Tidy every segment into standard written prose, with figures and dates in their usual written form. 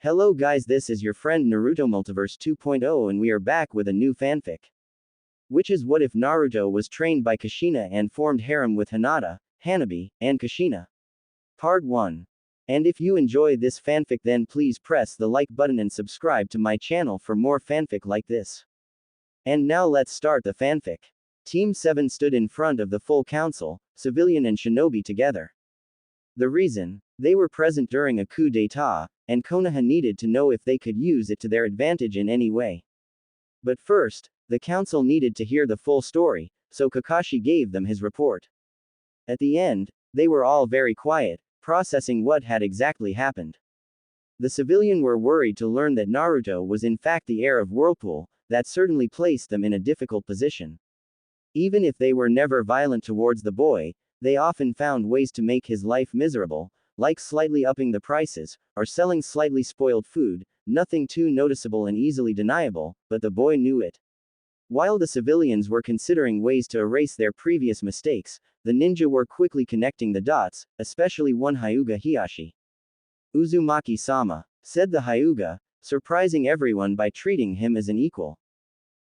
Hello guys, this is your friend Naruto Multiverse 2.0 and we are back with a new fanfic. Which is what if Naruto was trained by Kushina and formed harem with Hinata, Hanabi, and Kushina. Part 1. And if you enjoy this fanfic then please press the like button and subscribe to my channel for more fanfic like this. And now let's start the fanfic. Team 7 stood in front of the full council, civilian and shinobi together. The reason? They were present during a coup d'etat, and Konoha needed to know if they could use it to their advantage in any way. But first, the council needed to hear the full story, so Kakashi gave them his report. At the end, they were all very quiet, processing what had exactly happened. The civilian were worried to learn that Naruto was in fact the heir of Whirlpool, that certainly placed them in a difficult position. Even if they were never violent towards the boy, they often found ways to make his life miserable, like slightly upping the prices, or selling slightly spoiled food, nothing too noticeable and easily deniable, but the boy knew it. While the civilians were considering ways to erase their previous mistakes, the ninja were quickly connecting the dots, especially one Hyuga Hiyashi. Uzumaki-sama, said the Hyuga, surprising everyone by treating him as an equal.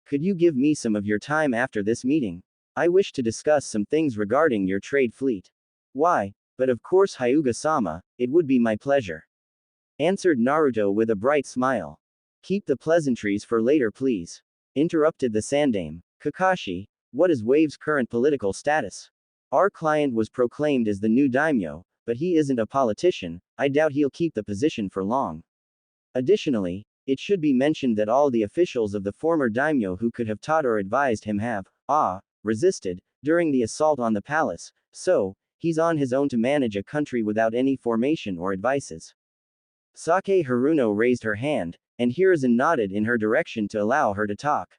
Could you give me some of your time after this meeting? I wish to discuss some things regarding your trade fleet. Why? But of course Hyuga-sama, it would be my pleasure. Answered Naruto with a bright smile. Keep the pleasantries for later please. Interrupted the Sandame. Kakashi, what is Wave's current political status? Our client was proclaimed as the new daimyo, but he isn't a politician, I doubt he'll keep the position for long. Additionally, it should be mentioned that all the officials of the former daimyo who could have taught or advised him have, resisted, during the assault on the palace, so, he's on his own to manage a country without any formation or advices. Sake Haruno raised her hand, and Hiruzen nodded in her direction to allow her to talk.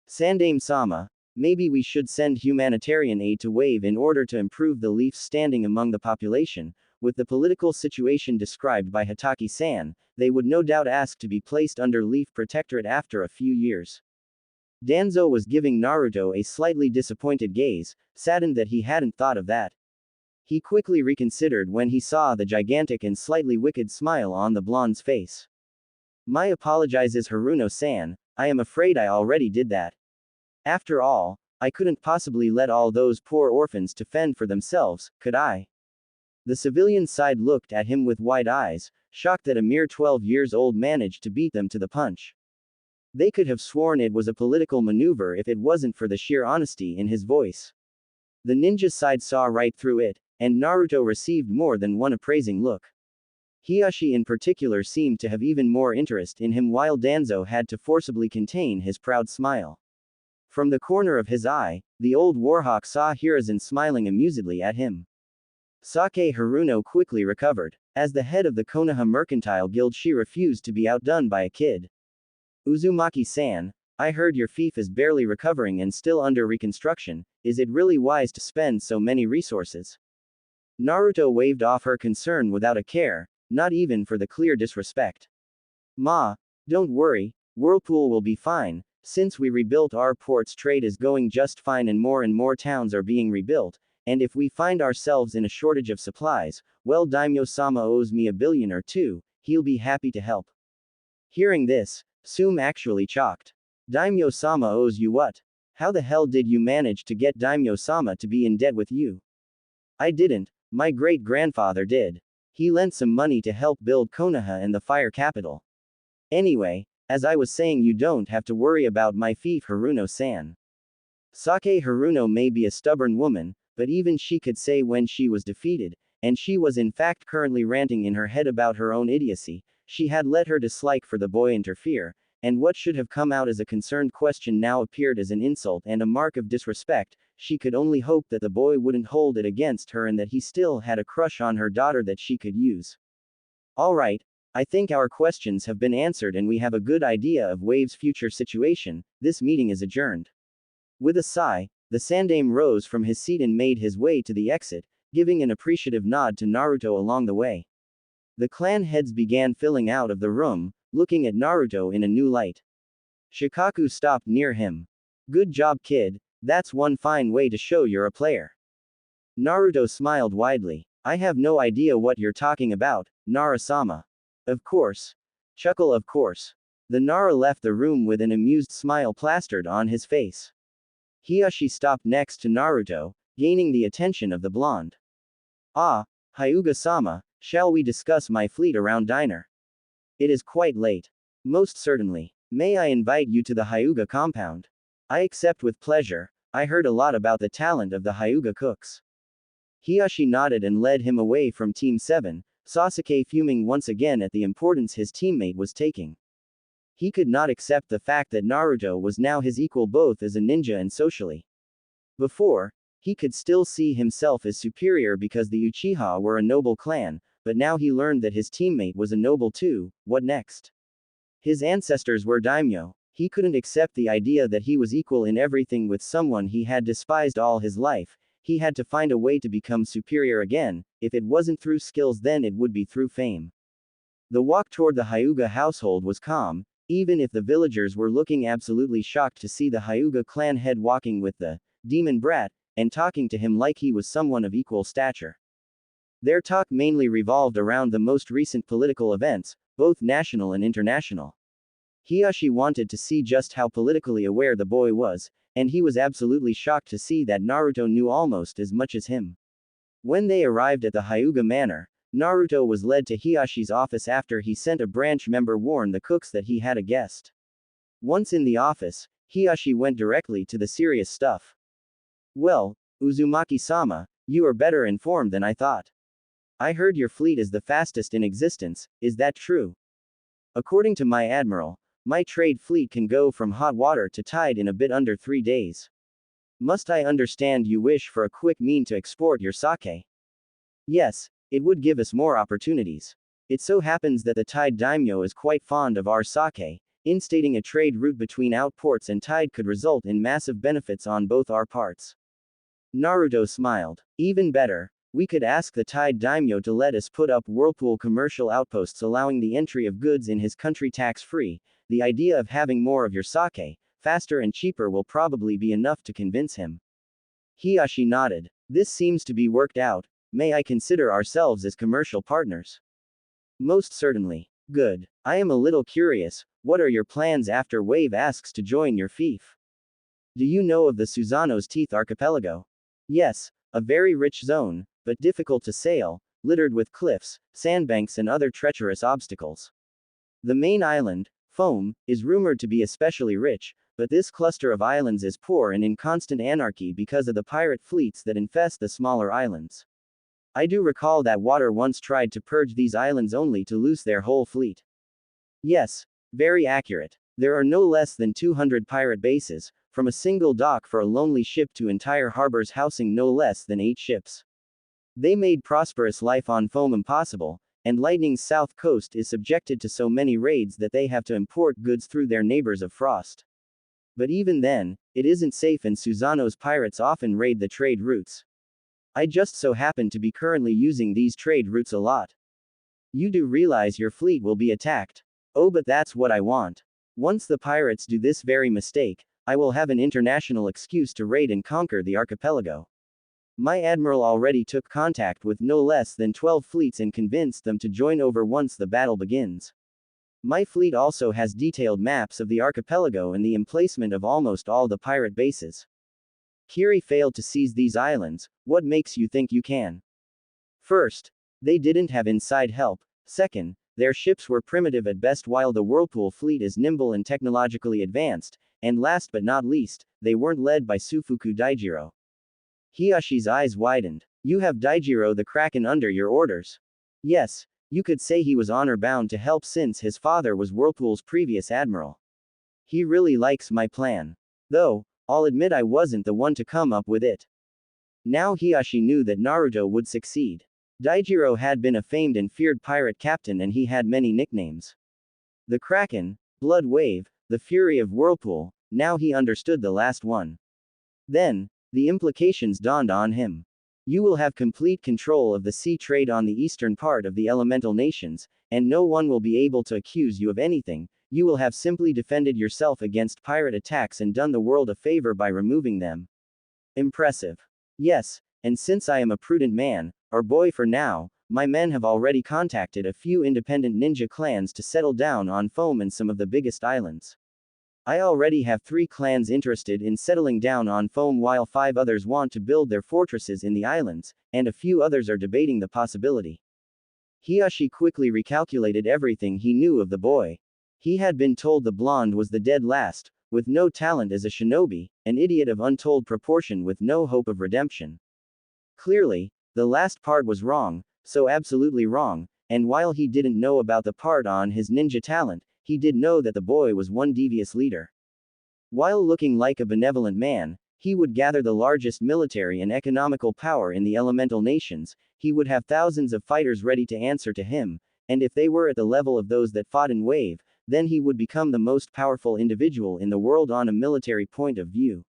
Sandame-sama, maybe we should send humanitarian aid to Wave in order to improve the Leaf's standing among the population. With the political situation described by Hataki-san, they would no doubt ask to be placed under Leaf Protectorate after a few years. Danzo was giving Naruto a slightly disappointed gaze, saddened that he hadn't thought of that. He quickly reconsidered when he saw the gigantic and slightly wicked smile on the blonde's face. My apologizes Haruno-san, I am afraid I already did that. After all, I couldn't possibly let all those poor orphans to fend for themselves, could I? The civilian side looked at him with wide eyes, shocked that a mere 12 years old managed to beat them to the punch. They could have sworn it was a political maneuver if it wasn't for the sheer honesty in his voice. The ninja side saw right through it, and Naruto received more than one appraising look. Hiyashi in particular seemed to have even more interest in him while Danzo had to forcibly contain his proud smile. From the corner of his eye, the old warhawk saw Hiruzen smiling amusedly at him. Sake Haruno quickly recovered. As the head of the Konoha Mercantile Guild she refused to be outdone by a kid. Uzumaki-san, I heard your fief is barely recovering and still under reconstruction, is it really wise to spend so many resources? Naruto waved off her concern without a care, not even for the clear disrespect. Ma, don't worry, Whirlpool will be fine, since we rebuilt our port's trade is going just fine and more towns are being rebuilt, and if we find ourselves in a shortage of supplies, well Daimyo-sama owes me $1 billion or $2, he'll be happy to help. Hearing this, Sum actually shocked. Daimyo-sama owes you what? How the hell did you manage to get Daimyo-sama to be in debt with you? I didn't, my great-grandfather did. He lent some money to help build Konoha and the fire capital. Anyway, as I was saying you don't have to worry about my fief Haruno-san. Sake Haruno may be a stubborn woman, but even she could say when she was defeated, and she was in fact currently ranting in her head about her own idiocy, she had let her dislike for the boy interfere, and what should have come out as a concerned question now appeared as an insult and a mark of disrespect. She could only hope that the boy wouldn't hold it against her and that he still had a crush on her daughter that she could use. Alright, I think our questions have been answered and we have a good idea of Wave's future situation. This meeting is adjourned. With a sigh, the Sandame rose from his seat and made his way to the exit, giving an appreciative nod to Naruto along the way. The clan heads began filling out of the room, looking at Naruto in a new light. Shikaku stopped near him. Good job kid, that's one fine way to show you're a player. Naruto smiled widely. I have no idea what you're talking about, Nara-sama. Of course. Chuckle of course. The Nara left the room with an amused smile plastered on his face. Hiyashi stopped next to Naruto, gaining the attention of the blonde. Ah, Hyuga-sama, shall we discuss my fleet around diner? It is quite late. Most certainly. May I invite you to the Hyuga compound? I accept with pleasure. I heard a lot about the talent of the Hyuga cooks. Hiyashi nodded and led him away from Team 7, Sasuke fuming once again at the importance his teammate was taking. He could not accept the fact that Naruto was now his equal both as a ninja and socially. Before, he could still see himself as superior because the Uchiha were a noble clan, but now he learned that his teammate was a noble too. What next? His ancestors were daimyo. He couldn't accept the idea that he was equal in everything with someone he had despised all his life. He had to find a way to become superior again. If it wasn't through skills, then it would be through fame. The walk toward the Hyuga household was calm, even if the villagers were looking absolutely shocked to see the Hyuga clan head walking with the demon brat, and talking to him like he was someone of equal stature. Their talk mainly revolved around the most recent political events, both national and international. Hiyashi wanted to see just how politically aware the boy was, and he was absolutely shocked to see that Naruto knew almost as much as him. When they arrived at the Hyuga manor, Naruto was led to Hiyashi's office after he sent a branch member warn the cooks that he had a guest. Once in the office, Hiyashi went directly to the serious stuff. Well, Uzumaki-sama, you are better informed than I thought. I heard your fleet is the fastest in existence, is that true? According to my admiral, my trade fleet can go from hot water to tide in a bit under 3 days. Must I understand you wish for a quick mean to export your sake? Yes, it would give us more opportunities. It so happens that the Tide daimyo is quite fond of our sake. Instating a trade route between outports and Tide could result in massive benefits on both our parts. Naruto smiled. Even better, we could ask the Tide daimyo to let us put up whirlpool commercial outposts allowing the entry of goods in his country tax-free. The idea of having more of your sake, faster and cheaper will probably be enough to convince him. Hiyashi nodded. This seems to be worked out. May I consider ourselves as commercial partners? Most certainly. Good. I am a little curious, what are your plans after Wave asks to join your fief? Do you know of the Susanoo's Teeth archipelago? Yes, a very rich zone, but difficult to sail, littered with cliffs, sandbanks and other treacherous obstacles. The main island, Foam, is rumored to be especially rich, but this cluster of islands is poor and in constant anarchy because of the pirate fleets that infest the smaller islands. I do recall that Water once tried to purge these islands only to lose their whole fleet. Yes, very accurate. There are no less than 200 pirate bases, from a single dock for a lonely ship to entire harbors housing no less than 8 ships. They made prosperous life on Foam impossible, and Lightning's south coast is subjected to so many raids that they have to import goods through their neighbors of Frost. But even then, it isn't safe and Susanoo's pirates often raid the trade routes. I just so happen to be currently using these trade routes a lot. You do realize your fleet will be attacked. Oh, but that's what I want. Once the pirates do this very mistake, I will have an international excuse to raid and conquer the archipelago. My admiral already took contact with no less than 12 fleets and convinced them to join over once the battle begins. My fleet also has detailed maps of the archipelago and the emplacement of almost all the pirate bases. Kiri failed to seize these islands. What makes you think you can? First, they didn't have inside help. Second, their ships were primitive at best while the Whirlpool fleet is nimble and technologically advanced, and last but not least, they weren't led by Sufuku Daijiro. Hiyashi's eyes widened. You have Daijiro the Kraken under your orders? Yes, you could say he was honor-bound to help since his father was Whirlpool's previous admiral. He really likes my plan. Though, I'll admit I wasn't the one to come up with it. Now Hiyashi knew that Naruto would succeed. Daijiro had been a famed and feared pirate captain and he had many nicknames. The Kraken, Blood Wave, the Fury of Whirlpool, now he understood the last one. Then, the implications dawned on him. You will have complete control of the sea trade on the eastern part of the elemental nations, and no one will be able to accuse you of anything. You will have simply defended yourself against pirate attacks and done the world a favor by removing them. Impressive. Yes, and since I am a prudent man, or boy for now, my men have already contacted a few independent ninja clans to settle down on Foam and some of the biggest islands. I already have 3 clans interested in settling down on Foam while 5 others want to build their fortresses in the islands, and a few others are debating the possibility. Hiashi quickly recalculated everything he knew of the boy. He had been told the blonde was the dead last, with no talent as a shinobi, an idiot of untold proportion with no hope of redemption. Clearly, the last part was wrong, so absolutely wrong, and while he didn't know about the part on his ninja talent, he did know that the boy was one devious leader. While looking like a benevolent man, he would gather the largest military and economical power in the elemental nations, he would have thousands of fighters ready to answer to him, and if they were at the level of those that fought in Wave, then he would become the most powerful individual in the world on a military point of view.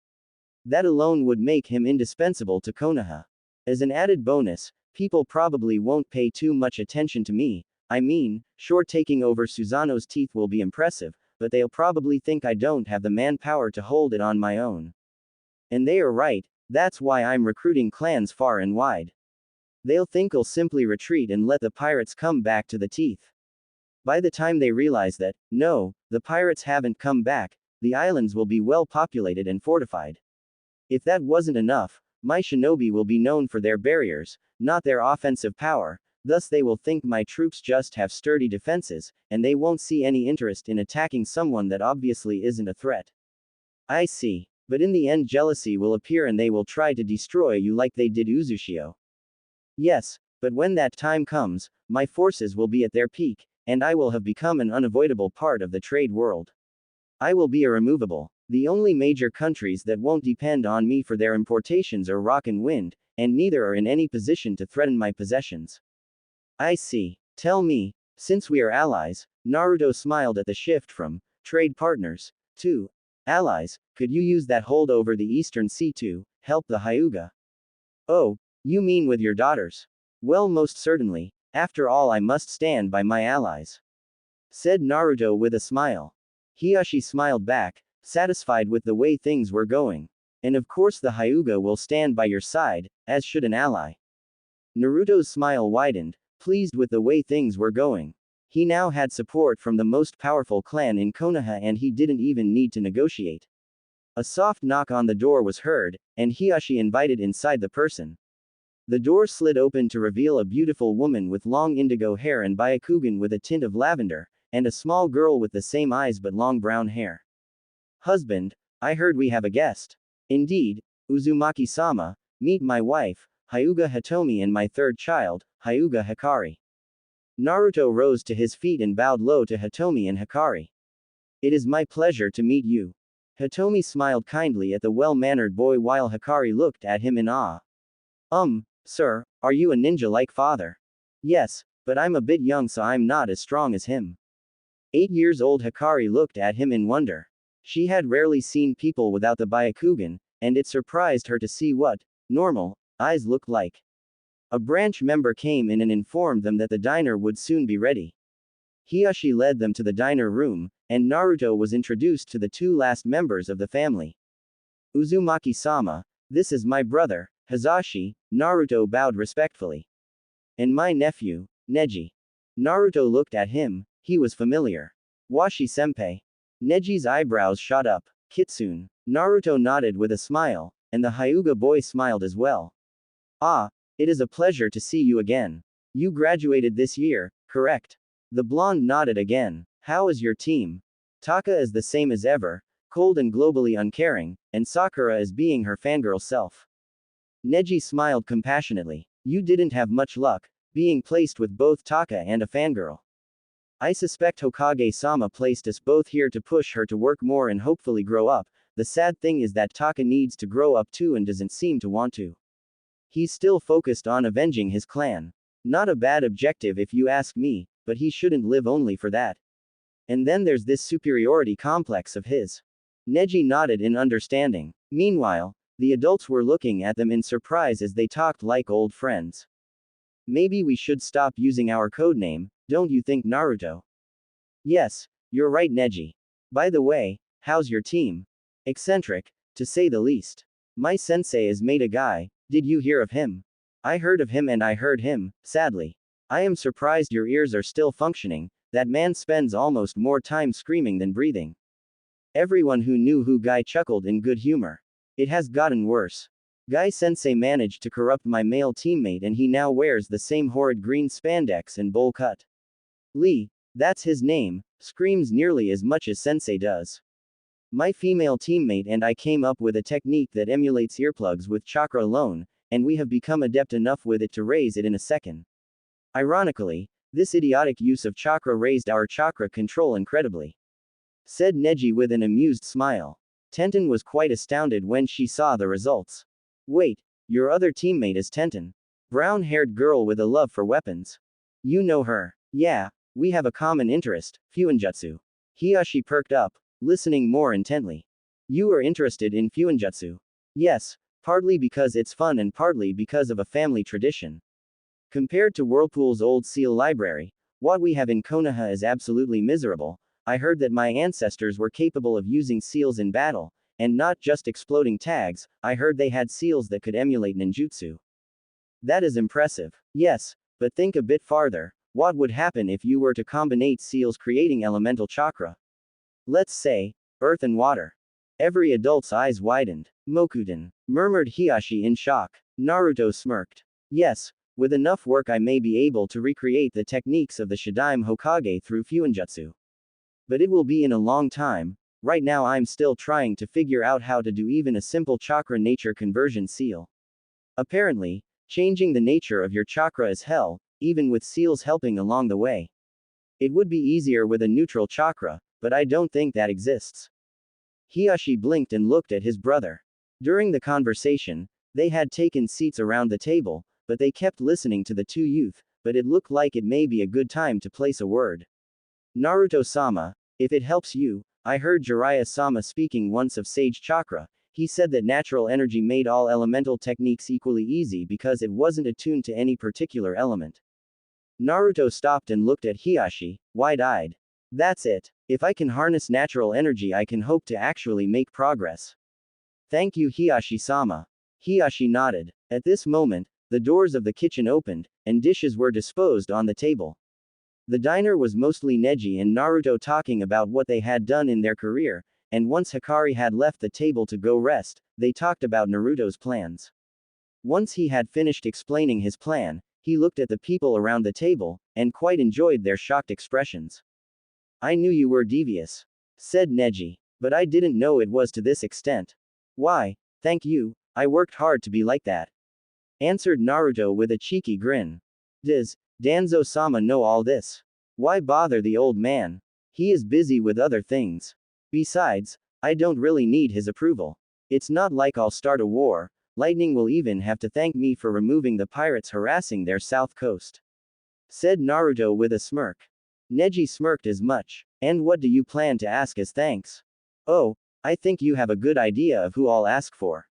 That alone would make him indispensable to Konoha. As an added bonus, people probably won't pay too much attention to me. I mean, sure, taking over Susanoo's teeth will be impressive, but they'll probably think I don't have the manpower to hold it on my own. And they are right, that's why I'm recruiting clans far and wide. They'll think I'll simply retreat and let the pirates come back to the teeth. By the time they realize that, no, the pirates haven't come back, the islands will be well populated and fortified. If that wasn't enough, my shinobi will be known for their barriers, not their offensive power, thus they will think my troops just have sturdy defenses, and they won't see any interest in attacking someone that obviously isn't a threat. I see. But in the end jealousy will appear and they will try to destroy you like they did Uzushio. Yes, but when that time comes, my forces will be at their peak, and I will have become an unavoidable part of the trade world. I will be irremovable. The only major countries that won't depend on me for their importations are Rock and Wind, and neither are in any position to threaten my possessions. I see. Tell me, since we are allies, Naruto smiled at the shift from trade partners to allies, could you use that hold over the Eastern Sea to help the Hyuga? Oh, you mean with your daughters? Well, most certainly. After all, I must stand by my allies, said Naruto with a smile. Hiashi smiled back, satisfied with the way things were going. And of course the Hyuga will stand by your side, as should an ally. Naruto's smile widened, pleased with the way things were going. He now had support from the most powerful clan in Konoha and he didn't even need to negotiate. A soft knock on the door was heard, and Hiashi invited inside the person. The door slid open to reveal a beautiful woman with long indigo hair and Byakugan with a tint of lavender, and a small girl with the same eyes but long brown hair. Husband, I heard we have a guest. Indeed, Uzumaki-sama, meet my wife, Hyuga Hitomi, and my third child, Hyuga Hikari. Naruto rose to his feet and bowed low to Hitomi and Hikari. It is my pleasure to meet you. Hitomi smiled kindly at the well-mannered boy while Hikari looked at him in awe. Sir, are you a ninja like father? Yes, but I'm a bit young so I'm not as strong as him. 8 years old Hikari looked at him in wonder. She had rarely seen people without the Byakugan, and it surprised her to see what normal eyes looked like. A branch member came in and informed them that the diner would soon be ready. Hiashi led them to the diner room, and Naruto was introduced to the 2 last members of the family. Uzumaki-sama, this is my brother, Hazashi, Naruto bowed respectfully. And my nephew, Neji. Naruto looked at him, he was familiar. Washi-senpai. Neji's eyebrows shot up. Kitsune. Naruto nodded with a smile, and the Hyuga boy smiled as well. Ah, it is a pleasure to see you again. You graduated this year, correct? The blonde nodded again. How is your team? Taka is the same as ever, cold and globally uncaring, and Sakura is being her fangirl self. Neji smiled compassionately. You didn't have much luck, being placed with both Taka and a fangirl. I suspect Hokage-sama placed us both here to push her to work more and hopefully grow up. The sad thing is that Taka needs to grow up too and doesn't seem to want to. He's still focused on avenging his clan. Not a bad objective if you ask me, but he shouldn't live only for that. And then there's this superiority complex of his. Neji nodded in understanding. Meanwhile, the adults were looking at them in surprise as they talked like old friends. Maybe we should stop using our codename, don't you think, Naruto? Yes, you're right, Neji. By the way, how's your team? Eccentric, to say the least. My sensei is Maeda Guy, did you hear of him? I heard of him and I heard him, sadly. I am surprised your ears are still functioning. That man spends almost more time screaming than breathing. Everyone who knew who Guy chuckled in good humor. It has gotten worse. Guy-sensei managed to corrupt my male teammate and he now wears the same horrid green spandex and bowl cut. Lee, that's his name, screams nearly as much as sensei does. My female teammate and I came up with a technique that emulates earplugs with chakra alone, and we have become adept enough with it to raise it in a second. Ironically, this idiotic use of chakra raised our chakra control incredibly. Said Neji with an amused smile. Tenten was quite astounded when she saw the results. Wait, your other teammate is Tenten. Brown-haired girl with a love for weapons. You know her. Yeah, we have a common interest, Fuinjutsu. Hiyashi perked up, listening more intently. You are interested in Fuinjutsu? Yes, partly because it's fun and partly because of a family tradition. Compared to Whirlpool's old seal library, what we have in Konoha is absolutely miserable. I heard that my ancestors were capable of using seals in battle, and not just exploding tags. I heard they had seals that could emulate ninjutsu. That is impressive. Yes, but think a bit farther. What would happen if you were to combinate seals creating elemental chakra? Let's say, earth and water. Every adult's eyes widened. Mokuten, murmured Hiyashi in shock. Naruto smirked. Yes, with enough work I may be able to recreate the techniques of the Shidaime Hokage through Fuinjutsu. But it will be in a long time. Right now I'm still trying to figure out how to do even a simple chakra nature conversion seal. Apparently, changing the nature of your chakra is hell, even with seals helping along the way. It would be easier with a neutral chakra, but I don't think that exists. Hiyashi blinked and looked at his brother. During the conversation, they had taken seats around the table, but they kept listening to the two youth, but it looked like it may be a good time to place a word. Naruto-sama, if it helps you, I heard Jiraiya-sama speaking once of Sage Chakra. He said that natural energy made all elemental techniques equally easy because it wasn't attuned to any particular element. Naruto stopped and looked at Hiyashi, wide-eyed. That's it. If I can harness natural energy I can hope to actually make progress. Thank you Hiyashi-sama. Hiyashi nodded. At this moment, the doors of the kitchen opened, and dishes were disposed on the table. The diner was mostly Neji and Naruto talking about what they had done in their career, and once Hikari had left the table to go rest, they talked about Naruto's plans. Once he had finished explaining his plan, he looked at the people around the table, and quite enjoyed their shocked expressions. I knew you were devious, said Neji, but I didn't know it was to this extent. Why, thank you, I worked hard to be like that, answered Naruto with a cheeky grin. Does Danzo-sama know all this? Why bother the old man? He is busy with other things. Besides, I don't really need his approval. It's not like I'll start a war. Lightning will even have to thank me for removing the pirates harassing their south coast, said Naruto with a smirk. Neji smirked as much. And what do you plan to ask as thanks? Oh, I think you have a good idea of who I'll ask for,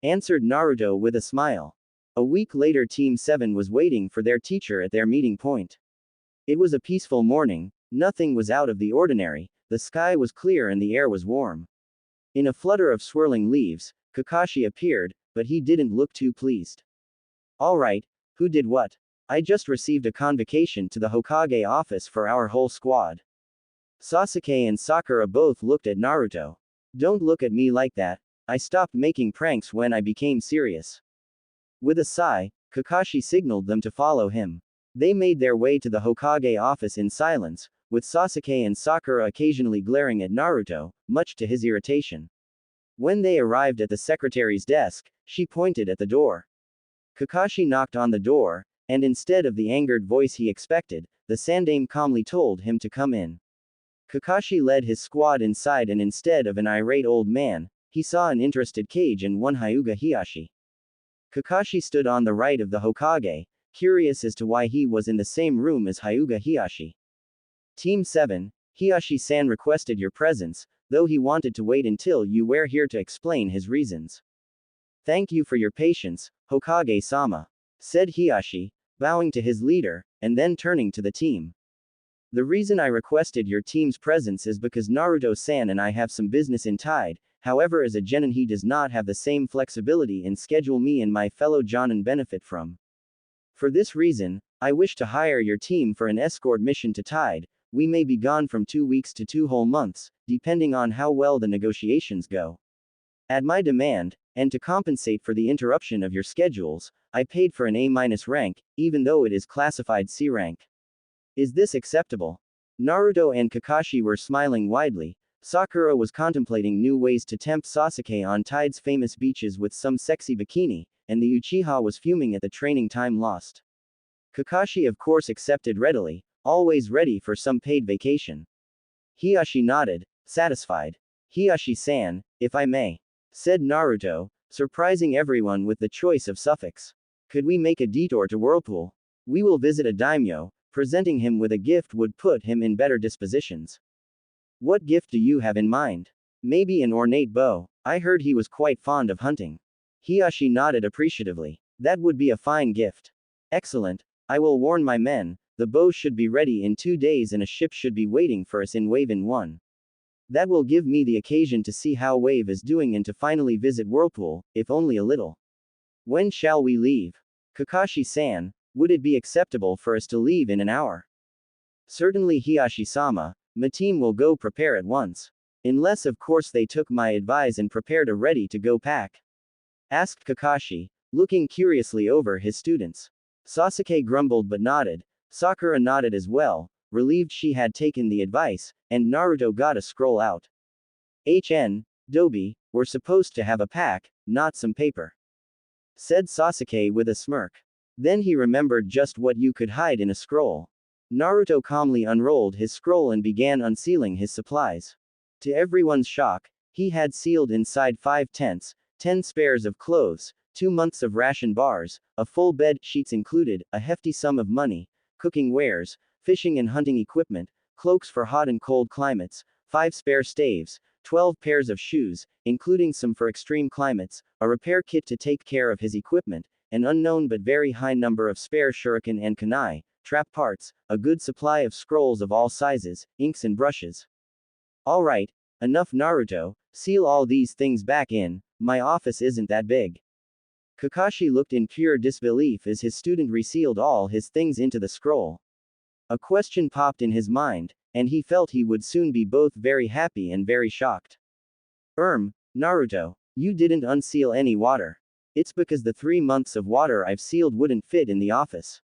answered Naruto with a smile. A week later Team 7 was waiting for their teacher at their meeting point. It was a peaceful morning, nothing was out of the ordinary, the sky was clear and the air was warm. In a flutter of swirling leaves, Kakashi appeared, but he didn't look too pleased. Alright, who did what? I just received a convocation to the Hokage office for our whole squad. Sasuke and Sakura both looked at Naruto. Don't look at me like that, I stopped making pranks when I became serious. With a sigh, Kakashi signaled them to follow him. They made their way to the Hokage office in silence, with Sasuke and Sakura occasionally glaring at Naruto, much to his irritation. When they arrived at the secretary's desk, she pointed at the door. Kakashi knocked on the door, and instead of the angered voice he expected, the Sandaime calmly told him to come in. Kakashi led his squad inside and instead of an irate old man, he saw an interested Kage and one Hyuga Hiyashi. Kakashi stood on the right of the Hokage, curious as to why he was in the same room as Hyuga Hiyashi. Team 7, Hiyashi-san requested your presence, though he wanted to wait until you were here to explain his reasons. Thank you for your patience, Hokage-sama, said Hiyashi, bowing to his leader, and then turning to the team. The reason I requested your team's presence is because Naruto-san and I have some business in Tide. However, as a genin he does not have the same flexibility in schedule me and my fellow jonin benefit from. For this reason, I wish to hire your team for an escort mission to Tide. We may be gone from 2 weeks to 2 whole months, depending on how well the negotiations go. At my demand, and to compensate for the interruption of your schedules, I paid for an A- rank, even though it is classified C rank. Is this acceptable? Naruto and Kakashi were smiling widely. Sakura was contemplating new ways to tempt Sasuke on Tide's famous beaches with some sexy bikini, and the Uchiha was fuming at the training time lost. Kakashi of course accepted readily, always ready for some paid vacation. Hiashi nodded, satisfied. Hiashi-san, if I may, said Naruto, surprising everyone with the choice of suffix. Could we make a detour to Whirlpool? We will visit a daimyo. Presenting him with a gift would put him in better dispositions. What gift do you have in mind? Maybe an ornate bow. I heard he was quite fond of hunting. Hiashi nodded appreciatively. That would be a fine gift. Excellent. I will warn my men. The bow should be ready in 2 days and a ship should be waiting for us in Wave in 1. That will give me the occasion to see how Wave is doing and to finally visit Whirlpool, if only a little. When shall we leave? Kakashi-san, would it be acceptable for us to leave in an hour? Certainly Hiashi-sama, my team will go prepare at once. Unless of course they took my advice and prepared a ready-to-go pack. Asked Kakashi, looking curiously over his students. Sasuke grumbled but nodded. Sakura nodded as well, relieved she had taken the advice, and Naruto got a scroll out. Dobi, we're supposed to have a pack, not some paper. Said Sasuke with a smirk. Then he remembered just what you could hide in a scroll. Naruto calmly unrolled his scroll and began unsealing his supplies. To everyone's shock, he had sealed inside 5 tents, 10 spares of clothes, 2 months of ration bars, a full bed, sheets included, a hefty sum of money, cooking wares, fishing and hunting equipment, cloaks for hot and cold climates, 5 spare staves, 12 pairs of shoes, including some for extreme climates, a repair kit to take care of his equipment, an unknown but very high number of spare shuriken and kunai, trap parts, a good supply of scrolls of all sizes, inks and brushes. Alright, enough Naruto, seal all these things back in, my office isn't that big. Kakashi looked in pure disbelief as his student resealed all his things into the scroll. A question popped in his mind, and he felt he would soon be both very happy and very shocked. Naruto, you didn't unseal any water. It's because the 3 months of water I've sealed wouldn't fit in the office.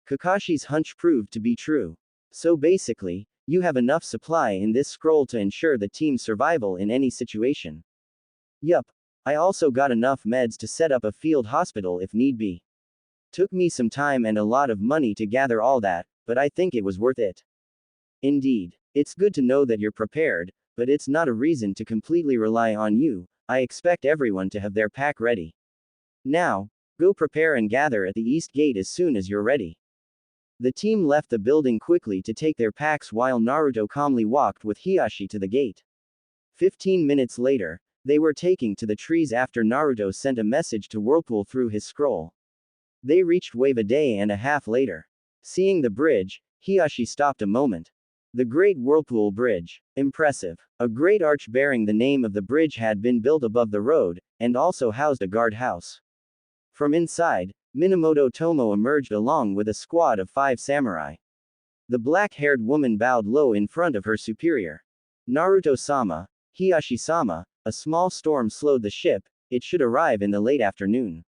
Kakashi's hunch proved to be true. So basically, you have enough supply in this scroll to ensure the team's survival in any situation. Yup. I also got enough meds to set up a field hospital if need be. Took me some time and a lot of money to gather all that, but I think it was worth it. Indeed. It's good to know that you're prepared, but it's not a reason to completely rely on you. I expect everyone to have their pack ready. Now, go prepare and gather at the east gate as soon as you're ready. The team left the building quickly to take their packs while Naruto calmly walked with Hiashi to the gate. 15 minutes later, they were taking to the trees after Naruto sent a message to Whirlpool through his scroll. They reached Wave a day and a half later. Seeing the bridge, Hiashi stopped a moment. The Great Whirlpool Bridge. Impressive. A great arch bearing the name of the bridge had been built above the road, and also housed a guardhouse. From inside, Minamoto Tomo emerged along with a squad of 5 samurai. The black-haired woman bowed low in front of her superior. Naruto-sama, Hiashi-sama, a small storm slowed the ship, it should arrive in the late afternoon.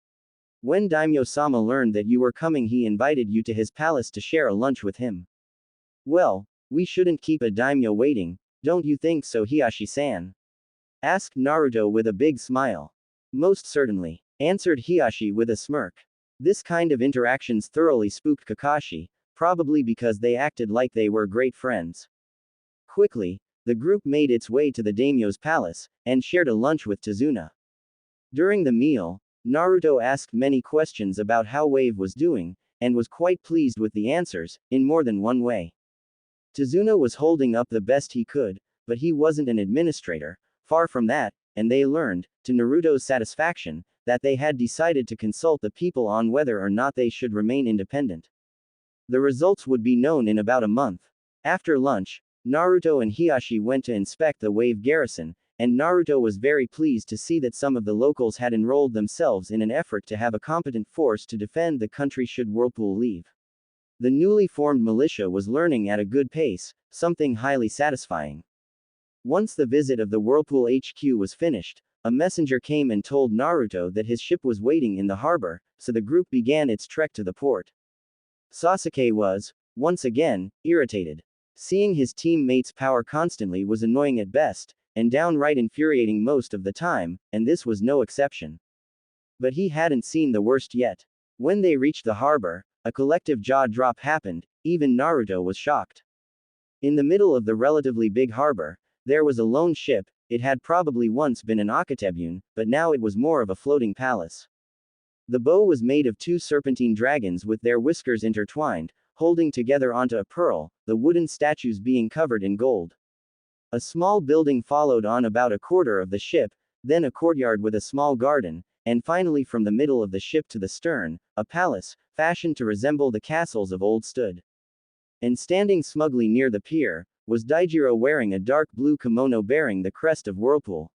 When Daimyo-sama learned that you were coming, he invited you to his palace to share a lunch with him. Well, we shouldn't keep a daimyo waiting, don't you think so, Hiashi-san? Asked Naruto with a big smile. Most certainly, answered Hiashi with a smirk. This kind of interactions thoroughly spooked Kakashi, probably because they acted like they were great friends. Quickly, the group made its way to the daimyo's palace, and shared a lunch with Tazuna. During the meal, Naruto asked many questions about how Wave was doing, and was quite pleased with the answers, in more than one way. Tazuna was holding up the best he could, but he wasn't an administrator, far from that, and they learned, to Naruto's satisfaction, that they had decided to consult the people on whether or not they should remain independent. The results would be known in about a month. After lunch, Naruto and Hiashi went to inspect the Wave garrison, and Naruto was very pleased to see that some of the locals had enrolled themselves in an effort to have a competent force to defend the country should Whirlpool leave. The newly formed militia was learning at a good pace, something highly satisfying. Once the visit of the Whirlpool HQ was finished, a messenger came and told Naruto that his ship was waiting in the harbor, so the group began its trek to the port. Sasuke was, once again, irritated. Seeing his teammates' power constantly was annoying at best, and downright infuriating most of the time, and this was no exception. But he hadn't seen the worst yet. When they reached the harbor, a collective jaw drop happened, even Naruto was shocked. In the middle of the relatively big harbor, there was a lone ship. It had probably once been an Akatebune, but now it was more of a floating palace. The bow was made of two serpentine dragons with their whiskers intertwined, holding together onto a pearl, the wooden statues being covered in gold. A small building followed on about a quarter of the ship, then a courtyard with a small garden, and finally from the middle of the ship to the stern, a palace, fashioned to resemble the castles of old stood. And standing smugly near the pier, was Daijiro wearing a dark blue kimono bearing the crest of Whirlpool.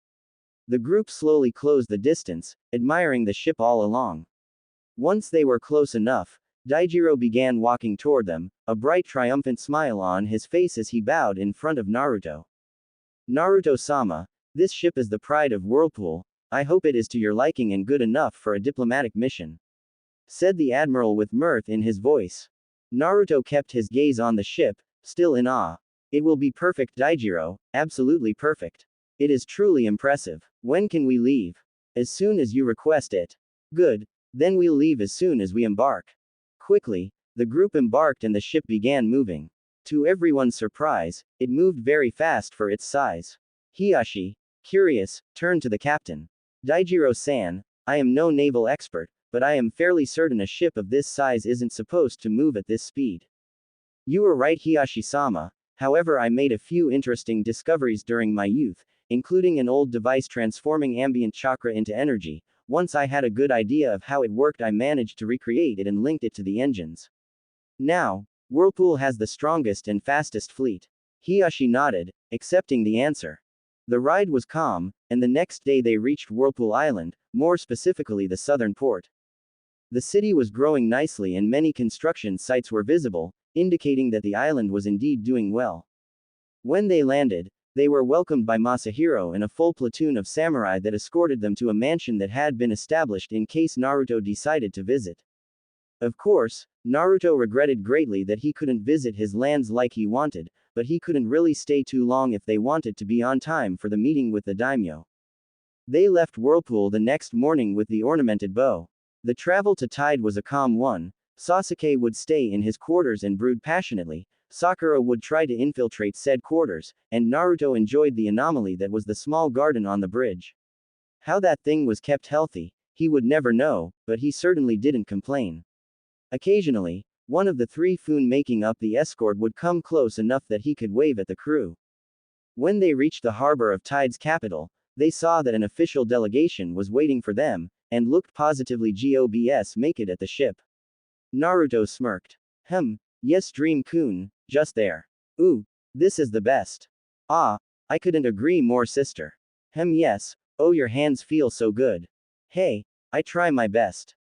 The group slowly closed the distance, admiring the ship all along. Once they were close enough, Daijiro began walking toward them, a bright triumphant smile on his face as he bowed in front of Naruto. Naruto-sama, this ship is the pride of Whirlpool. I hope it is to your liking and good enough for a diplomatic mission, said the admiral with mirth in his voice. Naruto kept his gaze on the ship, still in awe. It will be perfect, Daijiro, absolutely perfect. It is truly impressive. When can we leave? As soon as you request it. Good. Then we'll leave as soon as we embark. Quickly, the group embarked and the ship began moving. To everyone's surprise, it moved very fast for its size. Hiashi, curious, turned to the captain. Daijiro-san, I am no naval expert, but I am fairly certain a ship of this size isn't supposed to move at this speed. You were right, Hiashi-sama. However, I made a few interesting discoveries during my youth, including an old device transforming ambient chakra into energy. Once I had a good idea of how it worked, I managed to recreate it and linked it to the engines. Now, Whirlpool has the strongest and fastest fleet. Hiashi nodded, accepting the answer. The ride was calm, and the next day they reached Whirlpool Island, more specifically the southern port. The city was growing nicely and many construction sites were visible, indicating that the island was indeed doing well. When they landed, they were welcomed by Masahiro and a full platoon of samurai that escorted them to a mansion that had been established in case Naruto decided to visit. Of course, Naruto regretted greatly that he couldn't visit his lands like he wanted, but he couldn't really stay too long if they wanted to be on time for the meeting with the daimyo. They left Whirlpool the next morning with the ornamented bow. The travel to Tide was a calm one. Sasuke would stay in his quarters and brood passionately. Sakura would try to infiltrate said quarters, and Naruto enjoyed the anomaly that was the small garden on the bridge. How that thing was kept healthy, he would never know, but he certainly didn't complain. Occasionally, one of the three Fun making up the escort would come close enough that he could wave at the crew. When they reached the harbor of Tide's capital, they saw that an official delegation was waiting for them, and looked positively gobs make it at the ship. Naruto smirked. Yes, Dream-kun, just there. Ooh, this is the best. Ah, I couldn't agree more, sister. Yes, oh, your hands feel so good. Hey, I try my best.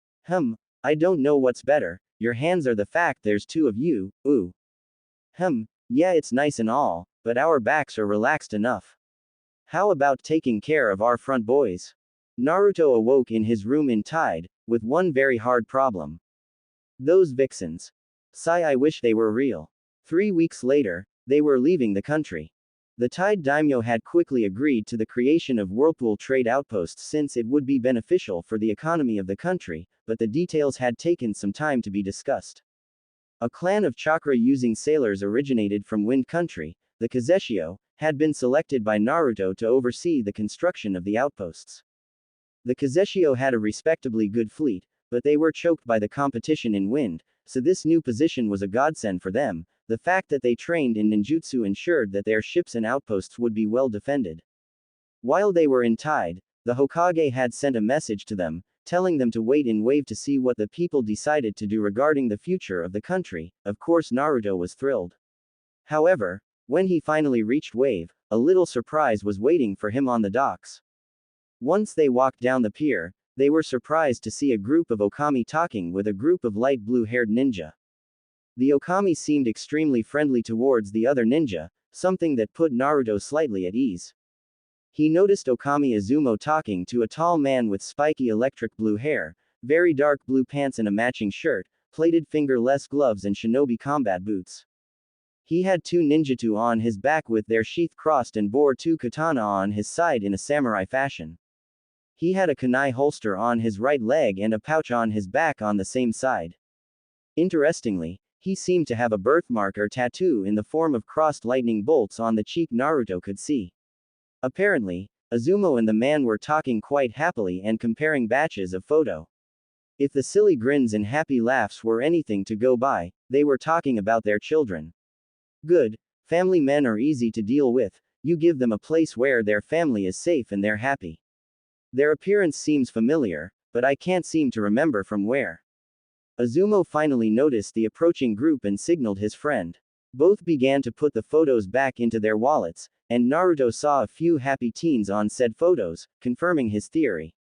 I don't know what's better, your hands are the fact there's two of you, ooh. Yeah, it's nice and all, but our backs are relaxed enough. How about taking care of our front boys? Naruto awoke in his room in Tide, with one very hard problem. Those vixens. Sigh, I wish they were real. 3 weeks later, they were leaving the country. The Tide daimyo had quickly agreed to the creation of Whirlpool trade outposts since it would be beneficial for the economy of the country, but the details had taken some time to be discussed. A clan of chakra-using sailors originated from Wind Country, the Kazeshio, had been selected by Naruto to oversee the construction of the outposts. The Kazeshio had a respectably good fleet, but they were choked by the competition in wind, so this new position was a godsend for them. The fact that they trained in ninjutsu ensured that their ships and outposts would be well defended. While they were in Tide, the Hokage had sent a message to them, telling them to wait in Wave to see what the people decided to do regarding the future of the country. Of course, Naruto was thrilled. However, when he finally reached Wave, a little surprise was waiting for him on the docks. Once they walked down the pier, they were surprised to see a group of Okami talking with a group of light blue-haired ninja. The Okami seemed extremely friendly towards the other ninja, something that put Naruto slightly at ease. He noticed Okami Izumo talking to a tall man with spiky electric blue hair, very dark blue pants and a matching shirt, plated fingerless gloves and shinobi combat boots. He had two ninjutsu on his back with their sheath crossed and bore two katana on his side in a samurai fashion. He had a kunai holster on his right leg and a pouch on his back on the same side. Interestingly, he seemed to have a birthmark or tattoo in the form of crossed lightning bolts on the cheek Naruto could see. Apparently, Izumo and the man were talking quite happily and comparing batches of photo. If the silly grins and happy laughs were anything to go by, they were talking about their children. Good. Family men are easy to deal with, you give them a place where their family is safe and they're happy. Their appearance seems familiar, but I can't seem to remember from where. Izumo finally noticed the approaching group and signaled his friend. Both began to put the photos back into their wallets, and Naruto saw a few happy teens on said photos, confirming his theory.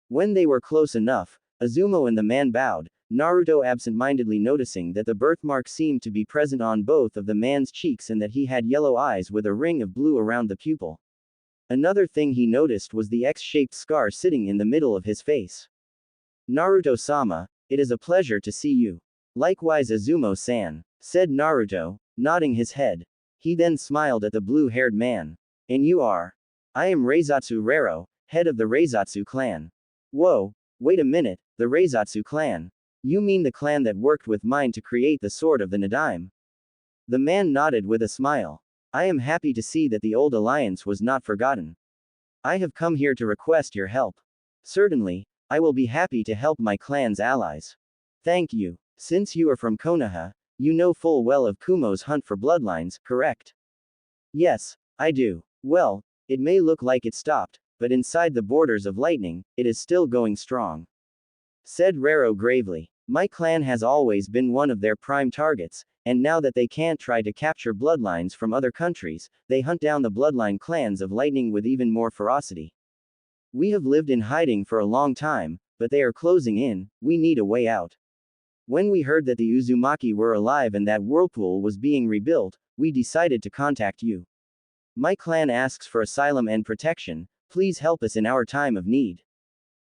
When they were close enough, Izumo and the man bowed, Naruto absent-mindedly noticing that the birthmark seemed to be present on both of the man's cheeks and that he had yellow eyes with a ring of blue around the pupil. Another thing he noticed was the X-shaped scar sitting in the middle of his face. Naruto-sama, it is a pleasure to see you. Likewise Izumo-san, said Naruto, nodding his head. He then smiled at the blue-haired man. And you are? I am Reizatsu Rero, head of the Reizatsu clan. Whoa, wait a minute, the Reizatsu clan. You mean the clan that worked with mine to create the sword of the Nadaime? The man nodded with a smile. I am happy to see that the old alliance was not forgotten. I have come here to request your help. Certainly, I will be happy to help my clan's allies. Thank you. Since you are from Konoha, you know full well of Kumo's hunt for bloodlines, correct? Yes, I do. Well, it may look like it stopped, but inside the borders of lightning, it is still going strong. Said Rero gravely. My clan has always been one of their prime targets, and now that they can't try to capture bloodlines from other countries, they hunt down the bloodline clans of lightning with even more ferocity. We have lived in hiding for a long time, but they are closing in, we need a way out. When we heard that the Uzumaki were alive and that whirlpool was being rebuilt, we decided to contact you. My clan asks for asylum and protection, please help us in our time of need.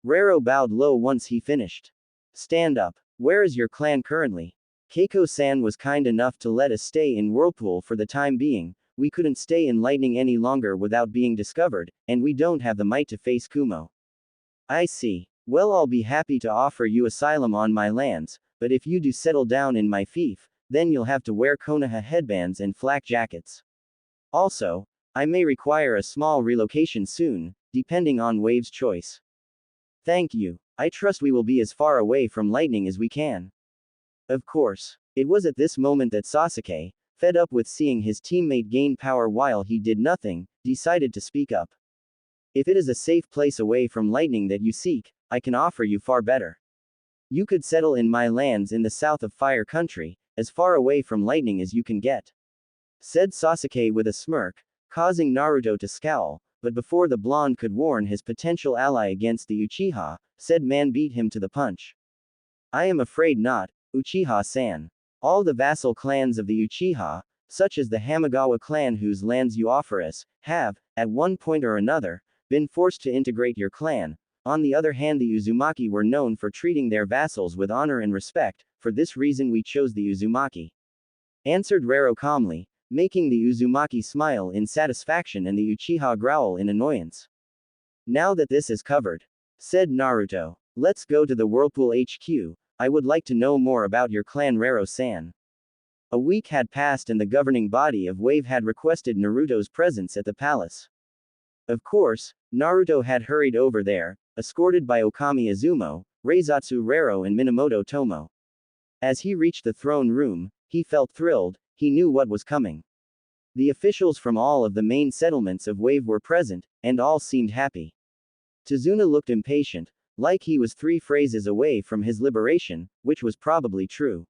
Rero bowed low once he finished. Stand up. Where is your clan currently? Keiko-san was kind enough to let us stay in Whirlpool for the time being, we couldn't stay in Lightning any longer without being discovered, and we don't have the might to face Kumo. I see. Well, I'll be happy to offer you asylum on my lands, but if you do settle down in my fief, then you'll have to wear Konoha headbands and flak jackets. Also, I may require a small relocation soon, depending on Wave's choice. Thank you. I trust we will be as far away from lightning as we can. Of course. It was at this moment that Sasuke, fed up with seeing his teammate gain power while he did nothing, decided to speak up. If it is a safe place away from lightning that you seek, I can offer you far better. You could settle in my lands in the south of Fire Country, as far away from lightning as you can get. Said Sasuke with a smirk, causing Naruto to scowl, but before the blonde could warn his potential ally against the Uchiha, said man beat him to the punch. I am afraid not, Uchiha-san. All the vassal clans of the Uchiha, such as the Hamagawa clan whose lands you offer us, have, at one point or another, been forced to integrate your clan. On the other hand, the Uzumaki were known for treating their vassals with honor and respect, for this reason we chose the Uzumaki. Answered Rero calmly, making the Uzumaki smile in satisfaction and the Uchiha growl in annoyance. Now that this is covered, said Naruto, let's go to the Whirlpool HQ, I would like to know more about your clan Rero-san. A week had passed and the governing body of Wave had requested Naruto's presence at the palace. Of course, Naruto had hurried over there, escorted by Okami Izumo, Reizatsu Rero and Minamoto Tomo. As he reached the throne room, he felt thrilled, he knew what was coming. The officials from all of the main settlements of Wave were present, and all seemed happy. Tazuna looked impatient, like he was 3 phrases away from his liberation, which was probably true.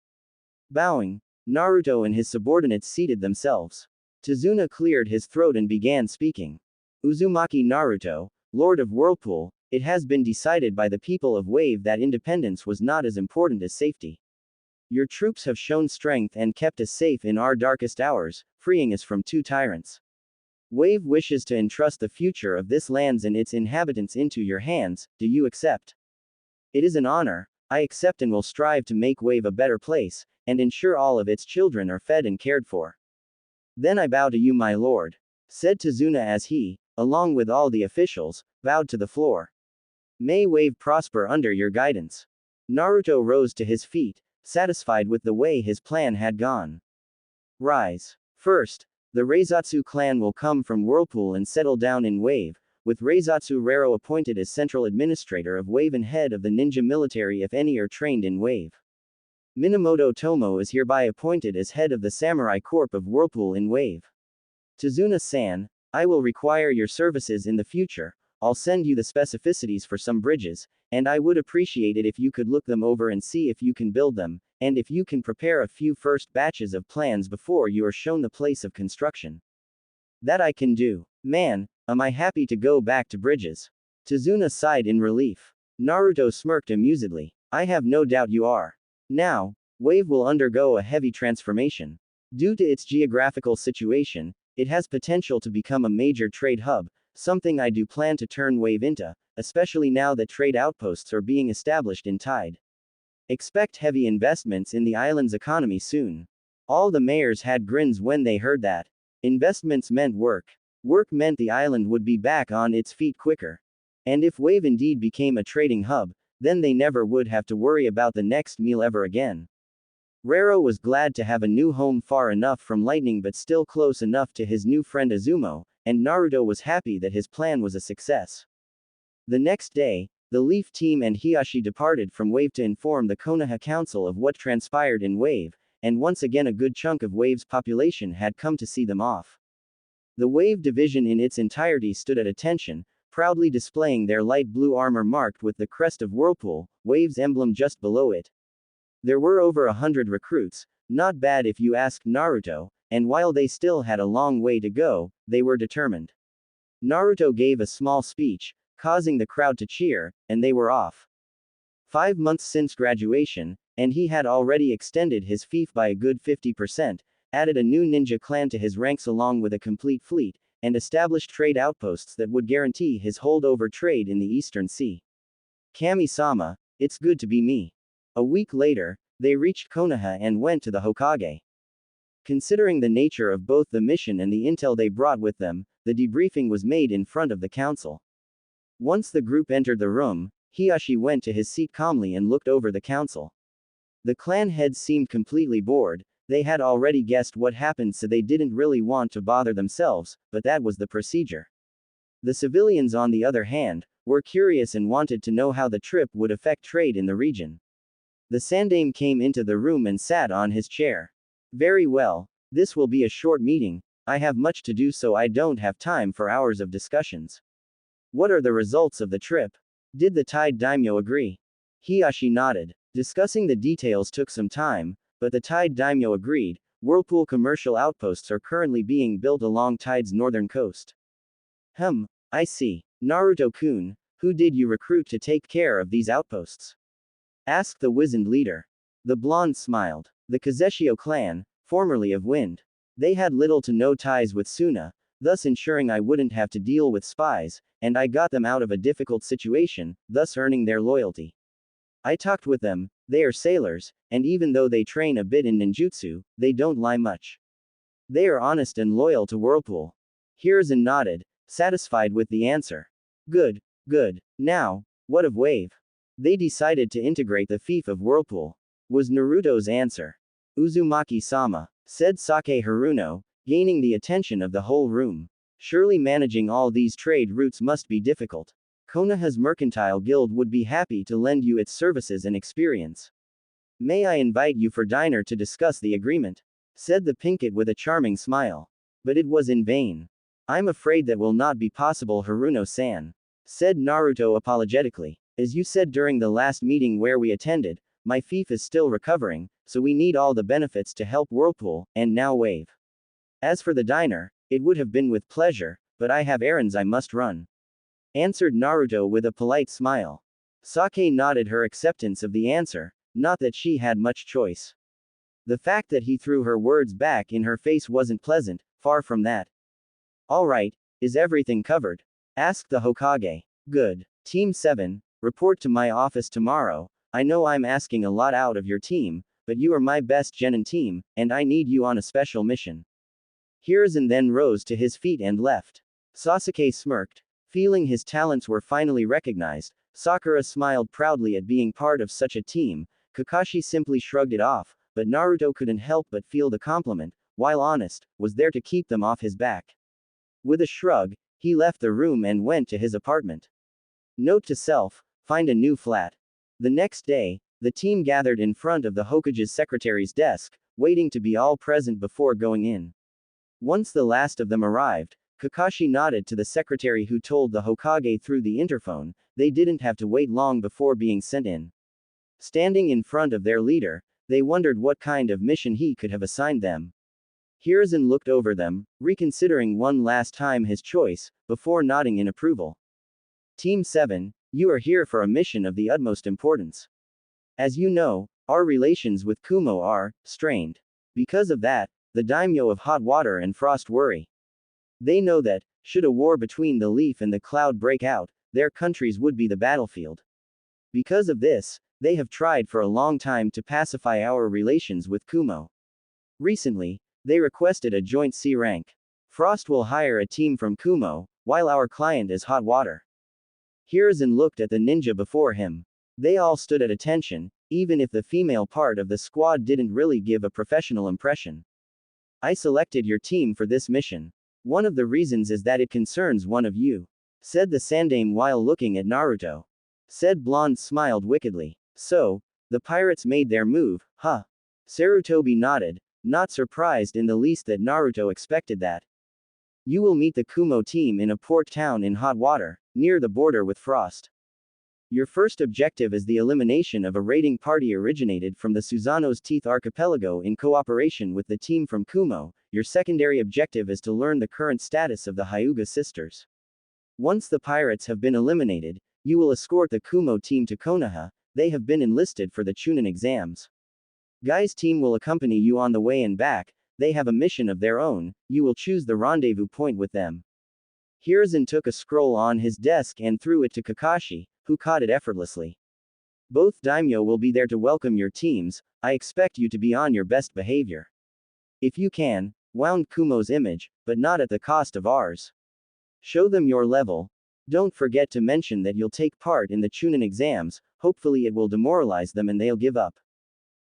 Bowing, Naruto and his subordinates seated themselves. Tazuna cleared his throat and began speaking. Uzumaki Naruto, Lord of Whirlpool, it has been decided by the people of Wave that independence was not as important as safety. Your troops have shown strength and kept us safe in our darkest hours, freeing us from 2 tyrants. Wave wishes to entrust the future of this land and its inhabitants into your hands. Do you accept? It is an honor. I accept and will strive to make Wave a better place, and ensure all of its children are fed and cared for. Then I bow to you, my lord, said Tazuna as he, along with all the officials, bowed to the floor. May Wave prosper under your guidance. Naruto rose to his feet, satisfied with the way his plan had gone. Rise. First, the Reizatsu clan will come from Whirlpool and settle down in Wave, with Reizatsu Rero appointed as central administrator of Wave and head of the ninja military if any are trained in Wave. Minamoto Tomo is hereby appointed as head of the Samurai Corps of Whirlpool in Wave. Tazuna-san, I will require your services in the future. I'll send you the specificities for some bridges, and I would appreciate it if you could look them over and see if you can build them, and if you can prepare a few first batches of plans before you are shown the place of construction. That I can do. Man, am I happy to go back to bridges. Tazuna sighed in relief. Naruto smirked amusedly. I have no doubt you are. Now, Wave will undergo a heavy transformation. Due to its geographical situation, it has potential to become a major trade hub, something I do plan to turn Wave into, especially now that trade outposts are being established in Tide. Expect heavy investments in the island's economy soon. All the mayors had grins when they heard that. Investments meant work. Work meant the island would be back on its feet quicker. And if Wave indeed became a trading hub, then they never would have to worry about the next meal ever again. Rero was glad to have a new home far enough from lightning but still close enough to his new friend Azumo, and Naruto was happy that his plan was a success. The next day, the Leaf team and Hiashi departed from Wave to inform the Konoha Council of what transpired in Wave, and once again a good chunk of Wave's population had come to see them off. The Wave division in its entirety stood at attention, proudly displaying their light blue armor marked with the crest of Whirlpool, Wave's emblem just below it. There were over 100 recruits, not bad if you asked Naruto, and while they still had a long way to go, they were determined. Naruto gave a small speech, causing the crowd to cheer, and they were off. 5 months since graduation, and he had already extended his fief by a good 50%, added a new ninja clan to his ranks along with a complete fleet, and established trade outposts that would guarantee his holdover trade in the Eastern Sea. Kami-sama, it's good to be me. A week later, they reached Konoha and went to the Hokage. Considering the nature of both the mission and the intel they brought with them, the debriefing was made in front of the council. Once the group entered the room, Hiashi went to his seat calmly and looked over the council. The clan heads seemed completely bored. They had already guessed what happened, so they didn't really want to bother themselves, but that was the procedure. The civilians, on the other hand, were curious and wanted to know how the trip would affect trade in the region. The Sandaime came into the room and sat on his chair. Very well, this will be a short meeting. I have much to do, so I don't have time for hours of discussions. What are the results of the trip? Did the Tide Daimyo agree? Hiashi nodded. Discussing the details took some time, but the Tide Daimyo agreed. Whirlpool commercial outposts are currently being built along Tide's northern coast. I see. Naruto-kun, who did you recruit to take care of these outposts? Asked the wizened leader. The blonde smiled. The Kazeshio clan, formerly of Wind. They had little to no ties with Suna, thus ensuring I wouldn't have to deal with spies, and I got them out of a difficult situation, thus earning their loyalty. I talked with them. They are sailors, and even though they train a bit in ninjutsu, they don't lie much. They are honest and loyal to Whirlpool. Hiruzen nodded, satisfied with the answer. Good, good. Now, what of Wave? They decided to integrate the fief of Whirlpool, was Naruto's answer. Uzumaki-sama, said Sake Haruno, gaining the attention of the whole room. Surely managing all these trade routes must be difficult. Konoha's Mercantile Guild would be happy to lend you its services and experience. May I invite you for dinner to discuss the agreement? Said the Pinkett with a charming smile. But it was in vain. I'm afraid that will not be possible, Haruno-san. Said Naruto apologetically. As you said during the last meeting where we attended, my fief is still recovering, so we need all the benefits to help Whirlpool, and now Wave. As for the diner, it would have been with pleasure, but I have errands I must run. Answered Naruto with a polite smile. Sake nodded her acceptance of the answer, not that she had much choice. The fact that he threw her words back in her face wasn't pleasant, far from that. Alright, is everything covered? Asked the Hokage. Good. Team 7, report to my office tomorrow. I know I'm asking a lot out of your team, but you are my best genin team, and I need you on a special mission. Hiruzen then rose to his feet and left. Sasuke smirked. Feeling his talents were finally recognized, Sakura smiled proudly at being part of such a team. Kakashi simply shrugged it off, but Naruto couldn't help but feel the compliment, while honest, was there to keep them off his back. With a shrug, he left the room and went to his apartment. Note to self, find a new flat. The next day, the team gathered in front of the Hokage's secretary's desk, waiting to be all present before going in. Once the last of them arrived, Kakashi nodded to the secretary who told the Hokage through the interphone, they didn't have to wait long before being sent in. Standing in front of their leader, they wondered what kind of mission he could have assigned them. Hiruzen looked over them, reconsidering one last time his choice, before nodding in approval. Team 7, you are here for a mission of the utmost importance. As you know, our relations with Kumo are strained. Because of that, the daimyo of Hot Water and Frost worry. They know that, should a war between the Leaf and the Cloud break out, their countries would be the battlefield. Because of this, they have tried for a long time to pacify our relations with Kumo. Recently, they requested a joint C rank. Frost will hire a team from Kumo, while our client is Hot Water. Hiruzen looked at the ninja before him. They all stood at attention, even if the female part of the squad didn't really give a professional impression. I selected your team for this mission. One of the reasons is that it concerns one of you, said the Sandaime while looking at Naruto. Said blonde smiled wickedly. So, the pirates made their move, huh? Sarutobi nodded, not surprised in the least that Naruto expected that. You will meet the Kumo team in a port town in Hot Water, near the border with Frost. Your first objective is the elimination of a raiding party originated from the Susanoo's Teeth Archipelago in cooperation with the team from Kumo. Your secondary objective is to learn the current status of the Hyuga sisters. Once the pirates have been eliminated, you will escort the Kumo team to Konoha. They have been enlisted for the Chunin exams. Guy's team will accompany you on the way and back. They have a mission of their own. You will choose the rendezvous point with them. Hiruzen took a scroll on his desk and threw it to Kakashi, who caught it effortlessly. Both daimyo will be there to welcome your teams. I expect you to be on your best behavior. If you can, wound Kumo's image, but not at the cost of ours. Show them your level. Don't forget to mention that you'll take part in the Chunin exams, hopefully it will demoralize them and they'll give up.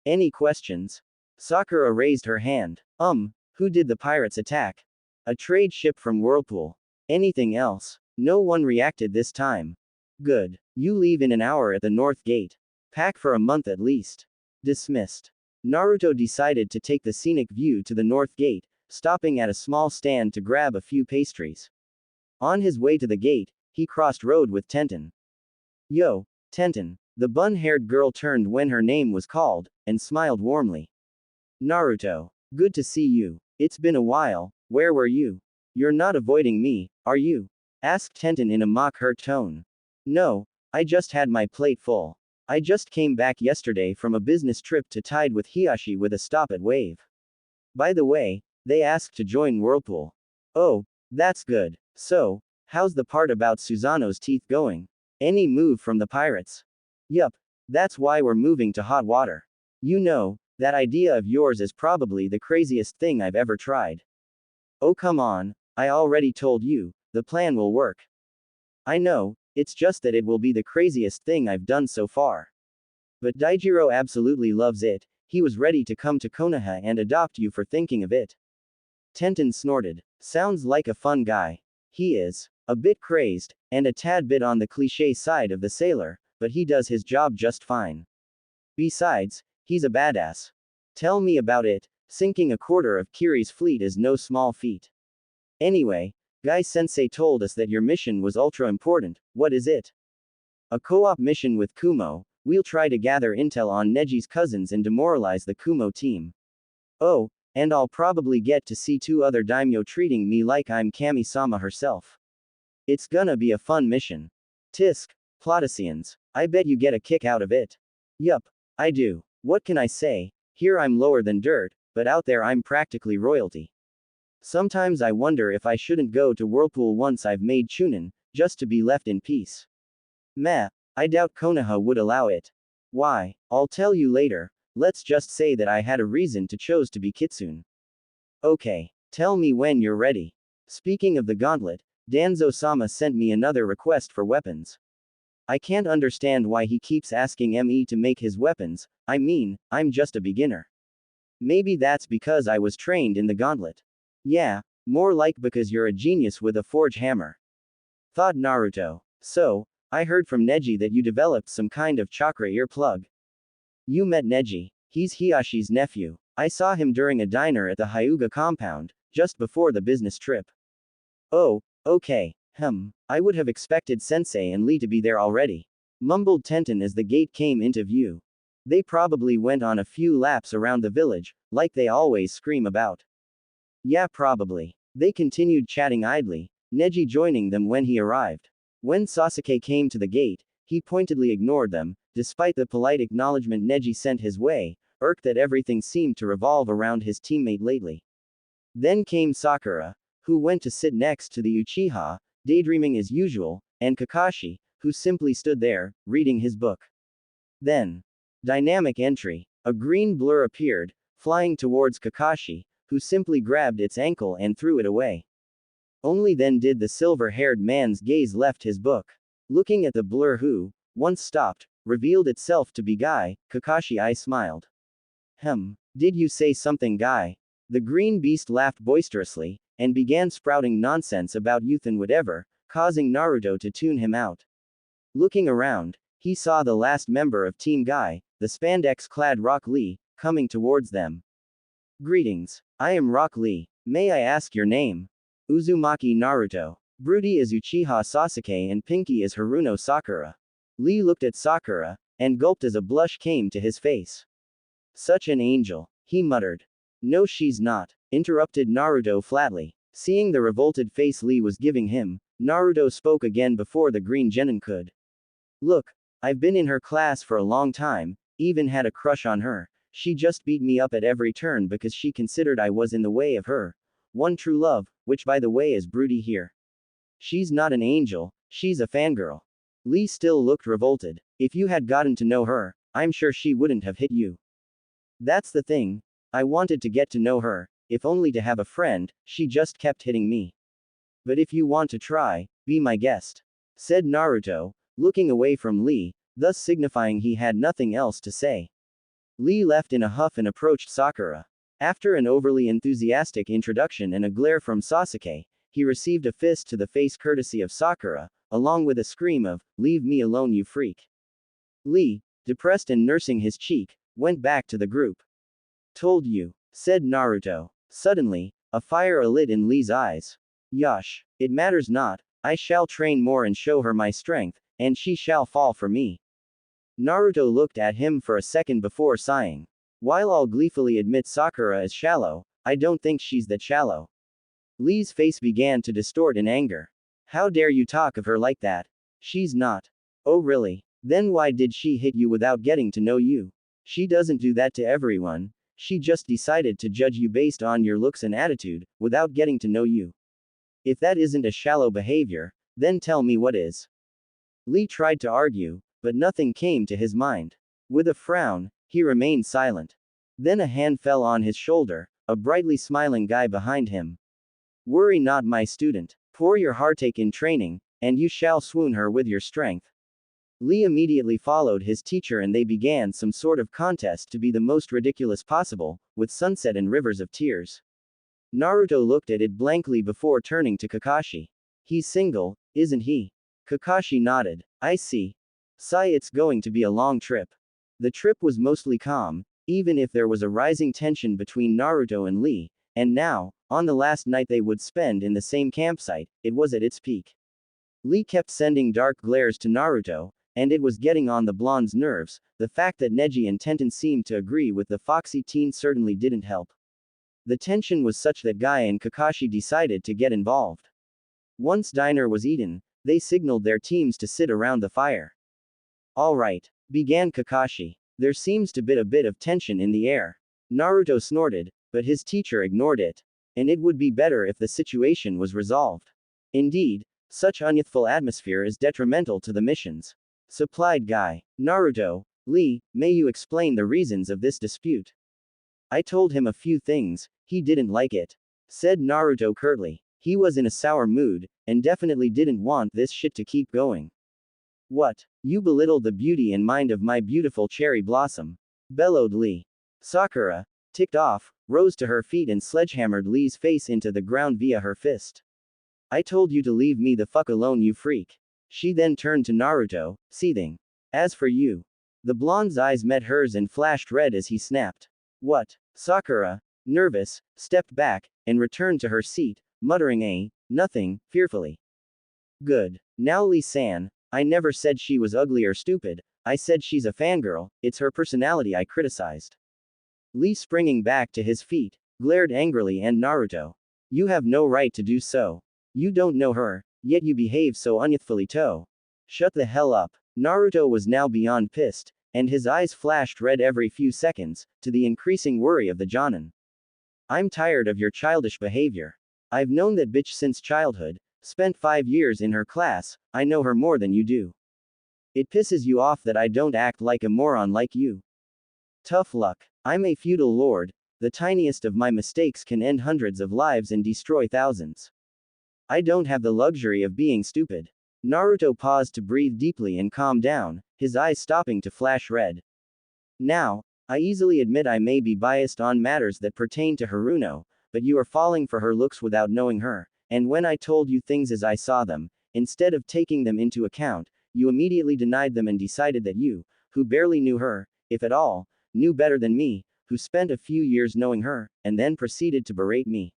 Any questions? Sakura raised her hand. Who did the pirates attack? A trade ship from Whirlpool. Anything else? No one reacted this time. Good. You leave in an hour at the North Gate. Pack for a month at least. Dismissed. Naruto decided to take the scenic view to the North Gate, stopping at a small stand to grab a few pastries. On his way to the gate, he crossed road with Tenten. Yo, Tenten. The bun-haired girl turned when her name was called, and smiled warmly. Naruto. Good to see you. It's been a while, where were you? You're not avoiding me, are you? Asked Tenten in a mock-hurt tone. No, I just had my plate full. I just came back yesterday from a business trip to Tide with Hiyashi with a stop at Wave. By the way, they asked to join Whirlpool. Oh, that's good. So, how's the part about Susanoo's teeth going? Any move from the pirates? Yup. That's why we're moving to Hot Water. You know, that idea of yours is probably the craziest thing I've ever tried. Oh come on, I already told you, the plan will work. I know, it's just that it will be the craziest thing I've done so far. But Daijiro absolutely loves it, he was ready to come to Konoha and adopt you for thinking of it. Tenten snorted. Sounds like a fun guy. He is. A bit crazed, and a tad bit on the cliché side of the sailor, but he does his job just fine. Besides, he's a badass. Tell me about it. Sinking a quarter of Kiri's fleet is no small feat. Anyway, Guy-sensei told us that your mission was ultra important. What is it? A co-op mission with Kumo. We'll try to gather intel on Neji's cousins and demoralize the Kumo team. Oh, and I'll probably get to see two other daimyo treating me like I'm Kami-sama herself. It's gonna be a fun mission. Tisk, Plotosians. I bet you get a kick out of it. Yup, I do. What can I say? Here I'm lower than dirt, but out there I'm practically royalty. Sometimes I wonder if I shouldn't go to Whirlpool once I've made Chunin, just to be left in peace. Meh, I doubt Konoha would allow it. Why? I'll tell you later, let's just say that I had a reason to choose to be Kitsune. Okay, tell me when you're ready. Speaking of the gauntlet, Danzo-sama sent me another request for weapons. I can't understand why he keeps asking me to make his weapons, I mean, I'm just a beginner. Maybe that's because I was trained in the gauntlet. Yeah, more like because you're a genius with a forge hammer. Thought Naruto. So, I heard from Neji that you developed some kind of chakra earplug. You met Neji. He's Hiyashi's nephew. I saw him during a diner at the Hyuga compound, just before the business trip. Oh, okay. I would have expected Sensei and Lee to be there already. Mumbled Tenten as the gate came into view. They probably went on a few laps around the village, like they always scream about. Yeah, probably. They continued chatting idly, Neji joining them when he arrived. When Sasuke came to the gate, he pointedly ignored them, despite the polite acknowledgement Neji sent his way, irked that everything seemed to revolve around his teammate lately. Then came Sakura, who went to sit next to the Uchiha, daydreaming as usual, and Kakashi, who simply stood there, reading his book. Then, dynamic entry. A green blur appeared, flying towards Kakashi, who simply grabbed its ankle and threw it away. Only then did the silver-haired man's gaze left his book. Looking at the blur who, once stopped, revealed itself to be Guy, Kakashi I smiled. Did you say something, Guy? The green beast laughed boisterously, and began sprouting nonsense about youth and whatever, causing Naruto to tune him out. Looking around, he saw the last member of Team Guy, the spandex-clad Rock Lee, coming towards them. Greetings. I am Rock Lee. May I ask your name? Uzumaki Naruto. Broody is Uchiha Sasuke and Pinky is Haruno Sakura. Lee looked at Sakura, and gulped as a blush came to his face. Such an angel, he muttered. No, she's not, interrupted Naruto flatly. Seeing the revolted face Lee was giving him, Naruto spoke again before the green genin could. Look, I've been in her class for a long time, even had a crush on her. She just beat me up at every turn because she considered I was in the way of her one true love, which by the way is Broody here. She's not an angel, she's a fangirl. Lee still looked revolted. If you had gotten to know her, I'm sure she wouldn't have hit you. That's the thing. I wanted to get to know her, if only to have a friend, she just kept hitting me. But if you want to try, be my guest, said Naruto, looking away from Lee, thus signifying he had nothing else to say. Lee left in a huff and approached Sakura. After an overly enthusiastic introduction and a glare from Sasuke, he received a fist to the face courtesy of Sakura, along with a scream of, "Leave me alone, you freak." Lee, depressed and nursing his cheek, went back to the group. Told you, said Naruto. Suddenly, a fire alit in Lee's eyes. Yosh, it matters not, I shall train more and show her my strength, and she shall fall for me. Naruto looked at him for a second before sighing. While I'll gleefully admit Sakura is shallow, I don't think she's that shallow. Lee's face began to distort in anger. How dare you talk of her like that? She's not. Oh really? Then why did she hit you without getting to know you? She doesn't do that to everyone. She just decided to judge you based on your looks and attitude, without getting to know you. If that isn't a shallow behavior, then tell me what is. Lee tried to argue, but nothing came to his mind. With a frown, he remained silent. Then a hand fell on his shoulder, a brightly smiling guy behind him. Worry not, my student. Pour your heartache in training, and you shall swoon her with your strength. Lee immediately followed his teacher and they began some sort of contest to be the most ridiculous possible, with sunset and rivers of tears. Naruto looked at it blankly before turning to Kakashi. He's single, isn't he? Kakashi nodded. I see. Sigh, it's going to be a long trip. The trip was mostly calm, even if there was a rising tension between Naruto and Lee, and now, on the last night they would spend in the same campsite, it was at its peak. Lee kept sending dark glares to Naruto, and it was getting on the blonde's nerves. The fact that Neji and Tenten seemed to agree with the foxy teen certainly didn't help. The tension was such that Guy and Kakashi decided to get involved. Once dinner was eaten, they signaled their teams to sit around the fire. All right, began Kakashi. There seems to be a bit of tension in the air. Naruto snorted, but his teacher ignored it. And it would be better if the situation was resolved. Indeed, such unyouthful atmosphere is detrimental to the missions. Supplied Guy. Naruto, Lee, may you explain the reasons of this dispute? I told him a few things, he didn't like it. Said Naruto curtly. He was in a sour mood, and definitely didn't want this shit to keep going. What? You belittled the beauty and mind of my beautiful cherry blossom. Bellowed Lee. Sakura, ticked off, rose to her feet and sledgehammered Lee's face into the ground via her fist. I told you to leave me the fuck alone, you freak. She then turned to Naruto, seething. As for you. The blonde's eyes met hers and flashed red as he snapped. What? Sakura, nervous, stepped back, and returned to her seat, muttering nothing, fearfully. Good. Now Lee-san, I never said she was ugly or stupid, I said she's a fangirl, it's her personality I criticized. Lee springing back to his feet, glared angrily at Naruto. You have no right to do so. You don't know her, yet you behave so unyouthfully too. Shut the hell up. Naruto was now beyond pissed, and his eyes flashed red every few seconds, to the increasing worry of the Jonin. I'm tired of your childish behavior. I've known that bitch since childhood, spent 5 years in her class, I know her more than you do. It pisses you off that I don't act like a moron like you. Tough luck. I'm a feudal lord, the tiniest of my mistakes can end hundreds of lives and destroy thousands. I don't have the luxury of being stupid. Naruto paused to breathe deeply and calm down, his eyes stopping to flash red. Now, I easily admit I may be biased on matters that pertain to Haruno, but you are falling for her looks without knowing her, and when I told you things as I saw them, instead of taking them into account, you immediately denied them and decided that you, who barely knew her, if at all, knew better than me, who spent a few years knowing her, and then proceeded to berate me.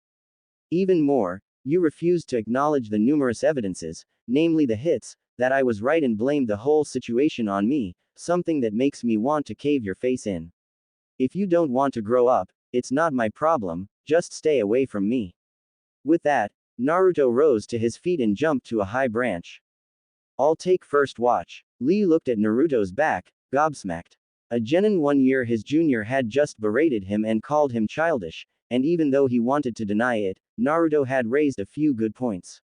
Even more, you refused to acknowledge the numerous evidences, namely the hits, that I was right and blamed the whole situation on me, something that makes me want to cave your face in. If you don't want to grow up, it's not my problem, just stay away from me. With that, Naruto rose to his feet and jumped to a high branch. I'll take first watch. Lee looked at Naruto's back, gobsmacked. A genin 1 year his junior had just berated him and called him childish, and even though he wanted to deny it, Naruto had raised a few good points.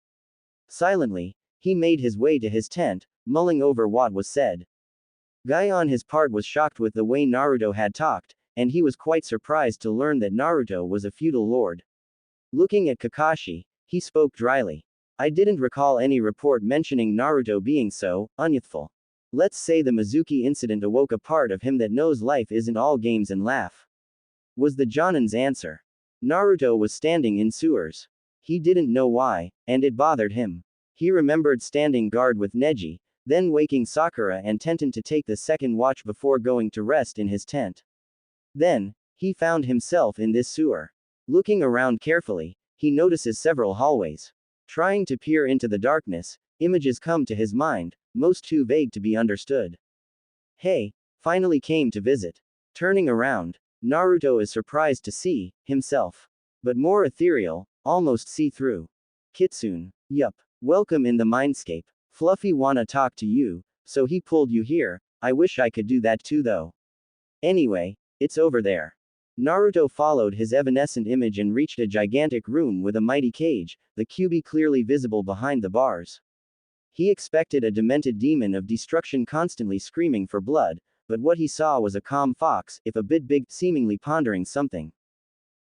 Silently, he made his way to his tent, mulling over what was said. Guy on his part was shocked with the way Naruto had talked, and he was quite surprised to learn that Naruto was a feudal lord. Looking at Kakashi, he spoke dryly. I didn't recall any report mentioning Naruto being so unyouthful. Let's say the Mizuki incident awoke a part of him that knows life isn't all games and laugh. Was the Jonin's answer. Naruto was standing in sewers. He didn't know why, and it bothered him. He remembered standing guard with Neji, then waking Sakura and Tenten to take the second watch before going to rest in his tent. Then, he found himself in this sewer. Looking around carefully, he notices several hallways. Trying to peer into the darkness, images come to his mind, most too vague to be understood. Hey, finally came to visit. Turning around, Naruto is surprised to see himself. But more ethereal, almost see-through. Kitsune. Yup. Welcome in the mindscape. Fluffy wanna talk to you, so he pulled you here, I wish I could do that too though. Anyway, it's over there. Naruto followed his evanescent image and reached a gigantic room with a mighty cage, the Kyuubi clearly visible behind the bars. He expected a demented demon of destruction constantly screaming for blood, but what he saw was a calm fox, if a bit big, seemingly pondering something.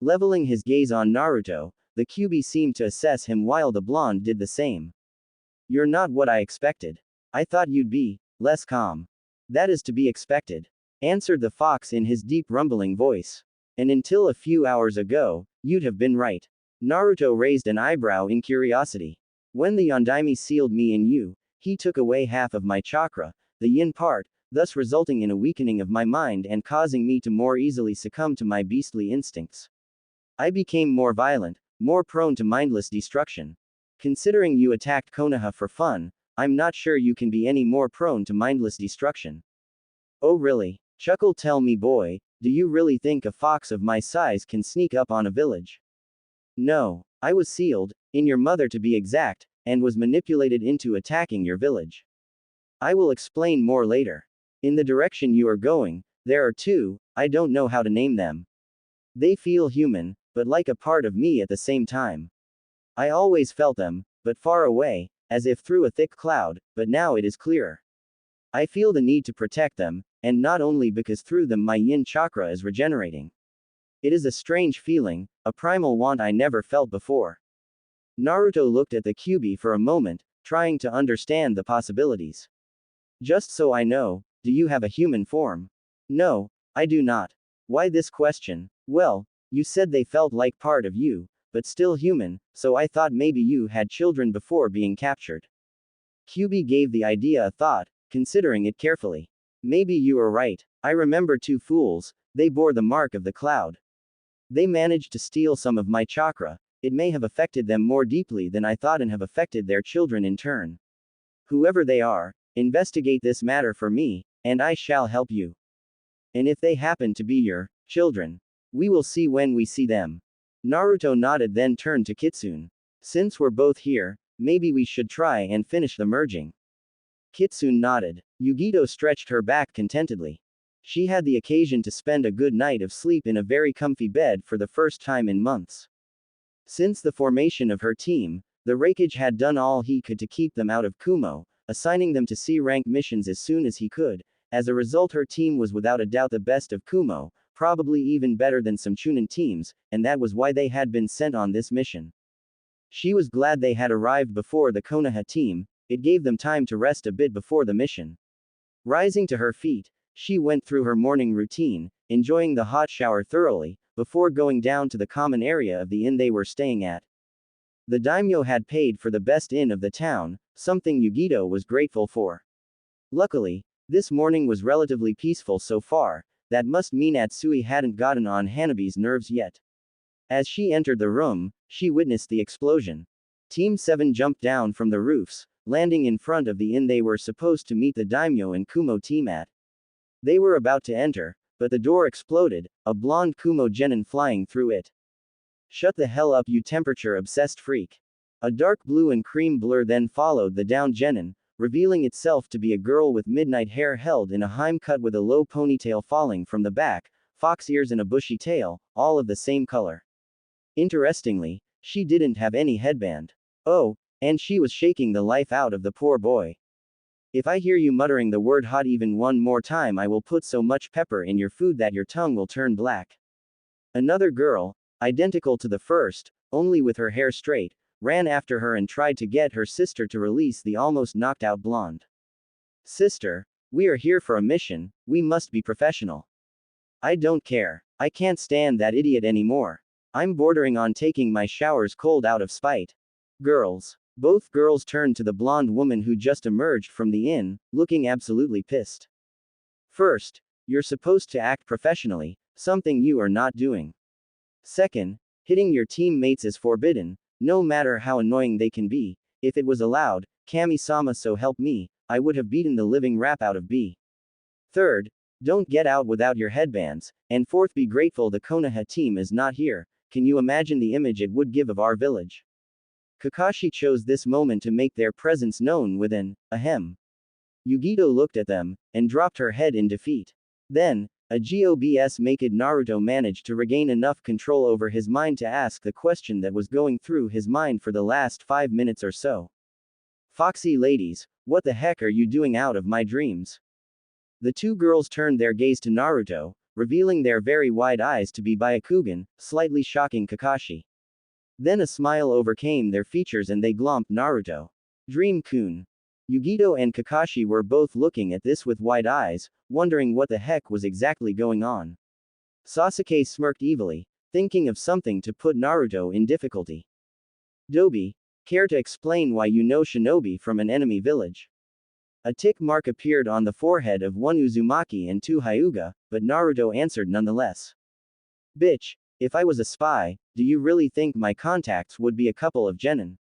Leveling his gaze on Naruto, the Kyuubi seemed to assess him while the blonde did the same. You're not what I expected. I thought you'd be less calm. That is to be expected, answered the fox in his deep rumbling voice. And until a few hours ago, you'd have been right. Naruto raised an eyebrow in curiosity. When the Yondaime sealed me in you, he took away half of my chakra, the yin part, thus resulting in a weakening of my mind and causing me to more easily succumb to my beastly instincts. I became more violent, more prone to mindless destruction. Considering you attacked Konoha for fun, I'm not sure you can be any more prone to mindless destruction. Oh really? Chuckle, tell me boy, do you really think a fox of my size can sneak up on a village? No, I was sealed, in your mother to be exact, and was manipulated into attacking your village. I will explain more later. In the direction you are going, there are two, I don't know how to name them. They feel human, but like a part of me at the same time. I always felt them, but far away, as if through a thick cloud, but now it is clearer. I feel the need to protect them, and not only because through them my yin chakra is regenerating. It is a strange feeling, a primal want I never felt before. Naruto looked at the Kyuubi for a moment, trying to understand the possibilities. Just so I know, do you have a human form? No, I do not. Why this question? Well, you said they felt like part of you, but still human, so I thought maybe you had children before being captured. Kyuubi gave the idea a thought, considering it carefully. Maybe you are right. I remember two fools, they bore the mark of the cloud. They managed to steal some of my chakra. It may have affected them more deeply than I thought and have affected their children in turn. Whoever they are, investigate this matter for me, and I shall help you. And if they happen to be your children, we will see when we see them. Naruto nodded, then turned to Kitsune. Since we're both here, maybe we should try and finish the merging. Kitsune nodded. Yugito stretched her back contentedly. She had the occasion to spend a good night of sleep in a very comfy bed for the first time in months. Since the formation of her team, the Raikage had done all he could to keep them out of Kumo, assigning them to C-rank missions as soon as he could. As a result, her team was without a doubt the best of Kumo, probably even better than some Chunin teams, and that was why they had been sent on this mission. She was glad they had arrived before the Konoha team. It gave them time to rest a bit before the mission. Rising to her feet, she went through her morning routine, enjoying the hot shower thoroughly, before going down to the common area of the inn they were staying at. The daimyo had paid for the best inn of the town, something Yugito was grateful for. Luckily, this morning was relatively peaceful so far. That must mean Atsui hadn't gotten on Hanabi's nerves yet. As she entered the room, she witnessed the explosion. Team 7 jumped down from the roofs, landing in front of the inn they were supposed to meet the daimyo and Kumo team at. They were about to enter, but the door exploded, a blonde Kumo genin flying through it. Shut the hell up, you temperature-obsessed freak. A dark blue and cream blur then followed the down genin, revealing itself to be a girl with midnight hair held in a hime cut with a low ponytail falling from the back, fox ears and a bushy tail, all of the same color. Interestingly, she didn't have any headband. Oh, and she was shaking the life out of the poor boy. If I hear you muttering the word hot even one more time, I will put so much pepper in your food that your tongue will turn black. Another girl, identical to the first, only with her hair straight, ran after her and tried to get her sister to release the almost knocked out blonde. Sister, we are here for a mission, we must be professional. I don't care. I can't stand that idiot anymore. I'm bordering on taking my showers cold out of spite. Girls. Both girls turned to the blonde woman who just emerged from the inn, looking absolutely pissed. First, you're supposed to act professionally, something you are not doing. Second, hitting your teammates is forbidden, no matter how annoying they can be. If it was allowed, Kami-sama, so help me, I would have beaten the living rap out of B. Third, don't get out without your headbands, and fourth, be grateful the Konoha team is not here. Can you imagine the image it would give of our village? Kakashi chose this moment to make their presence known with an ahem. Yugito looked at them, and dropped her head in defeat. Then, a gobs maked Naruto managed to regain enough control over his mind to ask the question that was going through his mind for the last 5 minutes or so. Foxy ladies, what the heck are you doing out of my dreams? The two girls turned their gaze to Naruto, revealing their very wide eyes to be Byakugan, slightly shocking Kakashi. Then a smile overcame their features and they glomped Naruto. Dream-kun. Yugito and Kakashi were both looking at this with wide eyes, wondering what the heck was exactly going on. Sasuke smirked evilly, thinking of something to put Naruto in difficulty. Dobi, care to explain why you know shinobi from an enemy village? A tick mark appeared on the forehead of one Uzumaki and two Hyuga, but Naruto answered nonetheless. Bitch. If I was a spy, do you really think my contacts would be a couple of genin?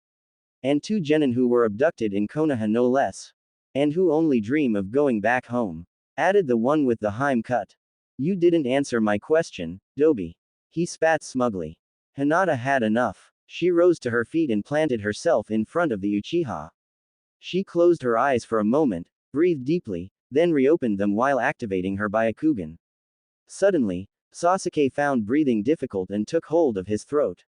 And two genin who were abducted in Konoha no less. And who only dream of going back home. Added the one with the hime cut. You didn't answer my question, Dobi. He spat smugly. Hinata had enough. She rose to her feet and planted herself in front of the Uchiha. She closed her eyes for a moment, breathed deeply, then reopened them while activating her Byakugan. Suddenly, Sasuke found breathing difficult and took hold of his throat.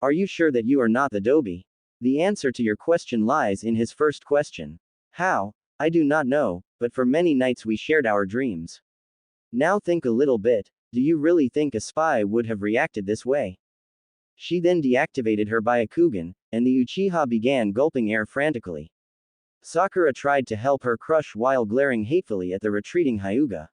Are you sure that you are not the Dobi? The answer to your question lies in his first question. How? I do not know, but for many nights we shared our dreams. Now think a little bit, do you really think a spy would have reacted this way? She then deactivated her Byakugan, and the Uchiha began gulping air frantically. Sakura tried to help her crush while glaring hatefully at the retreating Hyuga.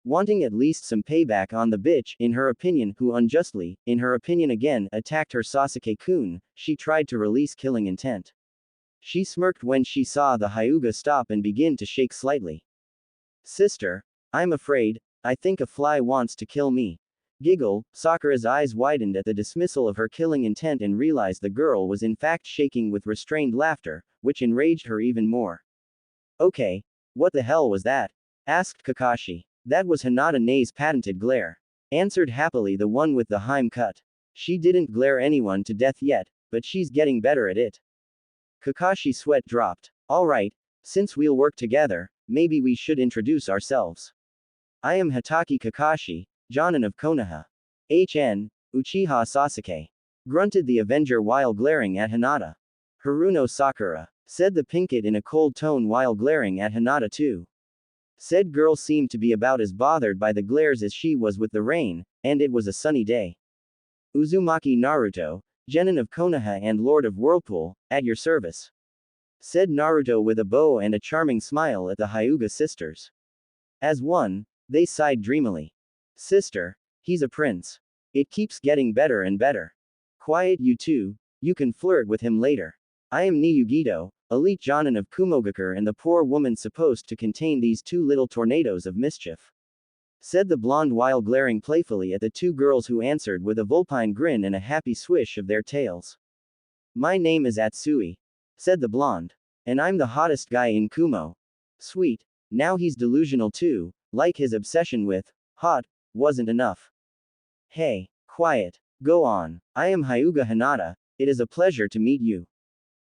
Wanting at least some payback on the bitch, in her opinion, who unjustly, in her opinion again, attacked her Sasuke-kun, she tried to release killing intent. She smirked when she saw the Hyuga stop and begin to shake slightly. Sister, I'm afraid, I think a fly wants to kill me. Giggle, Sakura's eyes widened at the dismissal of her killing intent and realized the girl was in fact shaking with restrained laughter, which enraged her even more. Okay, what the hell was that? Asked Kakashi. That was Hinata Nei's patented glare. Answered happily the one with the Heim cut. She didn't glare anyone to death yet, but she's getting better at it. Kakashi's sweat dropped. Alright, since we'll work together, maybe we should introduce ourselves. I am Hatake Kakashi, Jonin of Konoha. HN, Uchiha Sasuke. Grunted the Avenger while glaring at Hinata. Haruno Sakura. Said the Pinkett in a cold tone while glaring at Hinata too. Said girl seemed to be about as bothered by the glares as she was with the rain, and it was a sunny day. Uzumaki Naruto, Genin of Konoha and Lord of Whirlpool, at your service. Said Naruto with a bow and a charming smile at the Hyuga sisters. As one, they sighed dreamily. Sister, he's a prince. It keeps getting better and better. Quiet you two, you can flirt with him later. I am Niyugito, elite Jonin of Kumogakure and the poor woman supposed to contain these two little tornadoes of mischief. Said the blonde while glaring playfully at the two girls who answered with a vulpine grin and a happy swish of their tails. My name is Atsui. Said the blonde. And I'm the hottest guy in Kumo. Sweet. Now he's delusional too, like his obsession with hot wasn't enough. Hey, quiet. Go on. I am Hyuga Hinata, it is a pleasure to meet you.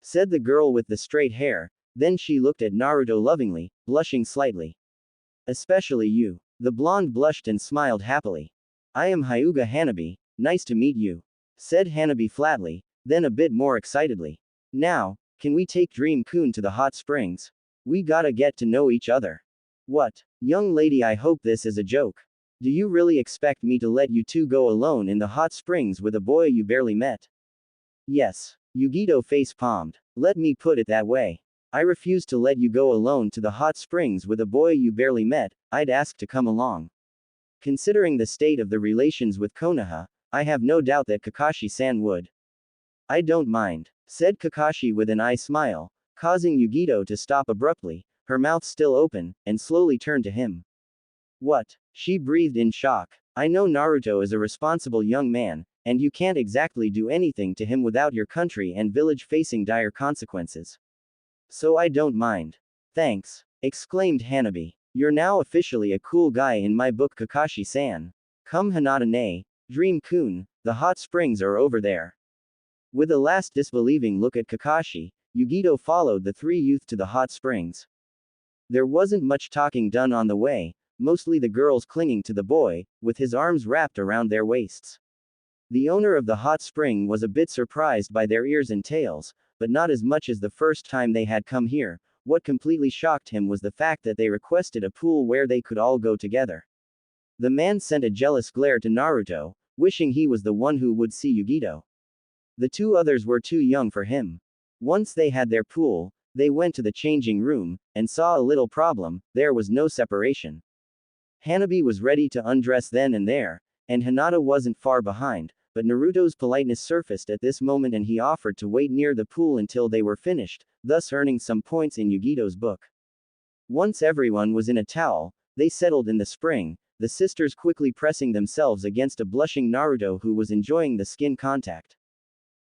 Said the girl with the straight hair, then she looked at Naruto lovingly, blushing slightly. Especially you. The blonde blushed and smiled happily. I am Hyuga Hanabi, nice to meet you. Said Hanabi flatly, then a bit more excitedly. Now, can we take Dream-kun to the hot springs? We gotta get to know each other. What? Young lady, I hope this is a joke. Do you really expect me to let you two go alone in the hot springs with a boy you barely met? Yes. Yugito face-palmed. Let me put it that way. I refuse to let you go alone to the hot springs with a boy you barely met, I'd ask to come along. Considering the state of the relations with Konoha, I have no doubt that Kakashi-san would. I don't mind, said Kakashi with an eye smile, causing Yugito to stop abruptly, her mouth still open, and slowly turn to him. What? She breathed in shock. I know Naruto is a responsible young man, and you can't exactly do anything to him without your country and village facing dire consequences. So I don't mind. Thanks, exclaimed Hanabi. You're now officially a cool guy in my book, Kakashi-san. Come Hinata-ne, Dream-kun, the hot springs are over there. With a last disbelieving look at Kakashi, Yugito followed the three youth to the hot springs. There wasn't much talking done on the way, mostly the girls clinging to the boy, with his arms wrapped around their waists. The owner of the hot spring was a bit surprised by their ears and tails, but not as much as the first time they had come here. What completely shocked him was the fact that they requested a pool where they could all go together. The man sent a jealous glare to Naruto, wishing he was the one who would see Yugito. The two others were too young for him. Once they had their pool, they went to the changing room, and saw a little problem, there was no separation. Hanabi was ready to undress then and there, and Hinata wasn't far behind, but Naruto's politeness surfaced at this moment and he offered to wait near the pool until they were finished, thus earning some points in Yugito's book. Once everyone was in a towel, they settled in the spring, the sisters quickly pressing themselves against a blushing Naruto who was enjoying the skin contact.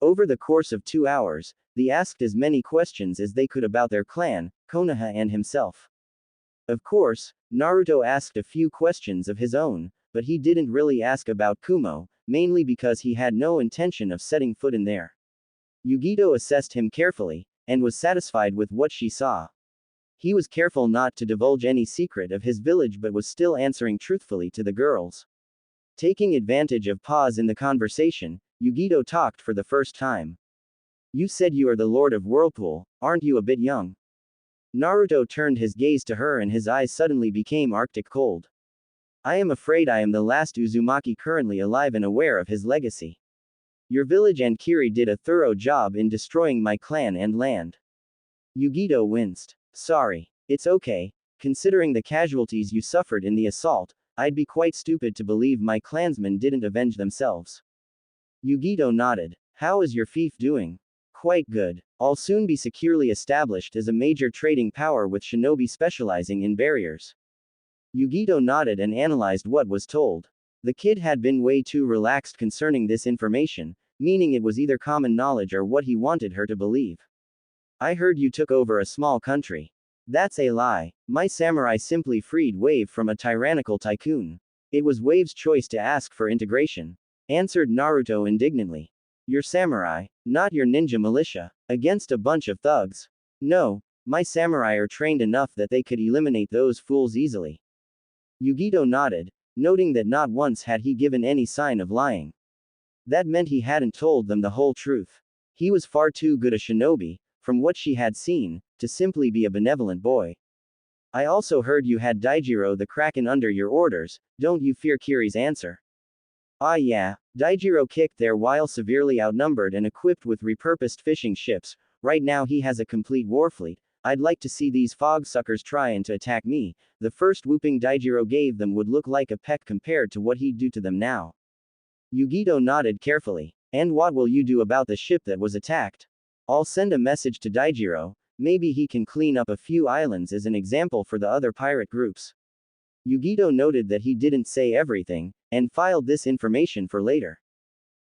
Over the course of 2 hours, they asked as many questions as they could about their clan, Konoha and himself. Of course, Naruto asked a few questions of his own, but he didn't really ask about Kumo, mainly because he had no intention of setting foot in there. Yugito assessed him carefully, and was satisfied with what she saw. He was careful not to divulge any secret of his village but was still answering truthfully to the girls. Taking advantage of pause in the conversation, Yugito talked for the first time. You said you are the Lord of Whirlpool, aren't you a bit young? Naruto turned his gaze to her and his eyes suddenly became arctic cold. I am afraid I am the last Uzumaki currently alive and aware of his legacy. Your village and Kiri did a thorough job in destroying my clan and land. Yugito winced. Sorry. It's okay. Considering the casualties you suffered in the assault, I'd be quite stupid to believe my clansmen didn't avenge themselves. Yugito nodded. How is your fief doing? Quite good. I'll soon be securely established as a major trading power with shinobi specializing in barriers. Yugito nodded and analyzed what was told. The kid had been way too relaxed concerning this information, meaning it was either common knowledge or what he wanted her to believe. I heard you took over a small country. That's a lie. My samurai simply freed Wave from a tyrannical tycoon. It was Wave's choice to ask for integration, answered Naruto indignantly. Your samurai, not your ninja militia, against a bunch of thugs. No, my samurai are trained enough that they could eliminate those fools easily. Yugito nodded, noting that not once had he given any sign of lying. That meant he hadn't told them the whole truth. He was far too good a shinobi, from what she had seen, to simply be a benevolent boy. I also heard you had Daijiro the Kraken under your orders, don't you fear Kiri's answer? Ah yeah, Daijiro kicked there while severely outnumbered and equipped with repurposed fishing ships. Right now he has a complete war fleet. I'd like to see these fog suckers trying to attack me. The first whooping Daijiro gave them would look like a peck compared to what he'd do to them now. Yugito nodded carefully. And what will you do about the ship that was attacked? I'll send a message to Daijiro, maybe he can clean up a few islands as an example for the other pirate groups. Yugito noted that he didn't say everything, and filed this information for later.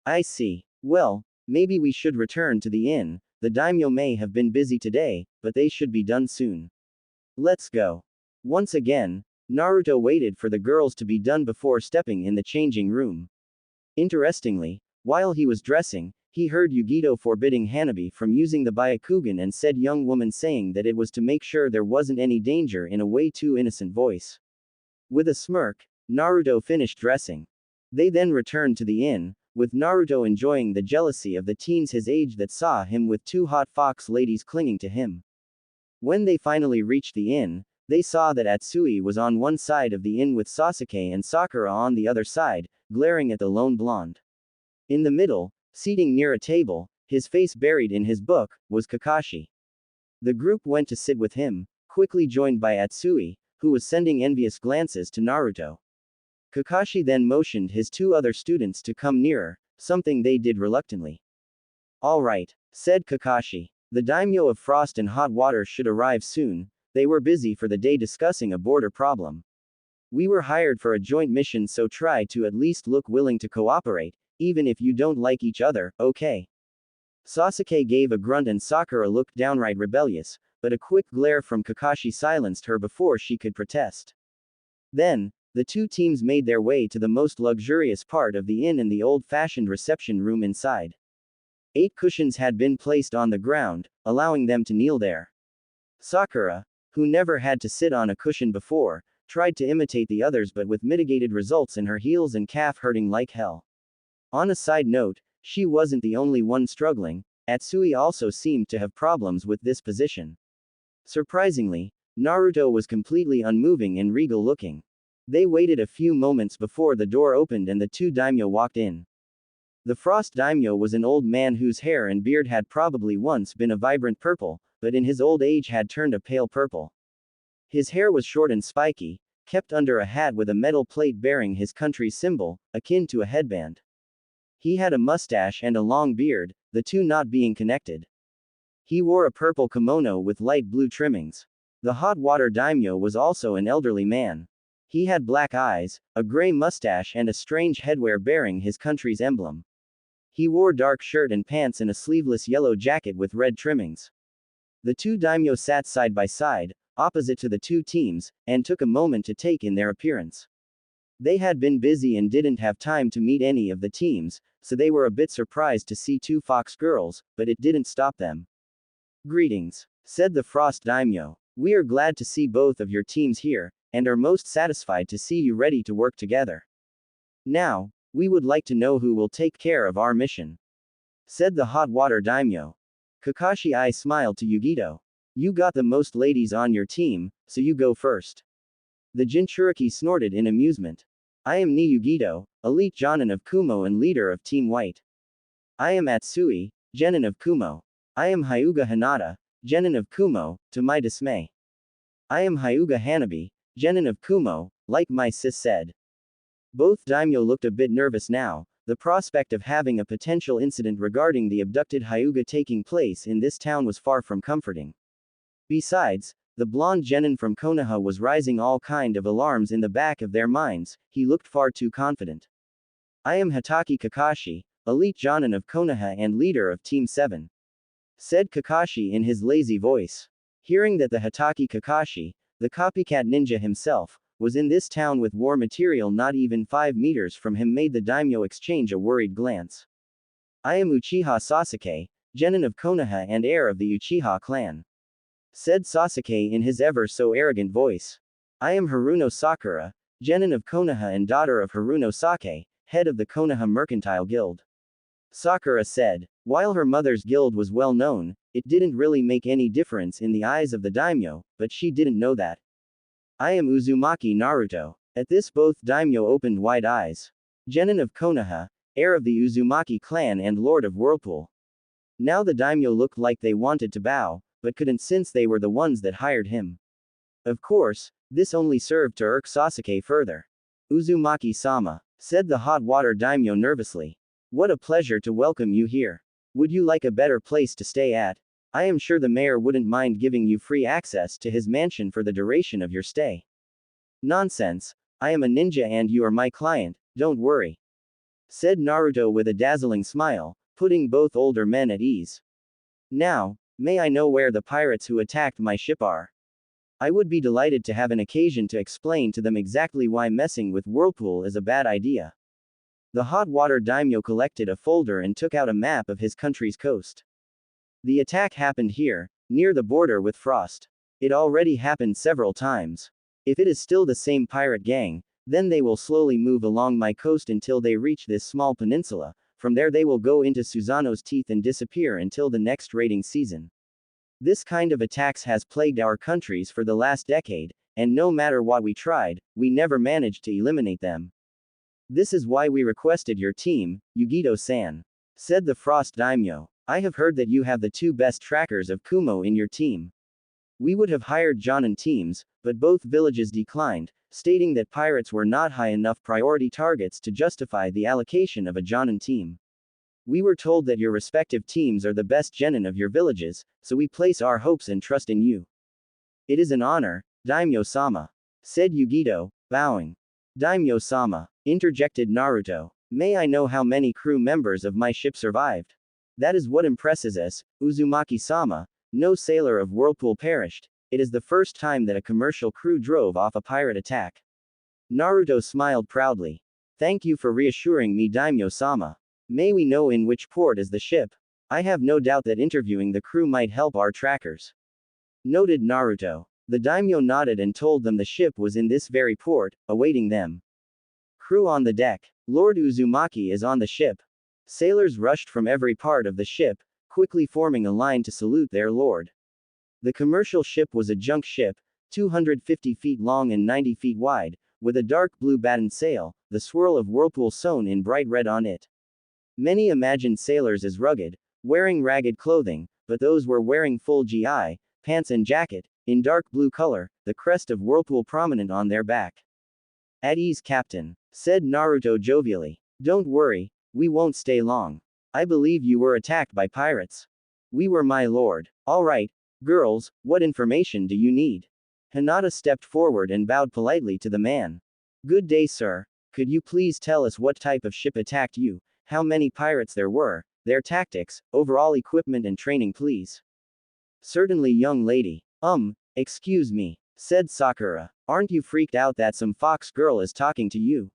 I see. Well, maybe we should return to the inn. The daimyo may have been busy today, but they should be done soon. Let's go. Once again, Naruto waited for the girls to be done before stepping in the changing room. Interestingly, while he was dressing, he heard Yugito forbidding Hanabi from using the Byakugan and said young woman saying that it was to make sure there wasn't any danger in a way too innocent voice. With a smirk, Naruto finished dressing. They then returned to the inn, with Naruto enjoying the jealousy of the teens his age that saw him with two hot fox ladies clinging to him. When they finally reached the inn, they saw that Atsui was on one side of the inn with Sasuke and Sakura on the other side, glaring at the lone blonde. In the middle, seating near a table, his face buried in his book, was Kakashi. The group went to sit with him, quickly joined by Atsui, who was sending envious glances to Naruto. Kakashi then motioned his two other students to come nearer, something they did reluctantly. All right, said Kakashi. The daimyo of Frost and Hot Water should arrive soon. They were busy for the day discussing a border problem. We were hired for a joint mission, so try to at least look willing to cooperate, even if you don't like each other, okay? Sasuke gave a grunt and Sakura looked downright rebellious, but a quick glare from Kakashi silenced her before she could protest. Then, the two teams made their way to the most luxurious part of the inn and the old-fashioned reception room inside. 8 cushions had been placed on the ground, allowing them to kneel there. Sakura, who never had to sit on a cushion before, tried to imitate the others but with mitigated results in her heels and calf hurting like hell. On a side note, she wasn't the only one struggling. Atsui also seemed to have problems with this position. Surprisingly, Naruto was completely unmoving and regal looking. They waited a few moments before the door opened and the two daimyo walked in. The Frost daimyo was an old man whose hair and beard had probably once been a vibrant purple, but in his old age had turned a pale purple. His hair was short and spiky, kept under a hat with a metal plate bearing his country's symbol, akin to a headband. He had a mustache and a long beard, the two not being connected. He wore a purple kimono with light blue trimmings. The hot water daimyo was also an elderly man. He had black eyes, a gray mustache and a strange headwear bearing his country's emblem. He wore dark shirt and pants and a sleeveless yellow jacket with red trimmings. The two daimyo sat side by side, opposite to the two teams, and took a moment to take in their appearance. They had been busy and didn't have time to meet any of the teams, so they were a bit surprised to see two fox girls, but it didn't stop them. Greetings, said the Frost daimyo. We are glad to see both of your teams here, and are most satisfied to see you ready to work together. Now, we would like to know who will take care of our mission, said the hot water daimyo. Kakashi I smiled to Yugito. You got the most ladies on your team, so you go first. The Jinchuriki snorted in amusement. I am Ni Yugito, elite Jonin of Kumo and leader of Team White. I am Atsui, genin of Kumo. I am Hyuga Hinata, genin of Kumo, to my dismay. I am Hyuga Hanabi, genin of Kumo, like my sis said. Both daimyo looked a bit nervous now. The prospect of having a potential incident regarding the abducted Hyuga taking place in this town was far from comforting. Besides, the blonde genin from Konoha was raising all kind of alarms in the back of their minds. He looked far too confident. I am Hatake Kakashi, elite jonin of Konoha and leader of Team 7, said Kakashi in his lazy voice. Hearing that the Hatake Kakashi, the copycat ninja himself, was in this town with war material not even 5 meters from him made the daimyo exchange a worried glance. I am Uchiha Sasuke, genin of Konoha and heir of the Uchiha clan, said Sasuke in his ever so arrogant voice. I am Haruno Sakura, genin of Konoha and daughter of Haruno Sake, head of the Konoha Mercantile Guild. Sakura said. While her mother's guild was well known, it didn't really make any difference in the eyes of the daimyo, but she didn't know that. I am Uzumaki Naruto. At this both daimyo opened wide eyes. Genin of Konoha, heir of the Uzumaki clan and lord of Whirlpool. Now the daimyo looked like they wanted to bow, but couldn't since they were the ones that hired him. Of course, this only served to irk Sasuke further. Uzumaki-sama, said the hot water daimyo nervously. What a pleasure to welcome you here. Would you like a better place to stay at? I am sure the mayor wouldn't mind giving you free access to his mansion for the duration of your stay. Nonsense. I am a ninja and you are my client, don't worry, said Naruto with a dazzling smile, putting both older men at ease. Now, may I know where the pirates who attacked my ship are? I would be delighted to have an occasion to explain to them exactly why messing with Whirlpool is a bad idea. The hot water daimyo collected a folder and took out a map of his country's coast. The attack happened here, near the border with Frost. It already happened several times. If it is still the same pirate gang, then they will slowly move along my coast until they reach this small peninsula. From there they will go into Susanoo's teeth and disappear until the next raiding season. This kind of attacks has plagued our countries for the last decade, and no matter what we tried, we never managed to eliminate them. This is why we requested your team, Yugito-san, said the Frost daimyo. I have heard that you have the 2 best trackers of Kumo in your team. We would have hired Jonin teams, but both villages declined, stating that pirates were not high enough priority targets to justify the allocation of a Jonin team. We were told that your respective teams are the best genin of your villages, so we place our hopes and trust in you. It is an honor, daimyo-sama, said Yugito, bowing. Daimyo-sama, interjected Naruto. May I know how many crew members of my ship survived? That is what impresses us, Uzumaki-sama. No sailor of Whirlpool perished. It is the first time that a commercial crew drove off a pirate attack. Naruto smiled proudly. Thank you for reassuring me, daimyo-sama. May we know in which port is the ship? I have no doubt that interviewing the crew might help our trackers. Noted Naruto. The daimyo nodded and told them the ship was in this very port, awaiting them. Crew on the deck. Lord Uzumaki is on the ship. Sailors rushed from every part of the ship, quickly forming a line to salute their lord. The commercial ship was a junk ship, 250 feet long and 90 feet wide, with a dark blue battened sail, the swirl of Whirlpool sewn in bright red on it. Many imagined sailors as rugged, wearing ragged clothing, but those were wearing full GI, pants and jacket, in dark blue color, the crest of Whirlpool prominent on their back. At ease, Captain, said Naruto jovially. Don't worry, we won't stay long. I believe you were attacked by pirates. We were, my lord. Alright, girls, what information do you need? Hinata stepped forward and bowed politely to the man. Good day, sir. Could you please tell us what type of ship attacked you, how many pirates there were, their tactics, overall equipment and training, please? Certainly, young lady. Excuse me, said Sakura. Aren't you freaked out that some fox girl is talking to you?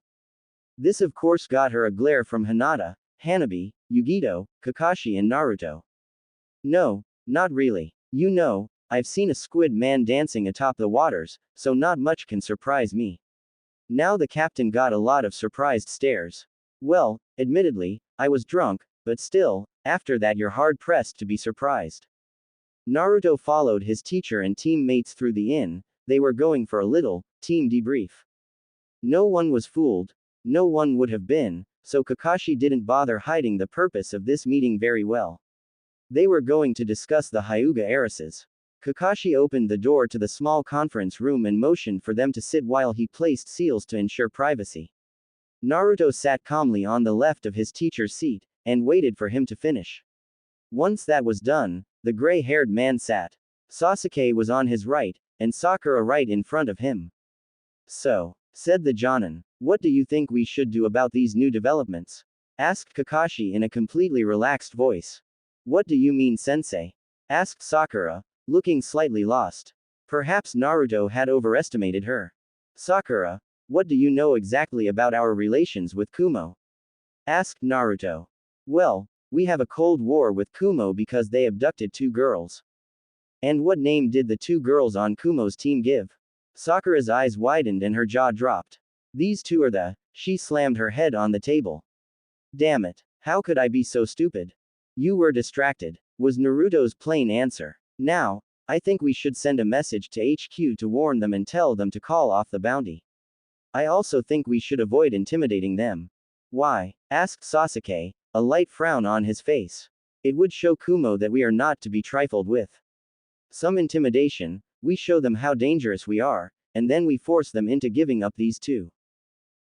This of course got her a glare from Hinata, Hanabi, Yugito, Kakashi and Naruto. No, not really. You know, I've seen a squid man dancing atop the waters, so not much can surprise me. Now the captain got a lot of surprised stares. Well, admittedly, I was drunk, but still, after that you're hard-pressed to be surprised. Naruto followed his teacher and teammates through the inn. They were going for a little team debrief. No one was fooled. No one would have been, so Kakashi didn't bother hiding the purpose of this meeting very well. They were going to discuss the Hyuga heiresses. Kakashi opened the door to the small conference room and motioned for them to sit while he placed seals to ensure privacy. Naruto sat calmly on the left of his teacher's seat, and waited for him to finish. Once that was done, the gray-haired man sat. Sasuke was on his right, and Sakura right in front of him. So, said the Jonin, what do you think we should do about these new developments? Asked Kakashi in a completely relaxed voice. What do you mean, sensei? Asked Sakura, looking slightly lost. Perhaps Naruto had overestimated her. Sakura, what do you know exactly about our relations with Kumo? Asked Naruto. Well, we have a cold war with Kumo because they abducted 2 girls. And what name did the 2 girls on Kumo's team give? Sakura's eyes widened and her jaw dropped. These 2 are the. She slammed her head on the table. Damn it. How could I be so stupid? You were distracted, was Naruto's plain answer. Now, I think we should send a message to HQ to warn them and tell them to call off the bounty. I also think we should avoid intimidating them. Why? Asked Sasuke, a light frown on his face. It would show Kumo that we are not to be trifled with. Some intimidation, we show them how dangerous we are, and then we force them into giving up these 2.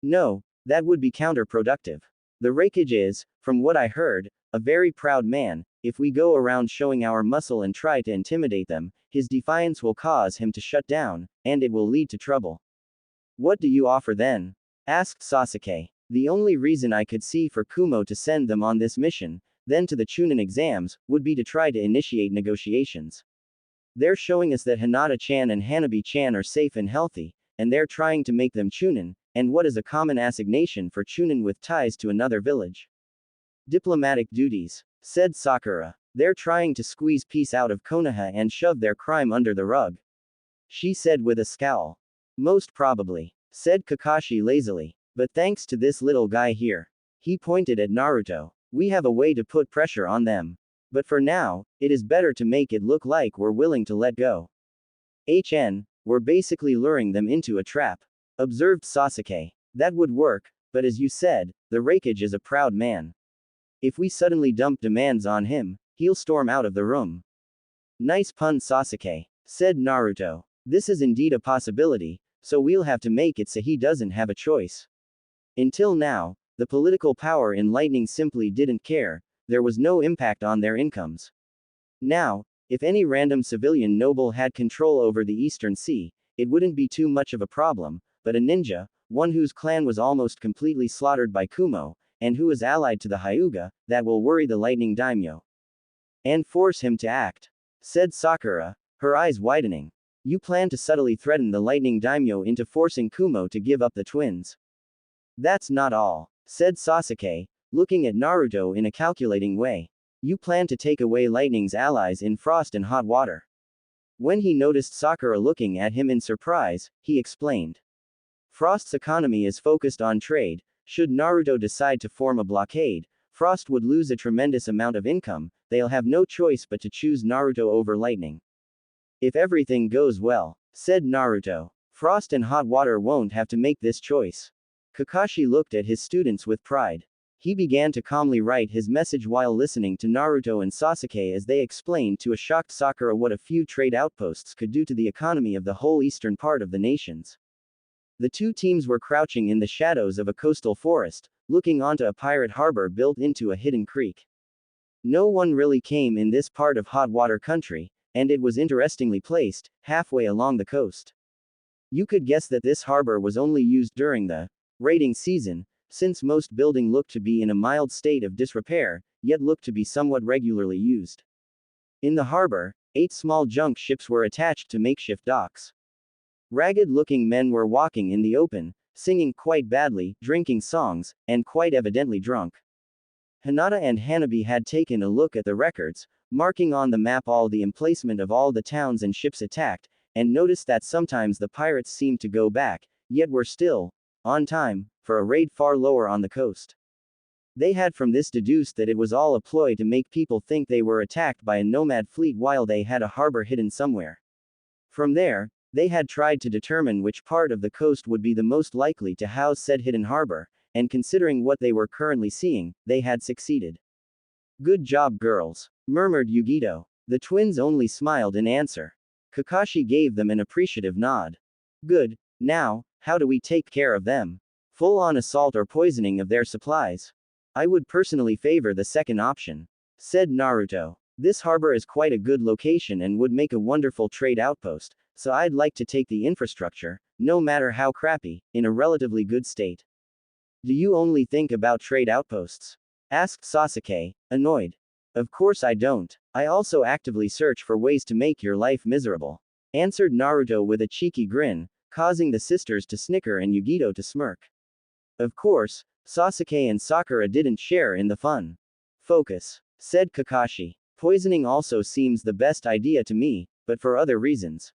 No, that would be counterproductive. The Raikage is, from what I heard, a very proud man. If we go around showing our muscle and try to intimidate them, his defiance will cause him to shut down, and it will lead to trouble. What do you offer then? Asked Sasuke. The only reason I could see for Kumo to send them on this mission, then to the Chunin exams, would be to try to initiate negotiations. They're showing us that Hinata-chan and Hanabi-chan are safe and healthy, and they're trying to make them Chunin, and what is a common assignation for Chunin with ties to another village? Diplomatic duties, said Sakura. They're trying to squeeze peace out of Konoha and shove their crime under the rug. She said with a scowl. Most probably, said Kakashi lazily. But thanks to this little guy here. He pointed at Naruto. We have a way to put pressure on them. But for now, it is better to make it look like we're willing to let go. We're basically luring them into a trap. Observed Sasuke. That would work, but as you said, the Raikage is a proud man. If we suddenly dump demands on him, he'll storm out of the room. Nice pun, Sasuke, said Naruto. This is indeed a possibility, so we'll have to make it so he doesn't have a choice. Until now, the political power in Lightning simply didn't care, there was no impact on their incomes. Now, if any random civilian noble had control over the Eastern Sea, it wouldn't be too much of a problem, but a ninja, one whose clan was almost completely slaughtered by Kumo, and who is allied to the Hyuga, that will worry the Lightning Daimyo. And force him to act, said Sakura, her eyes widening. You plan to subtly threaten the Lightning Daimyo into forcing Kumo to give up the twins. That's not all, said Sasuke, looking at Naruto in a calculating way. You plan to take away Lightning's allies in frost and hot water. When he noticed Sakura looking at him in surprise, he explained. Frost's economy is focused on trade. Should Naruto decide to form a blockade, Frost would lose a tremendous amount of income. They'll have no choice but to choose Naruto over Lightning. If everything goes well, said Naruto, Frost and hot water won't have to make this choice. Kakashi looked at his students with pride. He began to calmly write his message while listening to Naruto and Sasuke as they explained to a shocked Sakura what a few trade outposts could do to the economy of the whole eastern part of the nations. The 2 teams were crouching in the shadows of a coastal forest, looking onto a pirate harbor built into a hidden creek. No one really came in this part of hot water country, and it was interestingly placed, halfway along the coast. You could guess that this harbor was only used during the raiding season, since most building looked to be in a mild state of disrepair, yet looked to be somewhat regularly used. In the harbor, 8 small junk ships were attached to makeshift docks. Ragged-looking men were walking in the open, singing quite badly, drinking songs, and quite evidently drunk. Hinata and Hanabi had taken a look at the records, marking on the map all the emplacement of all the towns and ships attacked, and noticed that sometimes the pirates seemed to go back, yet were still on time, for a raid far lower on the coast. They had from this deduced that it was all a ploy to make people think they were attacked by a nomad fleet while they had a harbor hidden somewhere. From there, they had tried to determine which part of the coast would be the most likely to house said hidden harbor, and considering what they were currently seeing, they had succeeded. Good job, girls, murmured Yugito. The twins only smiled in answer. Kakashi gave them an appreciative nod. Good, now, how do we take care of them? Full-on assault or poisoning of their supplies? I would personally favor the second option, said Naruto. This harbor is quite a good location and would make a wonderful trade outpost, so I'd like to take the infrastructure, no matter how crappy, in a relatively good state. Do you only think about trade outposts? Asked Sasuke, annoyed. Of course I don't. I also actively search for ways to make your life miserable, answered Naruto with a cheeky grin, causing the sisters to snicker and Yugito to smirk. Of course, Sasuke and Sakura didn't share in the fun. Focus, said Kakashi. Poisoning also seems the best idea to me, but for other reasons.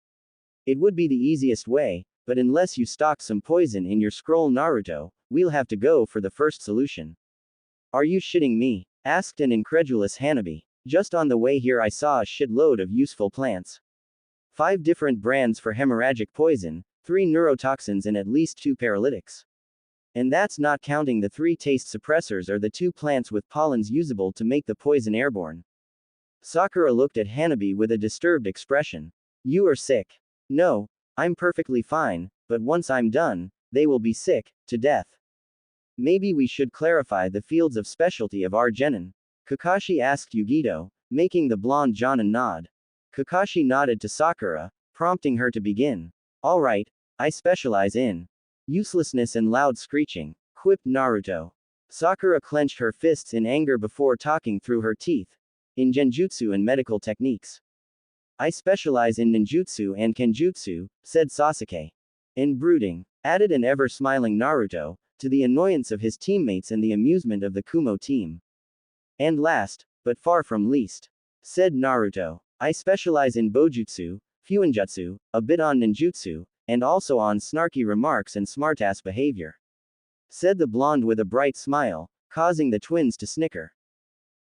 It would be the easiest way, but unless you stock some poison in your scroll Naruto, we'll have to go for the first solution. Are you shitting me? Asked an incredulous Hanabi. Just on the way here I saw a shitload of useful plants. 5 different brands for hemorrhagic poison, 3 neurotoxins and at least 2 paralytics. And that's not counting the 3 taste suppressors or the 2 plants with pollens usable to make the poison airborne. Sakura looked at Hanabi with a disturbed expression. You are sick. No, I'm perfectly fine, but once I'm done, they will be sick, to death. Maybe we should clarify the fields of specialty of our genin. Kakashi asked Yugito, making the blonde Jonin nod. Kakashi nodded to Sakura, prompting her to begin. Alright, I specialize in uselessness and loud screeching, quipped Naruto. Sakura clenched her fists in anger before talking through her teeth. In genjutsu and medical techniques. I specialize in ninjutsu and kenjutsu, said Sasuke. In brooding, added an ever-smiling Naruto, to the annoyance of his teammates and the amusement of the Kumo team. And last, but far from least, said Naruto, I specialize in bojutsu, fuinjutsu, a bit on ninjutsu, and also on snarky remarks and smartass behavior. Said the blonde with a bright smile, causing the twins to snicker.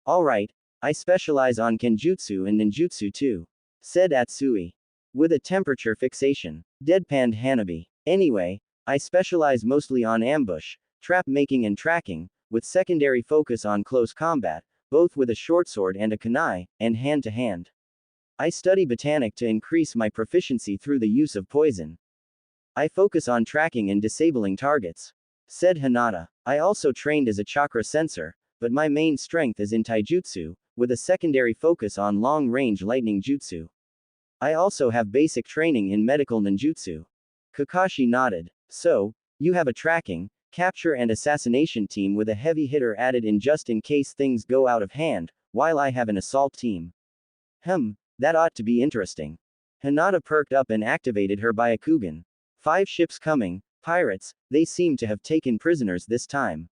Alright, I specialize on kenjutsu and ninjutsu too, said Atsui. With a temperature fixation, deadpanned Hanabi. Anyway, I specialize mostly on ambush, trap making and tracking, with secondary focus on close combat, both with a short sword and a kunai, and hand to hand. I study botanic to increase my proficiency through the use of poison. I focus on tracking and disabling targets, said Hinata. I also trained as a chakra sensor, but my main strength is in taijutsu, with a secondary focus on long-range lightning jutsu. I also have basic training in medical ninjutsu. Kakashi nodded. So, you have a tracking, capture and assassination team with a heavy hitter added in just in case things go out of hand, while I have an assault team. That ought to be interesting. Hinata perked up and activated her Byakugan. 5 ships coming, pirates, they seem to have taken prisoners this time.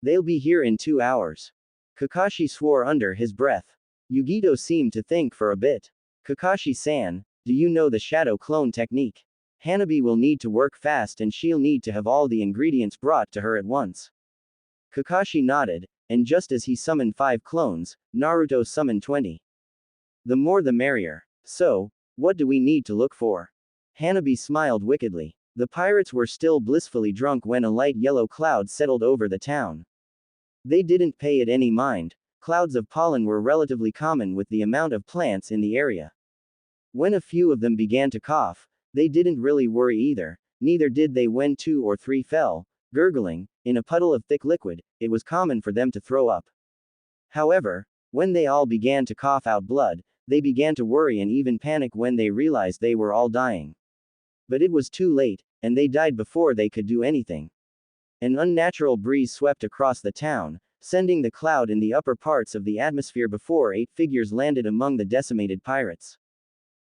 They'll be here in 2 hours. Kakashi swore under his breath. Yugito seemed to think for a bit. Kakashi-san, do you know the shadow clone technique? Hanabi will need to work fast and she'll need to have all the ingredients brought to her at once. Kakashi nodded, and just as he summoned 5 clones, Naruto summoned 20. The more the merrier. So, what do we need to look for? Hanabi smiled wickedly. The pirates were still blissfully drunk when a light yellow cloud settled over the town. They didn't pay it any mind. Clouds of pollen were relatively common with the amount of plants in the area. When a few of them began to cough, they didn't really worry either, neither did they when 2 or 3 fell, gurgling, in a puddle of thick liquid. It was common for them to throw up. However, when they all began to cough out blood, they began to worry and even panic when they realized they were all dying. But it was too late, and they died before they could do anything. An unnatural breeze swept across the town, sending the cloud in the upper parts of the atmosphere before 8 figures landed among the decimated pirates.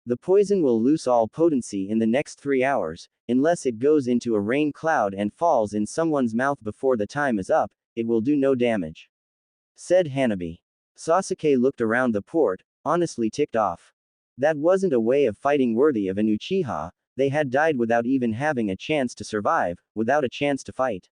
The poison will lose all potency in the next 3 hours, unless it goes into a rain cloud and falls in someone's mouth before the time is up, it will do no damage, said Hanabi. Sasuke looked around the port, honestly ticked off. That wasn't a way of fighting worthy of an Uchiha, they had died without even having a chance to survive, without a chance to fight.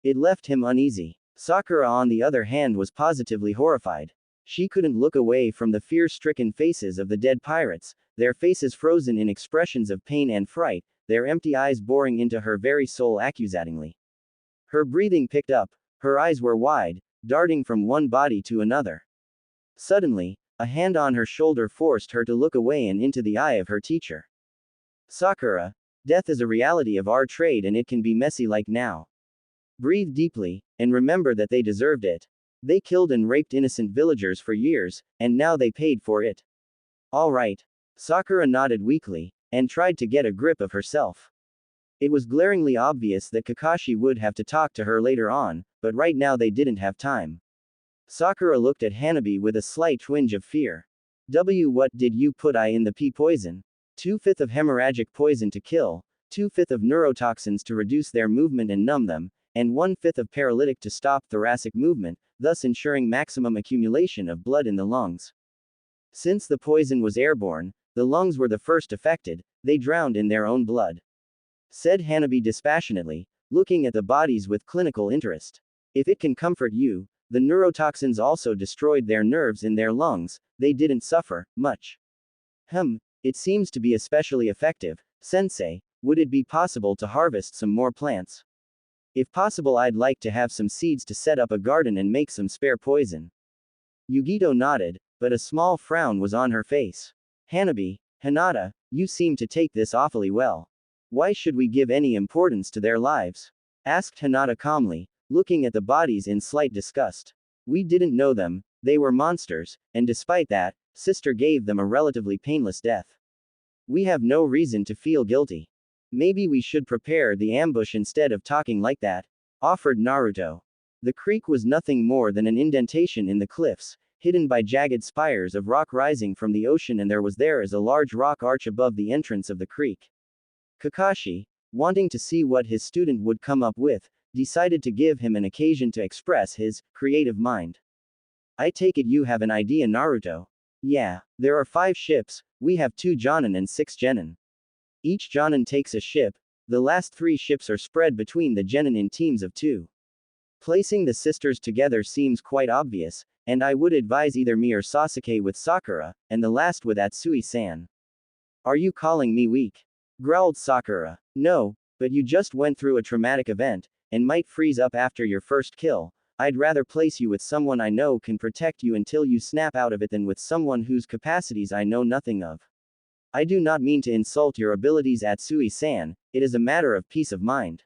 It left him uneasy. Sakura, on the other hand, was positively horrified. She couldn't look away from the fear-stricken faces of the dead pirates, their faces frozen in expressions of pain and fright, their empty eyes boring into her very soul accusatingly. Her breathing picked up, her eyes were wide, darting from one body to another. Suddenly, a hand on her shoulder forced her to look away and into the eye of her teacher. Sakura, death is a reality of our trade and it can be messy like now. Breathe deeply, and remember that they deserved it. They killed and raped innocent villagers for years, and now they paid for it. All right. Sakura nodded weakly, and tried to get a grip of herself. It was glaringly obvious that Kakashi would have to talk to her later on, but right now they didn't have time. Sakura looked at Hanabi with a slight twinge of fear. What did you put in the pea poison? 2/5 of hemorrhagic poison to kill, 2/5 of neurotoxins to reduce their movement and numb them, and 1/5 of paralytic to stop thoracic movement, thus ensuring maximum accumulation of blood in the lungs. Since the poison was airborne, the lungs were the first affected, they drowned in their own blood. Said Hanabi dispassionately, looking at the bodies with clinical interest. If it can comfort you, the neurotoxins also destroyed their nerves in their lungs, they didn't suffer much. It seems to be especially effective, sensei. Would it be possible to harvest some more plants? If possible, I'd like to have some seeds to set up a garden and make some spare poison. Yugito nodded, but a small frown was on her face. Hanabi, Hinata, you seem to take this awfully well. Why should we give any importance to their lives? Asked Hinata calmly, looking at the bodies in slight disgust. We didn't know them, they were monsters, and despite that, sister gave them a relatively painless death. We have no reason to feel guilty. Maybe we should prepare the ambush instead of talking like that, offered Naruto. The creek was nothing more than an indentation in the cliffs, hidden by jagged spires of rock rising from the ocean, and there was a large rock arch above the entrance of the creek. Kakashi, wanting to see what his student would come up with, decided to give him an occasion to express his creative mind. I take it you have an idea, Naruto. Yeah, there are 5 ships, we have 2 Jonin and 6 Genin. Each Jonin takes a ship, the last 3 ships are spread between the Genin in teams of 2. Placing the sisters together seems quite obvious, and I would advise either me or Sasuke with Sakura, and the last with Atsui-san. Are you calling me weak? Growled Sakura. No, but you just went through a traumatic event, and might freeze up after your first kill. I'd rather place you with someone I know can protect you until you snap out of it than with someone whose capacities I know nothing of. I do not mean to insult your abilities, Atsui-san, it is a matter of peace of mind.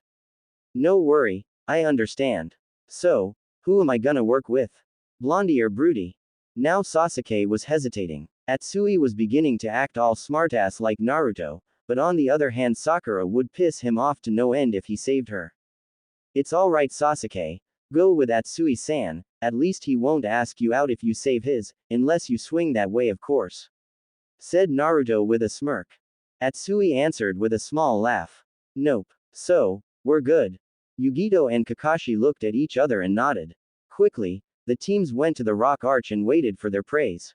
No worry, I understand. So, who am I gonna work with? Blondie or Broody? Now Sasuke was hesitating. Atsui was beginning to act all smartass like Naruto, but on the other hand Sakura would piss him off to no end if he saved her. It's alright, Sasuke. Go with Atsui-san, at least he won't ask you out if you save his, unless you swing that way, of course. Said Naruto with a smirk. Atsui answered with a small laugh. Nope. So, we're good. Yugito and Kakashi looked at each other and nodded. Quickly, the teams went to the rock arch and waited for their praise.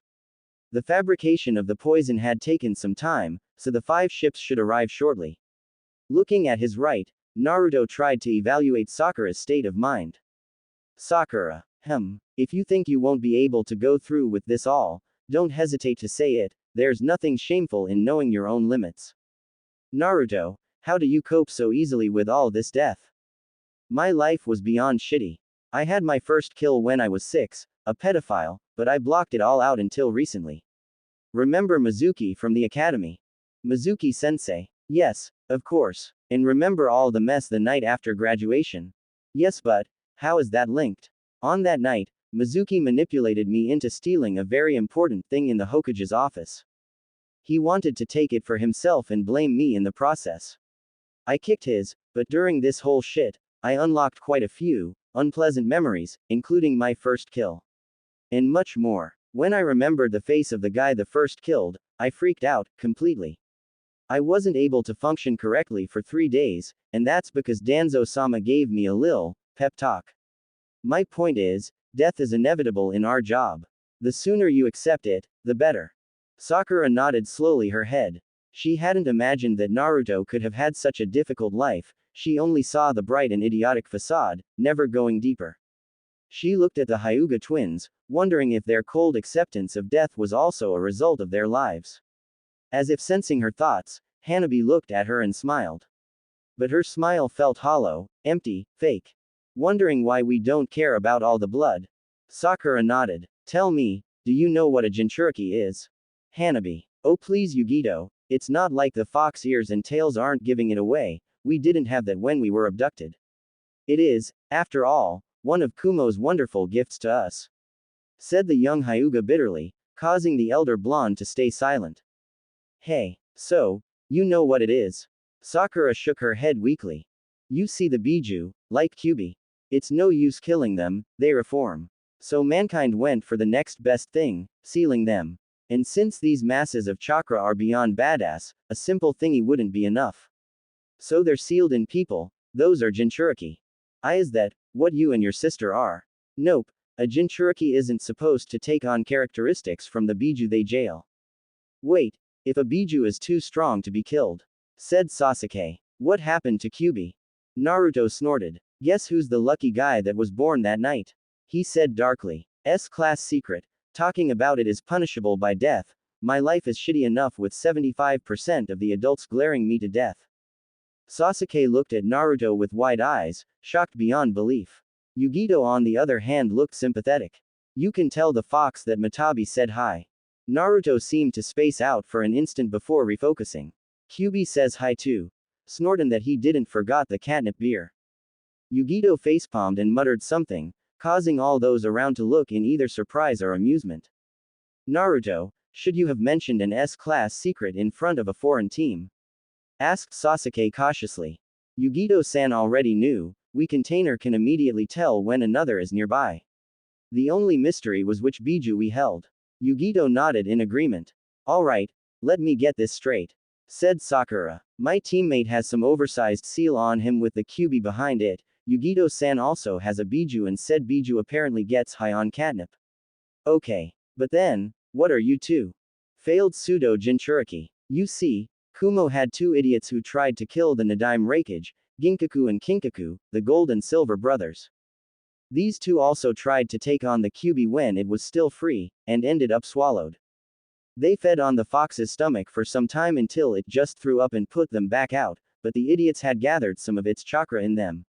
The fabrication of the poison had taken some time, so the 5 ships should arrive shortly. Looking at his right, Naruto tried to evaluate Sakura's state of mind. Sakura, if you think you won't be able to go through with this all, don't hesitate to say it, there's nothing shameful in knowing your own limits. Naruto, how do you cope so easily with all this death? My life was beyond shitty. I had my first kill when I was 6, a pedophile, but I blocked it all out until recently. Remember Mizuki from the academy? Mizuki-sensei. Yes, of course. And remember all the mess the night after graduation? Yes, but how is that linked? On that night, Mizuki manipulated me into stealing a very important thing in the Hokage's office. He wanted to take it for himself and blame me in the process. I kicked his, but during this whole shit, I unlocked quite a few unpleasant memories, including my first kill. And much more. When I remembered the face of the guy the first killed, I freaked out, completely. I wasn't able to function correctly for 3 days, and that's because Danzo-sama gave me a lil pep talk. My point is, death is inevitable in our job. The sooner you accept it, the better. Sakura nodded slowly her head. She hadn't imagined that Naruto could have had such a difficult life, she only saw the bright and idiotic facade, never going deeper. She looked at the Hyuga twins, wondering if their cold acceptance of death was also a result of their lives. As if sensing her thoughts, Hanabi looked at her and smiled. But her smile felt hollow, empty, fake. Wondering why we don't care about all the blood. Sakura nodded. Tell me, do you know what a Jinchuriki is? Hanabi. Oh please Yugito, it's not like the fox ears and tails aren't giving it away, we didn't have that when we were abducted. It is, after all, one of Kumo's wonderful gifts to us. Said the young Hyuga bitterly, causing the elder blonde to stay silent. Hey, so, you know what it is? Sakura shook her head weakly. You see the Biju, like Kyuubi. It's no use killing them, they reform. So mankind went for the next best thing, sealing them. And since these masses of chakra are beyond badass, a simple thingy wouldn't be enough. So they're sealed in people, those are Jinchuriki. Is that what you and your sister are? Nope, a Jinchuriki isn't supposed to take on characteristics from the Biju they jail. Wait, if a Biju is too strong to be killed? Said Sasuke. What happened to Kyuubi? Naruto snorted. Guess who's the lucky guy that was born that night? He said darkly. S-class secret. Talking about it is punishable by death. My life is shitty enough with 75% of the adults glaring me to death. Sasuke looked at Naruto with wide eyes, shocked beyond belief. Yugito on the other hand looked sympathetic. You can tell the fox that Matabi said hi. Naruto seemed to space out for an instant before refocusing. Kyuubi says hi too. Snorting that he didn't forgot the catnip beer. Yugito facepalmed and muttered something, causing all those around to look in either surprise or amusement. Naruto, should you have mentioned an S-class secret in front of a foreign team? Asked Sasuke cautiously. Yugito-san already knew, we container can immediately tell when another is nearby. The only mystery was which Biju we held. Yugito nodded in agreement. Alright, let me get this straight. Said Sakura. My teammate has some oversized seal on him with the Kyuubi behind it. Yugito-san also has a Biju and said Biju apparently gets high on catnip. Okay. But then, what are you two? Failed pseudo Jinchuriki. You see, Kumo had two idiots who tried to kill the Nadaime Raikage, Ginkaku and Kinkaku, the gold and silver brothers. These two also tried to take on the Kyuubi when it was still free, and ended up swallowed. They fed on the fox's stomach for some time until it just threw up and put them back out, but the idiots had gathered some of its chakra in them.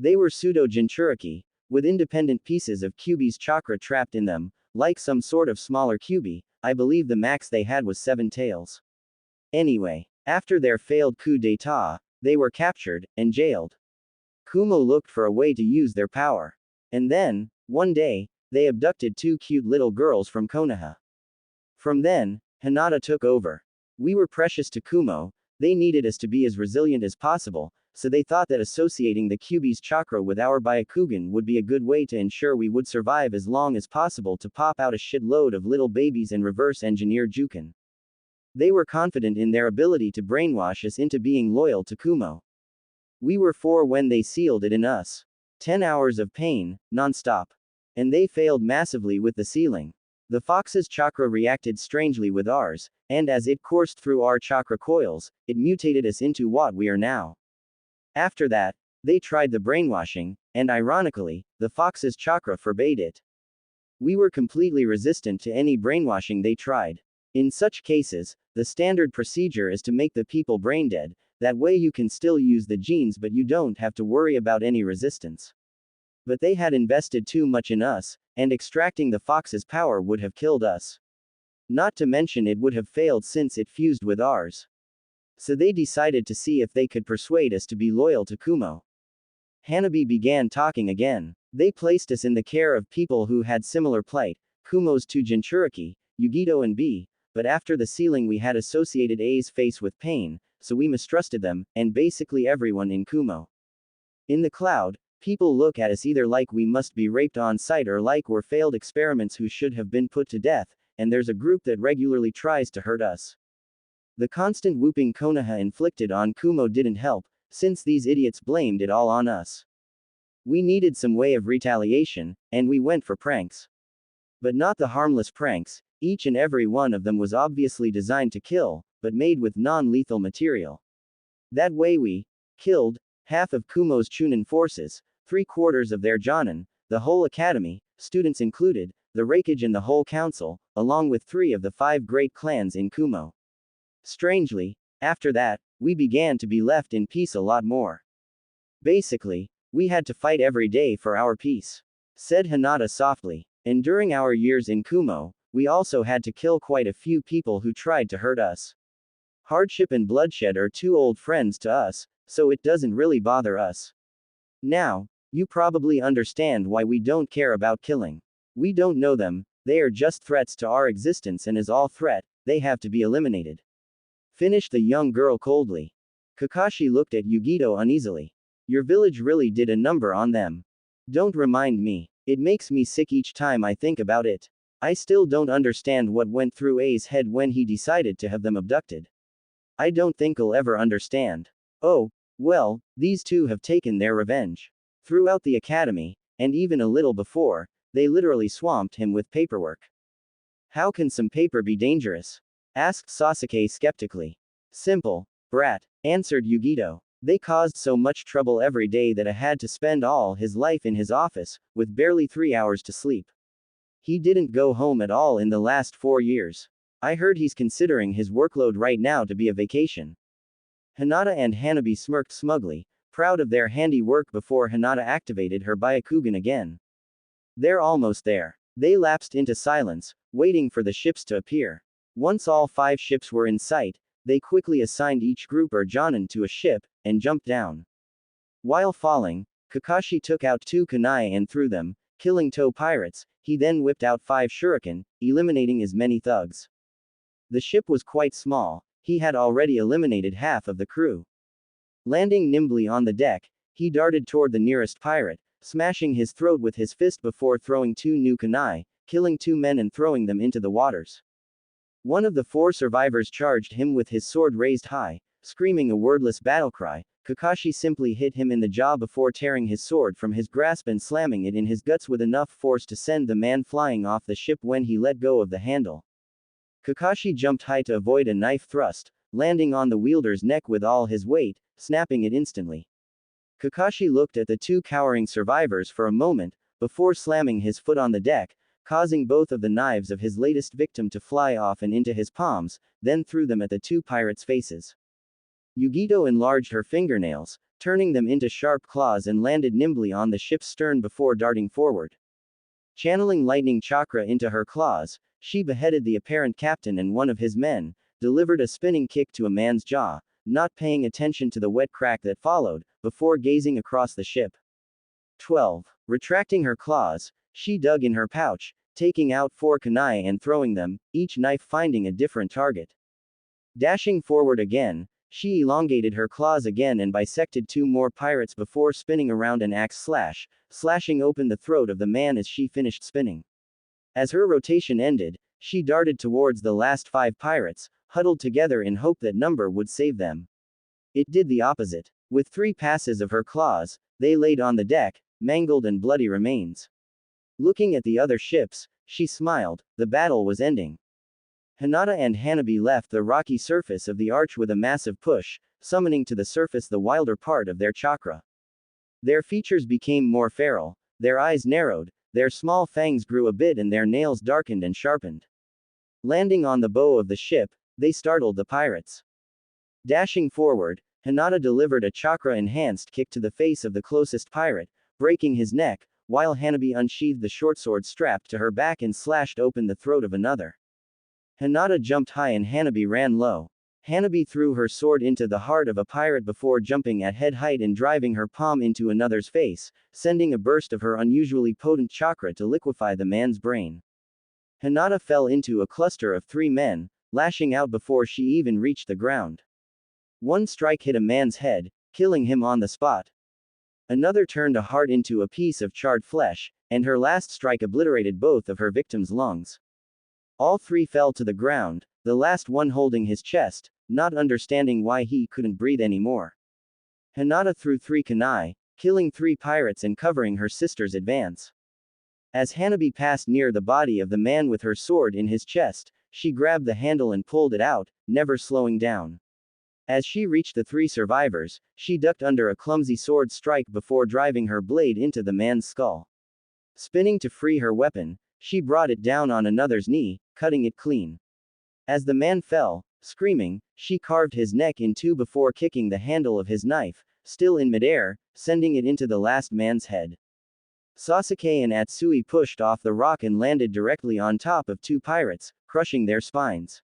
They were pseudo Jinchuriki, with independent pieces of Kyuubi's chakra trapped in them, like some sort of smaller Kyuubi. I believe the max they had was 7 tails. Anyway, after their failed coup d'etat, they were captured and jailed. Kumo looked for a way to use their power. And then, one day, they abducted 2 cute little girls from Konoha. From then, Hinata took over. We were precious to Kumo, they needed us to be as resilient as possible, so they thought that associating the Kyuubi's chakra with our Byakugan would be a good way to ensure we would survive as long as possible to pop out a shitload of little babies and reverse engineer Juken. They were confident in their ability to brainwash us into being loyal to Kumo. We were 4 when they sealed it in us. 10 hours of pain, non-stop. And they failed massively with the sealing. The fox's chakra reacted strangely with ours, and as it coursed through our chakra coils, it mutated us into what we are now. After that, they tried the brainwashing, and ironically, the fox's chakra forbade it. We were completely resistant to any brainwashing they tried. In such cases, the standard procedure is to make the people brain dead, that way you can still use the genes but you don't have to worry about any resistance. But they had invested too much in us, and extracting the fox's power would have killed us. Not to mention it would have failed since it fused with ours. So they decided to see if they could persuade us to be loyal to Kumo. Hanabi began talking again. They placed us in the care of people who had similar plight, Kumo's 2 Jinchuriki, Yugito and B, but after the sealing we had associated A's face with pain, so we mistrusted them, and basically everyone in Kumo. In the cloud, people look at us either like we must be raped on sight or like we're failed experiments who should have been put to death, and there's a group that regularly tries to hurt us. The constant whooping Konoha inflicted on Kumo didn't help, since these idiots blamed it all on us. We needed some way of retaliation, and we went for pranks. But not the harmless pranks, each and every one of them was obviously designed to kill, but made with non-lethal material. That way we killed half of Kumo's Chunin forces, 3/4 of their Jonin, the whole academy, students included, the Raikage and the whole council, along with 3 of the 5 great clans in Kumo. Strangely, after that, we began to be left in peace a lot more. Basically, we had to fight every day for our peace, said Hinata softly. And during our years in Kumo, we also had to kill quite a few people who tried to hurt us. Hardship and bloodshed are 2 old friends to us, so it doesn't really bother us. Now, you probably understand why we don't care about killing. We don't know them, they are just threats to our existence, and as all threat, they have to be eliminated. Finished the young girl coldly. Kakashi looked at Yugito uneasily. Your village really did a number on them. Don't remind me. It makes me sick each time I think about it. I still don't understand what went through A's head when he decided to have them abducted. I don't think I'll ever understand. Oh, well, these 2 have taken their revenge. Throughout the academy, and even a little before, they literally swamped him with paperwork. How can some paper be dangerous? Asked Sasuke skeptically. Simple, brat, answered Yugito. They caused so much trouble every day that I had to spend all his life in his office, with barely 3 hours to sleep. He didn't go home at all in the last 4 years. I heard he's considering his workload right now to be a vacation. Hinata and Hanabi smirked smugly, proud of their handiwork before Hinata activated her Byakugan again. They're almost there. They lapsed into silence, waiting for the ships to appear. Once all 5 ships were in sight, they quickly assigned each group or Jonin to a ship, and jumped down. While falling, Kakashi took out 2 kunai and threw them, killing tow pirates. He then whipped out 5 shuriken, eliminating as many thugs. The ship was quite small, he had already eliminated half of the crew. Landing nimbly on the deck, he darted toward the nearest pirate, smashing his throat with his fist before throwing 2 new kunai, killing 2 men and throwing them into the waters. One of the 4 survivors charged him with his sword raised high, screaming a wordless battle cry. Kakashi simply hit him in the jaw before tearing his sword from his grasp and slamming it in his guts with enough force to send the man flying off the ship when he let go of the handle. Kakashi jumped high to avoid a knife thrust, landing on the wielder's neck with all his weight, snapping it instantly. Kakashi looked at the 2 cowering survivors for a moment, before slamming his foot on the deck, causing both of the knives of his latest victim to fly off and into his palms, then threw them at the 2 pirates' faces. Yugito enlarged her fingernails, turning them into sharp claws, and landed nimbly on the ship's stern before darting forward. Channeling lightning chakra into her claws, she beheaded the apparent captain and one of his men, delivered a spinning kick to a man's jaw, not paying attention to the wet crack that followed, before gazing across the ship. 12. Retracting her claws, she dug in her pouch, taking out 4 kunai and throwing them, each knife finding a different target. Dashing forward again, she elongated her claws again and bisected 2 more pirates before spinning around an axe slash, slashing open the throat of the man as she finished spinning. As her rotation ended, she darted towards the last 5 pirates, huddled together in hope that number would save them. It did the opposite. With 3 passes of her claws, they laid on the deck, mangled and bloody remains. Looking at the other ships, she smiled. The battle was ending. Hinata and Hanabi left the rocky surface of the arch with a massive push, summoning to the surface the wilder part of their chakra. Their features became more feral, their eyes narrowed, their small fangs grew a bit and their nails darkened and sharpened. Landing on the bow of the ship, they startled the pirates. Dashing forward, Hinata delivered a chakra-enhanced kick to the face of the closest pirate, breaking his neck, while Hanabi unsheathed the short sword strapped to her back and slashed open the throat of another. Hinata jumped high and Hanabi ran low. Hanabi threw her sword into the heart of a pirate before jumping at head height and driving her palm into another's face, sending a burst of her unusually potent chakra to liquefy the man's brain. Hinata fell into a cluster of 3 men, lashing out before she even reached the ground. One strike hit a man's head, killing him on the spot. Another turned a heart into a piece of charred flesh, and her last strike obliterated both of her victims' lungs. All 3 fell to the ground, the last one holding his chest, not understanding why he couldn't breathe anymore. Hinata threw 3 kunai, killing 3 pirates and covering her sister's advance. As Hanabi passed near the body of the man with her sword in his chest, she grabbed the handle and pulled it out, never slowing down. As she reached the three survivors, she ducked under a clumsy sword strike before driving her blade into the man's skull. Spinning to free her weapon, she brought it down on another's knee, cutting it clean. As the man fell, screaming, she carved his neck in two before kicking the handle of his knife, still in midair, sending it into the last man's head. Sasuke and Atsui pushed off the rock and landed directly on top of two pirates, crushing their spines.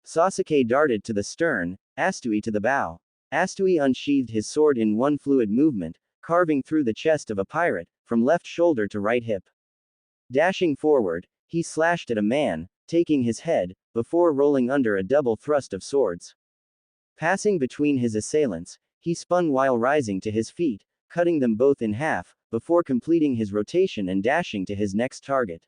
Sasuke darted to the stern, Atsui to the bow. Atsui unsheathed his sword in one fluid movement, carving through the chest of a pirate, from left shoulder to right hip. Dashing forward, he slashed at a man, taking his head, before rolling under a double thrust of swords. Passing between his assailants, he spun while rising to his feet, cutting them both in half, before completing his rotation and dashing to his next target.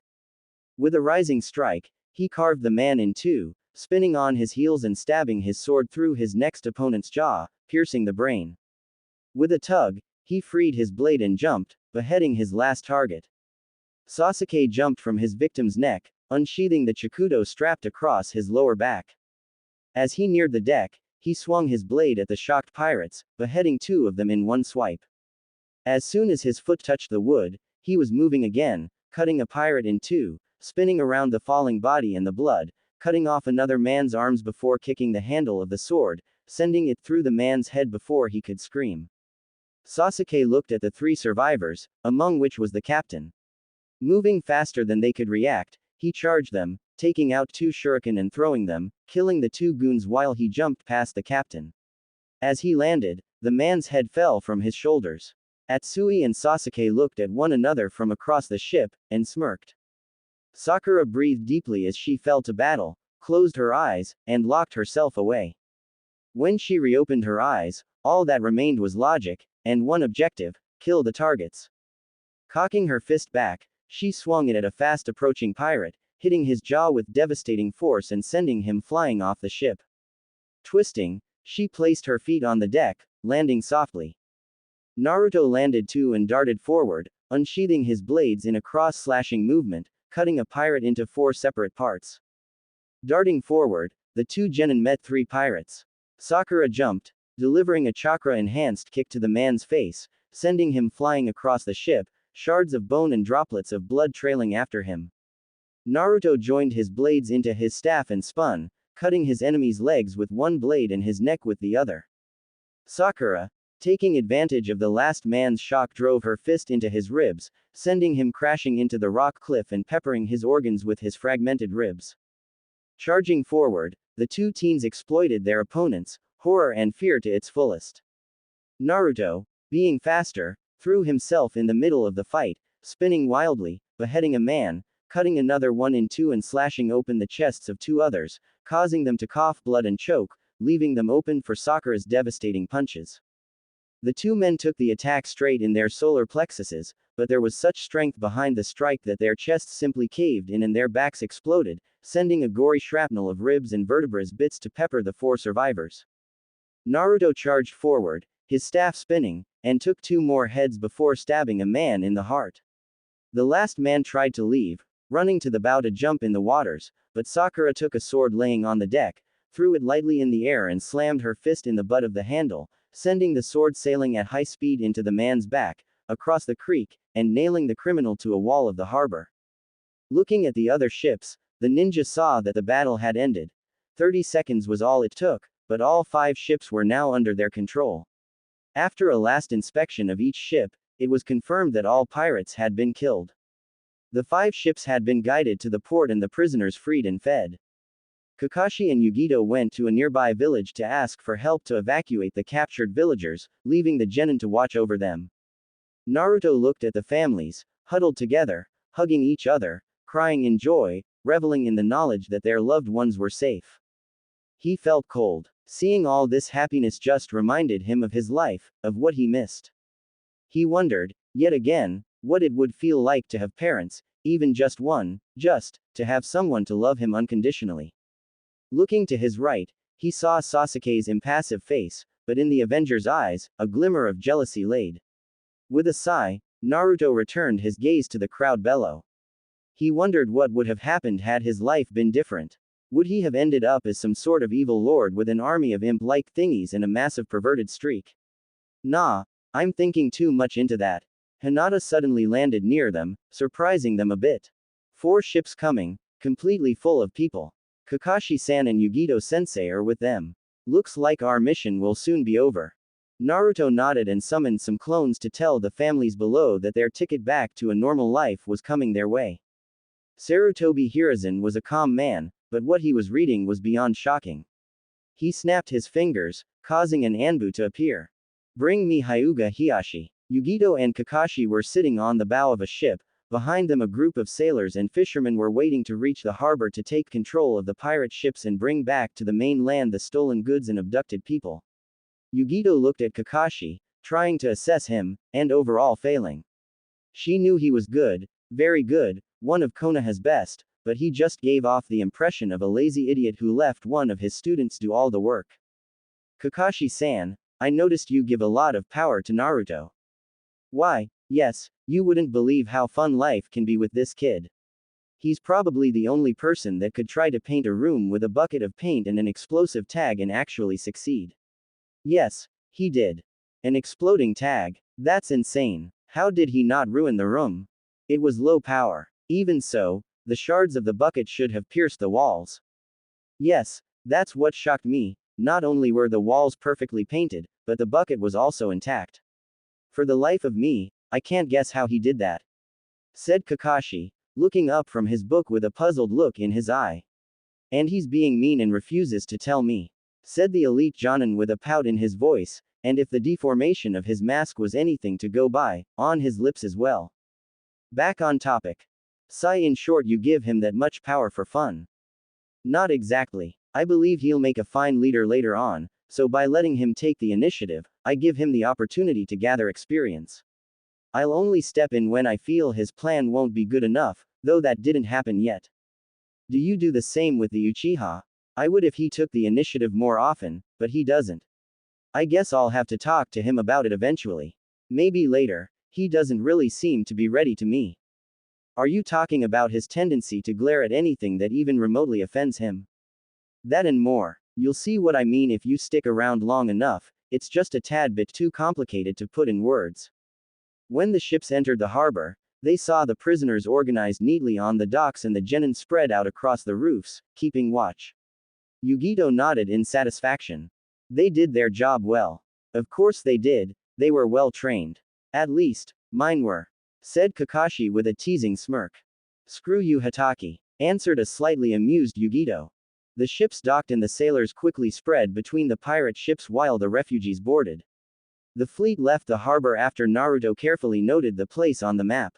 With a rising strike, he carved the man in two, spinning on his heels and stabbing his sword through his next opponent's jaw, piercing the brain. With a tug, he freed his blade and jumped, beheading his last target. Sasuke jumped from his victim's neck, unsheathing the chikudo strapped across his lower back. As he neared the deck, he swung his blade at the shocked pirates, beheading two of them in one swipe. As soon as his foot touched the wood, he was moving again, cutting a pirate in two, spinning around the falling body and the blood, cutting off another man's arms before kicking the handle of the sword, sending it through the man's head before he could scream. Sasuke looked at the three survivors, among which was the captain. Moving faster than they could react, he charged them, taking out two shuriken and throwing them, killing the two goons while he jumped past the captain. As he landed, the man's head fell from his shoulders. Atsui and Sasuke looked at one another from across the ship, and smirked. Sakura breathed deeply as she fell to battle, closed her eyes, and locked herself away. When she reopened her eyes, all that remained was logic, and one objective: kill the targets. Cocking her fist back, she swung it at a fast-approaching pirate, hitting his jaw with devastating force and sending him flying off the ship. Twisting, she placed her feet on the deck, landing softly. Naruto landed too and darted forward, unsheathing his blades in a cross-slashing movement, cutting a pirate into four separate parts. Darting forward, the two genin met three pirates. Sakura jumped, delivering a chakra-enhanced kick to the man's face, sending him flying across the ship, shards of bone and droplets of blood trailing after him. Naruto joined his blades into his staff and spun, cutting his enemy's legs with one blade and his neck with the other. Sakura, taking advantage of the last man's shock, drove her fist into his ribs, sending him crashing into the rock cliff and peppering his organs with his fragmented ribs. Charging forward, the two teens exploited their opponents' horror and fear to its fullest. Naruto, being faster, threw himself in the middle of the fight, spinning wildly, beheading a man, cutting another one in two and slashing open the chests of two others, causing them to cough blood and choke, leaving them open for Sakura's devastating punches. The two men took the attack straight in their solar plexuses, but there was such strength behind the strike that their chests simply caved in and their backs exploded, sending a gory shrapnel of ribs and vertebrae bits to pepper the four survivors. Naruto charged forward, his staff spinning, and took two more heads before stabbing a man in the heart. The last man tried to leave, running to the bow to jump in the waters, but Sakura took a sword laying on the deck, threw it lightly in the air and slammed her fist in the butt of the handle, sending the sword sailing at high speed into the man's back, across the creek, and nailing the criminal to a wall of the harbor. Looking at the other ships, the ninja saw that the battle had ended. 30 seconds was all it took, but all 5 ships were now under their control. After a last inspection of each ship, it was confirmed that all pirates had been killed. The 5 ships had been guided to the port and the prisoners freed and fed. Kakashi and Yugito went to a nearby village to ask for help to evacuate the captured villagers, leaving the genin to watch over them. Naruto looked at the families, huddled together, hugging each other, crying in joy, reveling in the knowledge that their loved ones were safe. He felt cold. Seeing all this happiness just reminded him of his life, of what he missed. He wondered, yet again, what it would feel like to have parents, even just one, just to have someone to love him unconditionally. Looking to his right, he saw Sasuke's impassive face, but in the Avenger's eyes, a glimmer of jealousy laid. With a sigh, Naruto returned his gaze to the crowd below. He wondered what would have happened had his life been different. Would he have ended up as some sort of evil lord with an army of imp-like thingies and a massive perverted streak? Nah, I'm thinking too much into that. Hinata suddenly landed near them, surprising them a bit. 4 ships coming, completely full of people. Kakashi-san and Yugito-sensei are with them. Looks like our mission will soon be over. Naruto nodded and summoned some clones to tell the families below that their ticket back to a normal life was coming their way. Sarutobi Hiruzen was a calm man, but what he was reading was beyond shocking. He snapped his fingers, causing an Anbu to appear. Bring me Hyuga Hiyashi. Yugito and Kakashi were sitting on the bow of a ship. Behind them a group of sailors and fishermen were waiting to reach the harbor to take control of the pirate ships and bring back to the mainland the stolen goods and abducted people. Yugito looked at Kakashi, trying to assess him, and overall failing. She knew he was good, very good, one of Konoha's best, but he just gave off the impression of a lazy idiot who left one of his students do all the work. Kakashi-san, I noticed you give a lot of power to Naruto. Why, yes, you wouldn't believe how fun life can be with this kid. He's probably the only person that could try to paint a room with a bucket of paint and an explosive tag and actually succeed. Yes, he did. An exploding tag. That's insane. How did he not ruin the room? It was low power. Even so, the shards of the bucket should have pierced the walls. Yes, that's what shocked me. Not only were the walls perfectly painted, but the bucket was also intact. For the life of me, I can't guess how he did that, said Kakashi, looking up from his book with a puzzled look in his eye. And he's being mean and refuses to tell me, said the elite Jonin with a pout in his voice, and if the deformation of his mask was anything to go by, on his lips as well. Back on topic. Sigh, in short, you give him that much power for fun. Not exactly. I believe he'll make a fine leader later on, so by letting him take the initiative, I give him the opportunity to gather experience. I'll only step in when I feel his plan won't be good enough, though that didn't happen yet. Do you do the same with the Uchiha? I would if he took the initiative more often, but he doesn't. I guess I'll have to talk to him about it eventually. Maybe later. He doesn't really seem to be ready to me. Are you talking about his tendency to glare at anything that even remotely offends him? That and more. You'll see what I mean if you stick around long enough. It's just a tad bit too complicated to put in words. When the ships entered the harbor, they saw the prisoners organized neatly on the docks and the genin spread out across the roofs, keeping watch. Yugito nodded in satisfaction. They did their job well. Of course they did, they were well trained. At least, mine were, said Kakashi with a teasing smirk. Screw you, Hataki, answered a slightly amused Yugito. The ships docked and the sailors quickly spread between the pirate ships while the refugees boarded. The fleet left the harbor after Naruto carefully noted the place on the map.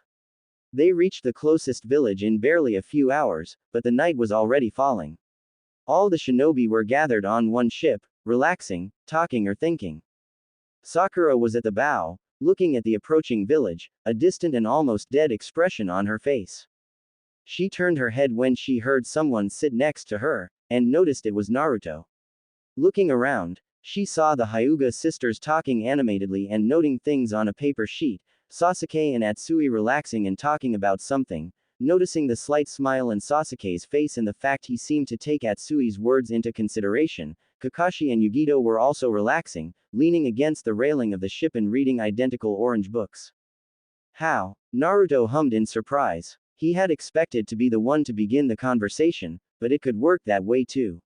They reached the closest village in barely a few hours, but the night was already falling. All the shinobi were gathered on one ship, relaxing, talking or thinking. Sakura was at the bow, looking at the approaching village, a distant and almost dead expression on her face. She turned her head when she heard someone sit next to her, and noticed it was Naruto. Looking around, she saw the Hyuga sisters talking animatedly and noting things on a paper sheet, Sasuke and Atsui relaxing and talking about something. Noticing the slight smile on Sasuke's face and the fact he seemed to take Atsui's words into consideration, Kakashi and Yugito were also relaxing, leaning against the railing of the ship and reading identical orange books. How? Naruto hummed in surprise. He had expected to be the one to begin the conversation, but it could work that way too.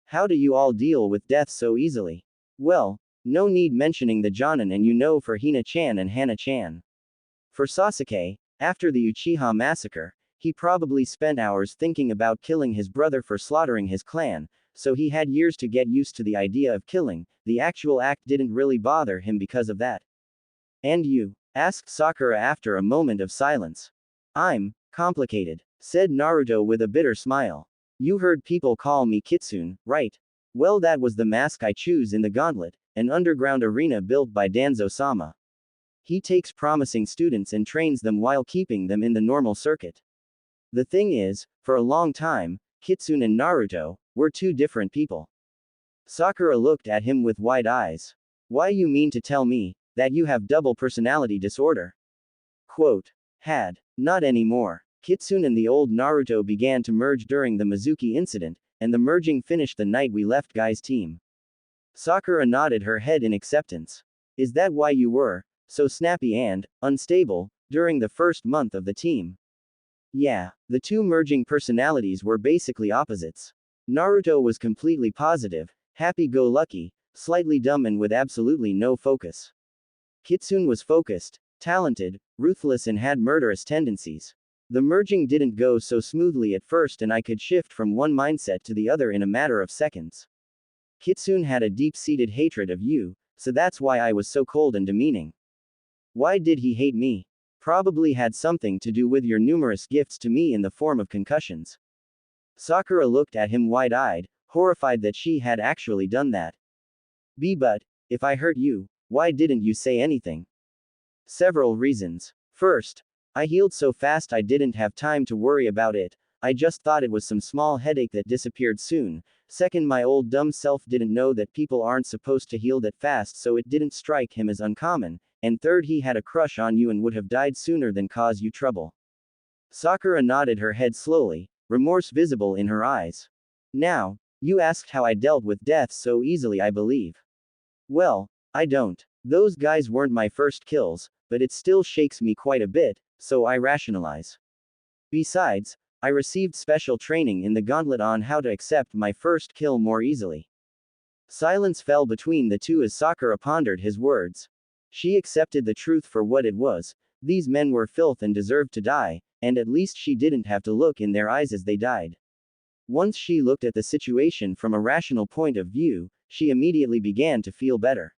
How do you all deal with death so easily? Well, no need mentioning the Jonin and you know for Hina-chan and Hana-chan. For Sasuke, after the Uchiha massacre, he probably spent hours thinking about killing his brother for slaughtering his clan, so he had years to get used to the idea of killing. The actual act didn't really bother him because of that. And you? Asked Sakura after a moment of silence. I'm complicated, said Naruto with a bitter smile. You heard people call me Kitsune, right? Well, that was the mask I choose in the Gauntlet, an underground arena built by Danzo-sama. He takes promising students and trains them while keeping them in the normal circuit. The thing is, for a long time, Kitsune and Naruto were two different people. Sakura looked at him with wide eyes. Why, you mean to tell me that you have double personality disorder? Quote. Had. Not anymore. Kitsune and the old Naruto began to merge during the Mizuki incident, and the merging finished the night we left Guy's team. Sakura nodded her head in acceptance. Is that why you were so snappy and unstable during the first month of the team? Yeah, the two merging personalities were basically opposites. Naruto was completely positive, happy-go-lucky, slightly dumb and with absolutely no focus. Kitsune was focused, talented, ruthless and had murderous tendencies. The merging didn't go so smoothly at first and I could shift from one mindset to the other in a matter of seconds. Kitsune had a deep-seated hatred of you, so that's why I was so cold and demeaning. Why did he hate me? Probably had something to do with your numerous gifts to me in the form of concussions. Sakura looked at him wide-eyed, horrified that she had actually done that. But, if I hurt you, why didn't you say anything? Several reasons. First, I healed so fast I didn't have time to worry about it, I just thought it was some small headache that disappeared soon. Second, my old dumb self didn't know that people aren't supposed to heal that fast, so it didn't strike him as uncommon. And third, he had a crush on you and would have died sooner than cause you trouble. Sakura nodded her head slowly, remorse visible in her eyes. Now, you asked how I dealt with death so easily, I believe. Well, I don't. Those guys weren't my first kills, but it still shakes me quite a bit, so I rationalize. Besides, I received special training in the gauntlet on how to accept my first kill more easily. Silence fell between the two as Sakura pondered his words. She accepted the truth for what it was. These men were filth and deserved to die, and at least she didn't have to look in their eyes as they died. Once she looked at the situation from a rational point of view, she immediately began to feel better.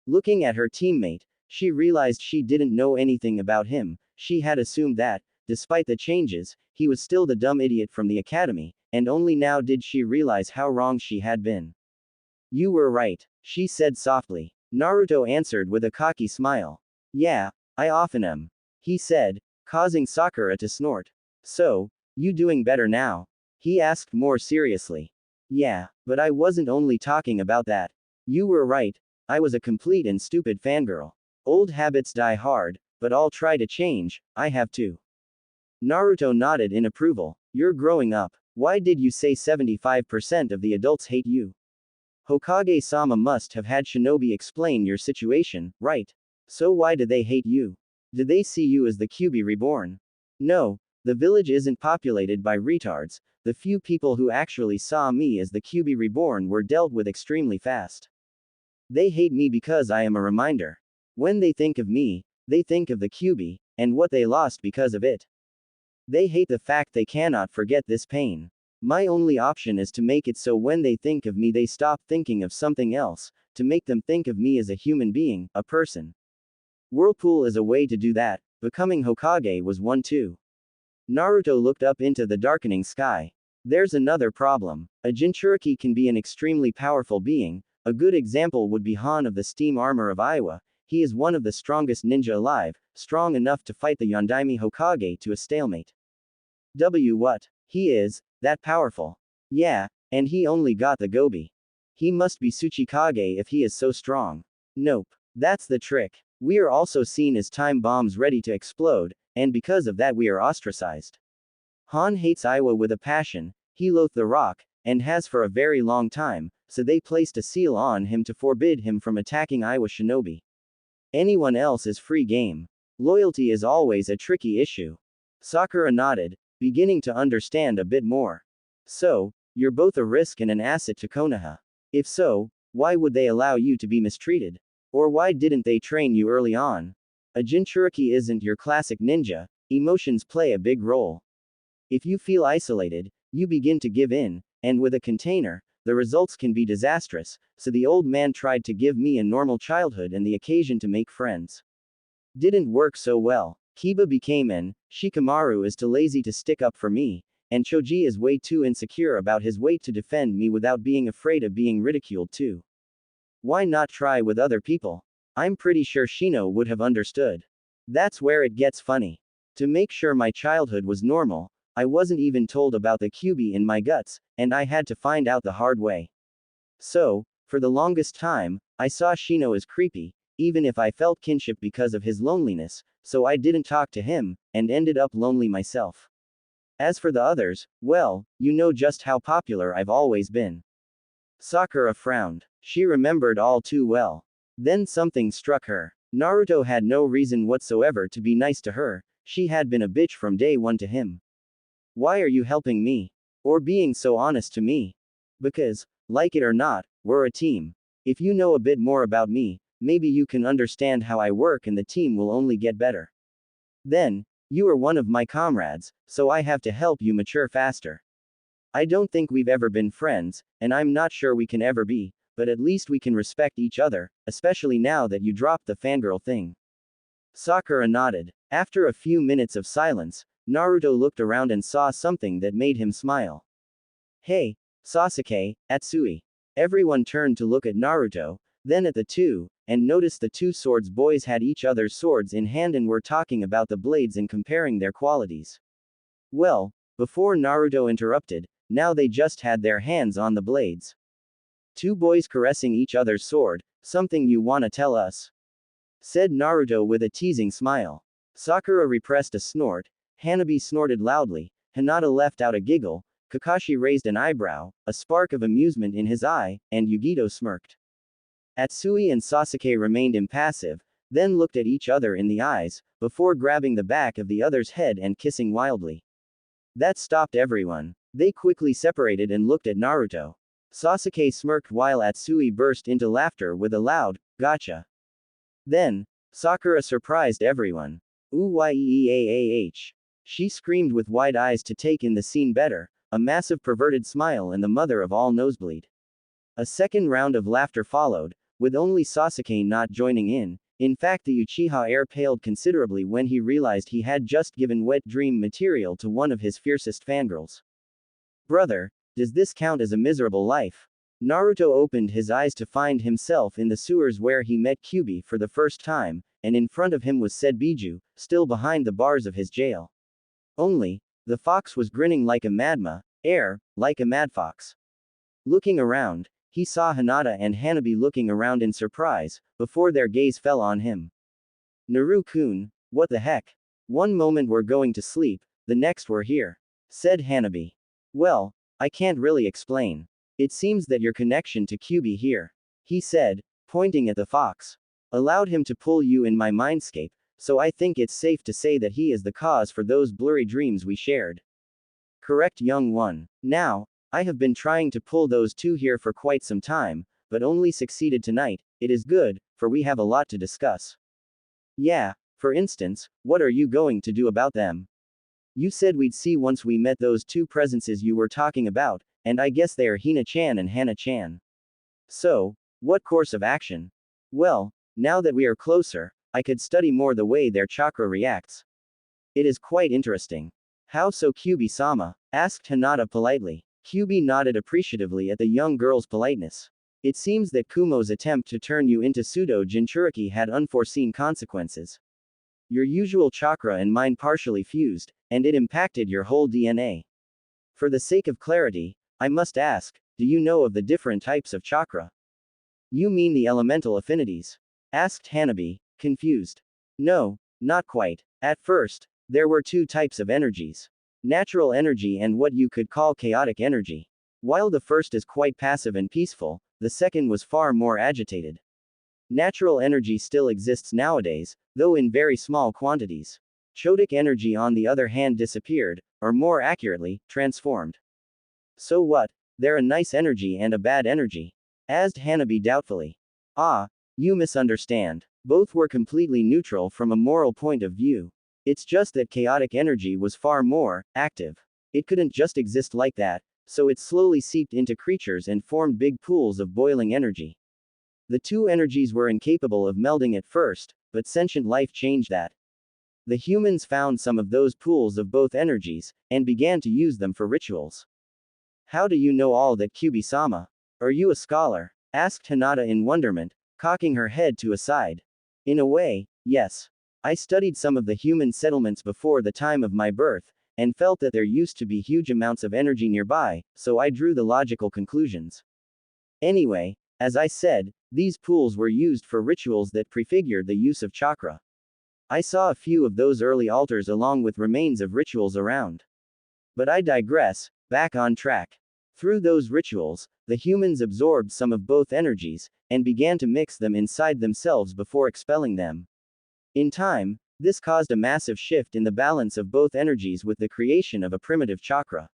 Looking at her teammate, she realized she didn't know anything about him. She had assumed that, despite the changes, he was still the dumb idiot from the academy, and only now did she realize how wrong she had been. You were right, she said softly. Naruto answered with a cocky smile. Yeah, I often am, he said, causing Sakura to snort. So, you doing better now? He asked more seriously. Yeah, but I wasn't only talking about that. You were right, I was a complete and stupid fangirl. Old habits die hard, but I'll try to change, I have to. Naruto nodded in approval. You're growing up. Why did you say 75% of the adults hate you? Hokage-sama must have had Shinobi explain your situation, right? So why do they hate you? Do they see you as the Kyuubi reborn? No, the village isn't populated by retards. The few people who actually saw me as the Kyuubi reborn were dealt with extremely fast. They hate me because I am a reminder. When they think of me, they think of the Kyuubi, and what they lost because of it. They hate the fact they cannot forget this pain. My only option is to make it so when they think of me they stop thinking of something else, to make them think of me as a human being, a person. Whirlpool is a way to do that, becoming Hokage was one too. Naruto looked up into the darkening sky. There's another problem. A Jinchuriki can be an extremely powerful being. A good example would be Han of the steam armor of Iowa. He is one of the strongest ninja alive, strong enough to fight the Yondaime Hokage to a stalemate. What? He is that powerful. Yeah, and he only got the Gobi. He must be Tsuchikage if he is so strong. Nope. That's the trick. We are also seen as time bombs ready to explode, and because of that we are ostracized. Han hates Iowa with a passion, he loathed the rock, and has for a very long time, so they placed a seal on him to forbid him from attacking Iowa shinobi. Anyone else is free game. Loyalty is always a tricky issue. Sakura nodded, beginning to understand a bit more. So, you're both a risk and an asset to Konoha. If so, why would they allow you to be mistreated? Or why didn't they train you early on? A Jinchuriki isn't your classic ninja, emotions play a big role. If you feel isolated, you begin to give in, and with a container, the results can be disastrous, so the old man tried to give me a normal childhood and the occasion to make friends. Didn't work so well. Kiba became an Shikamaru is too lazy to stick up for me, and Choji is way too insecure about his weight to defend me without being afraid of being ridiculed too. Why not try with other people? I'm pretty sure Shino would have understood. That's where it gets funny. To make sure my childhood was normal, I wasn't even told about the Kyuubi in my guts, and I had to find out the hard way. So, for the longest time, I saw Shino as creepy, even if I felt kinship because of his loneliness, so I didn't talk to him, and ended up lonely myself. As for the others, well, you know just how popular I've always been. Sakura frowned. She remembered all too well. Then something struck her. Naruto had no reason whatsoever to be nice to her, she had been a bitch from day one to him. Why are you helping me? Or being so honest to me? Because, like it or not, we're a team. If you know a bit more about me, maybe you can understand how I work and the team will only get better. Then, you are one of my comrades, so I have to help you mature faster. I don't think we've ever been friends, and I'm not sure we can ever be, but at least we can respect each other, especially now that you dropped the fangirl thing. Sakura nodded. After a few minutes of silence, Naruto looked around and saw something that made him smile. Hey, Sasuke, Atsui. Everyone turned to look at Naruto, then at the two, and noticed the two swords boys had each other's swords in hand and were talking about the blades and comparing their qualities. Well, before Naruto interrupted, now they just had their hands on the blades. Two boys caressing each other's sword, something you wanna tell us? Said Naruto with a teasing smile. Sakura repressed a snort, Hanabi snorted loudly, Hinata left out a giggle, Kakashi raised an eyebrow, a spark of amusement in his eye, and Yugito smirked. Atsui and Sasuke remained impassive, then looked at each other in the eyes, before grabbing the back of the other's head and kissing wildly. That stopped everyone. They quickly separated and looked at Naruto. Sasuke smirked while Atsui burst into laughter with a loud, gotcha. Then, Sakura surprised everyone. Ooh-yeeaah. She screamed with wide eyes to take in the scene better, a massive perverted smile and the mother of all nosebleed. A second round of laughter followed, with only Sasuke not joining in. In fact, the Uchiha heir paled considerably when he realized he had just given wet dream material to one of his fiercest fangirls. Brother, does this count as a miserable life? Naruto opened his eyes to find himself in the sewers where he met Kyuubi for the first time, and in front of him was said Biju, still behind the bars of his jail. Only, the fox was grinning like a like a mad fox. Looking around, he saw Hinata and Hanabi looking around in surprise, before their gaze fell on him. Naru-kun, what the heck? One moment we're going to sleep, the next we're here. Said Hanabi. Well, I can't really explain. It seems that your connection to Kyuubi here, he said, pointing at the fox, allowed him to pull you in my mindscape, so I think it's safe to say that he is the cause for those blurry dreams we shared. Correct, young one. Now, I have been trying to pull those two here for quite some time, but only succeeded tonight. It is good, for we have a lot to discuss. Yeah, for instance, what are you going to do about them? You said we'd see once we met those two presences you were talking about, and I guess they are Hina-chan and Hana-chan. So, what course of action? Well, now that we are closer, I could study more the way their chakra reacts. It is quite interesting. How so, Kyuubi-sama? Asked Hinata politely. Kyuubi nodded appreciatively at the young girl's politeness. It seems that Kumo's attempt to turn you into pseudo-Jinchuriki had unforeseen consequences. Your usual chakra and mine partially fused, and it impacted your whole DNA. For the sake of clarity, I must ask, do you know of the different types of chakra? You mean the elemental affinities? Asked Hanabi, confused. No, not quite. At first, there were two types of energies. Natural energy and what you could call chaotic energy. While the first is quite passive and peaceful, the second was far more agitated. Natural energy still exists nowadays, though in very small quantities. Chotic energy on the other hand disappeared, or more accurately, transformed. So what? They're a nice energy and a bad energy? Asked Hanabi doubtfully. Ah, you misunderstand. Both were completely neutral from a moral point of view. It's just that chaotic energy was far more active. It couldn't just exist like that, so it slowly seeped into creatures and formed big pools of boiling energy. The two energies were incapable of melding at first, but sentient life changed that. The humans found some of those pools of both energies, and began to use them for rituals. How do you know all that, Kyuubi-sama? Are you a scholar? Asked Hinata in wonderment, cocking her head to a side. In a way, yes. I studied some of the human settlements before the time of my birth, and felt that there used to be huge amounts of energy nearby, so I drew the logical conclusions. Anyway, as I said, these pools were used for rituals that prefigured the use of chakra. I saw a few of those early altars along with remains of rituals around. But I digress, back on track. Through those rituals, the humans absorbed some of both energies, and began to mix them inside themselves before expelling them. In time, this caused a massive shift in the balance of both energies with the creation of a primitive chakra.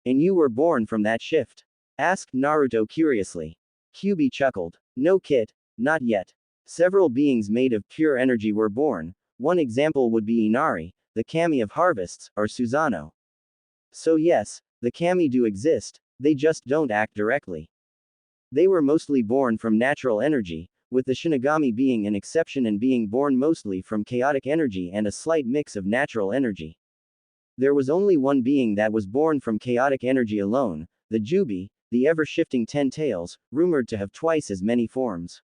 And you were born from that shift? Asked Naruto curiously. Kyuubi chuckled. No kit, not yet. Several beings made of pure energy were born. One example would be Inari, the kami of harvests, or Susanoo. So yes, the kami do exist, they just don't act directly. They were mostly born from natural energy, with the Shinigami being an exception and being born mostly from chaotic energy and a slight mix of natural energy. There was only one being that was born from chaotic energy alone, the Jubi, the ever-shifting 10 tails, rumored to have twice as many forms.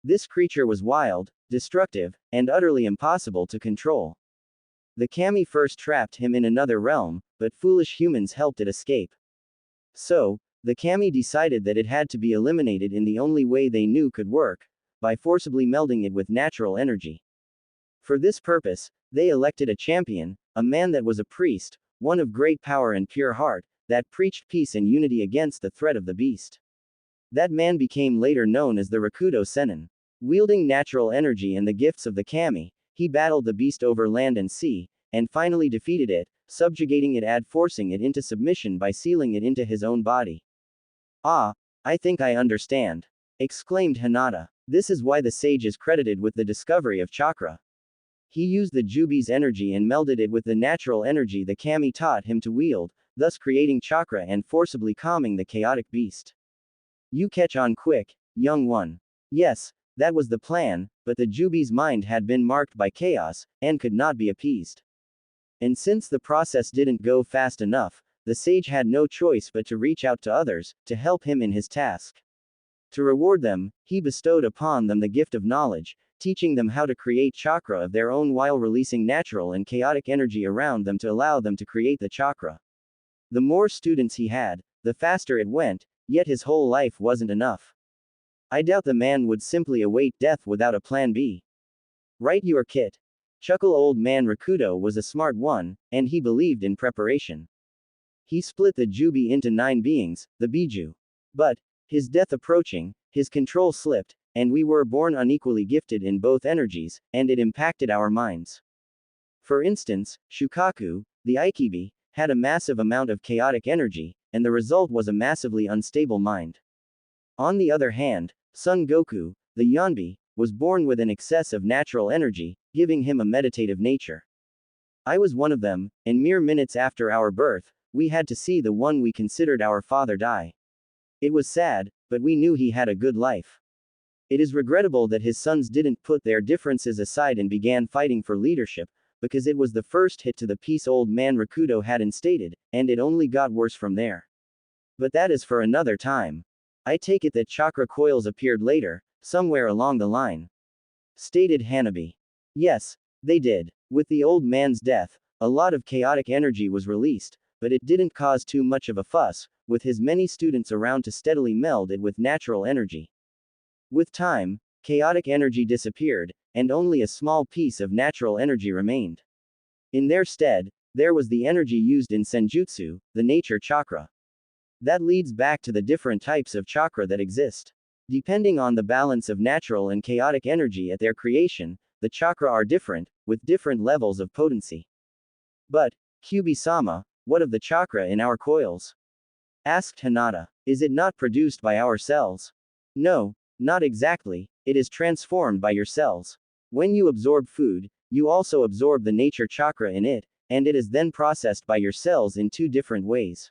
This creature was wild, destructive, and utterly impossible to control. The kami first trapped him in another realm, but foolish humans helped it escape. So, the kami decided that it had to be eliminated in the only way they knew could work, by forcibly melding it with natural energy. For this purpose, they elected a champion, a man that was a priest, one of great power and pure heart, that preached peace and unity against the threat of the beast. That man became later known as the Rakudo Sennin. Wielding natural energy and the gifts of the kami, he battled the beast over land and sea, and finally defeated it, subjugating it and forcing it into submission by sealing it into his own body. Ah, I think I understand, exclaimed Hinata. This is why the sage is credited with the discovery of chakra. He used the Jubi's energy and melded it with the natural energy the kami taught him to wield, thus creating chakra and forcibly calming the chaotic beast. You catch on quick, young one. Yes, that was the plan, but the Jubi's mind had been marked by chaos, and could not be appeased. And since the process didn't go fast enough, the sage had no choice but to reach out to others, to help him in his task. To reward them, he bestowed upon them the gift of knowledge, teaching them how to create chakra of their own while releasing natural and chaotic energy around them to allow them to create the chakra. The more students he had, the faster it went, yet his whole life wasn't enough. I doubt the man would simply await death without a plan B. Right, your kit. Chuckle old man Rakudo was a smart one, and he believed in preparation. He split the Jubi into 9 beings, the Biju. But, his death approaching, his control slipped, and we were born unequally gifted in both energies, and it impacted our minds. For instance, Shukaku, the Aikibi, had a massive amount of chaotic energy, and the result was a massively unstable mind. On the other hand, Son Goku, the Yanbi, was born with an excess of natural energy, giving him a meditative nature. I was one of them, and mere minutes after our birth, we had to see the one we considered our father die. It was sad, but we knew he had a good life. It is regrettable that his sons didn't put their differences aside and began fighting for leadership, because it was the first hit to the peace old man Rakudo had instated, and it only got worse from there. But that is for another time. I take it that chakra coils appeared later, somewhere along the line. Stated Hanabi. Yes, they did. With the old man's death, a lot of chaotic energy was released, but it didn't cause too much of a fuss, with his many students around to steadily meld it with natural energy. With time, chaotic energy disappeared, and only a small piece of natural energy remained. In their stead, there was the energy used in senjutsu, the nature chakra. That leads back to the different types of chakra that exist. Depending on the balance of natural and chaotic energy at their creation, the chakra are different, with different levels of potency. But, Kyuubi-sama, what of the chakra in our coils? Asked Hinata. Is it not produced by our cells? No, not exactly, it is transformed by your cells. When you absorb food, you also absorb the nature chakra in it, and it is then processed by your cells in 2 different ways.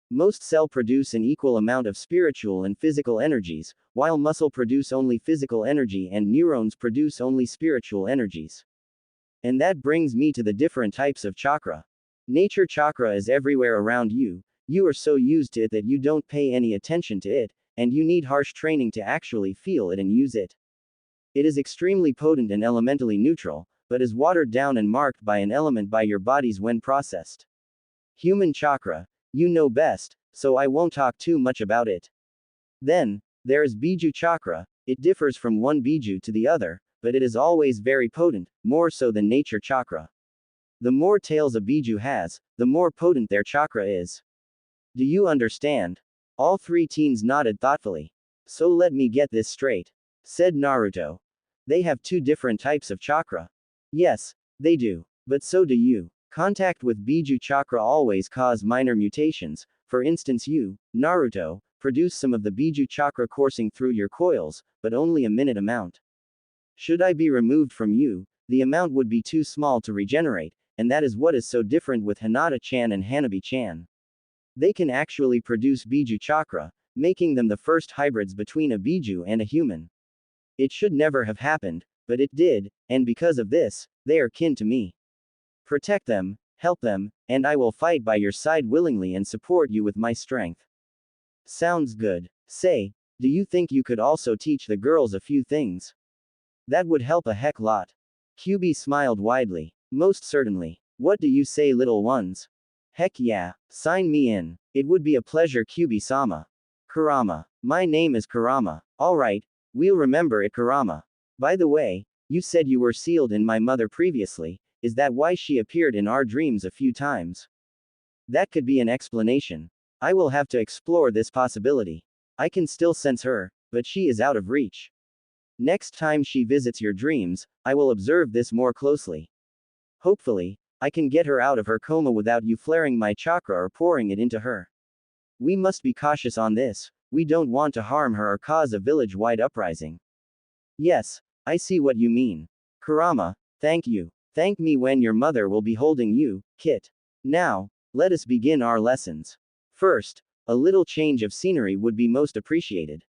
Most cells produce an equal amount of spiritual and physical energies, while muscle produce only physical energy and neurons produce only spiritual energies. And that brings me to the different types of chakra. Nature chakra is everywhere around you, you are so used to it that you don't pay any attention to it, and you need harsh training to actually feel it and use it. It is extremely potent and elementally neutral, but is watered down and marked by an element by your bodies when processed. Human chakra, you know best, so I won't talk too much about it. Then, there is Biju chakra, it differs from one Biju to the other, but it is always very potent, more so than nature chakra. The more tails a Biju has, the more potent their chakra is. Do you understand? All three teens nodded thoughtfully. So let me get this straight, said Naruto. They have two different types of chakra. Yes, they do. But so do you. Contact with Biju chakra always cause minor mutations. For instance, you, Naruto, produce some of the Biju chakra coursing through your coils, but only a minute amount. Should I be removed from you, the amount would be too small to regenerate, and that is what is so different with Hinata-chan and Hanabi-chan. They can actually produce Biju chakra, making them the first hybrids between a Biju and a human. It should never have happened, but it did, and because of this, they are kin to me. Protect them, help them, and I will fight by your side willingly and support you with my strength. Sounds good. Say, do you think you could also teach the girls a few things? That would help a heck lot. QB smiled widely. Most certainly. What do you say, little ones? Heck yeah, sign me in. It would be a pleasure, QB-sama. Kurama. My name is Kurama. Alright, we'll remember it, Kurama. By the way, you said you were sealed in my mother previously. Is that why she appeared in our dreams a few times? That could be an explanation. I will have to explore this possibility. I can still sense her, but she is out of reach. Next time she visits your dreams, I will observe this more closely. Hopefully, I can get her out of her coma without you flaring my chakra or pouring it into her. We must be cautious on this. We don't want to harm her or cause a village-wide uprising. Yes, I see what you mean. Kurama, thank you. Thank me when your mother will be holding you, Kit. Now, let us begin our lessons. First, a little change of scenery would be most appreciated.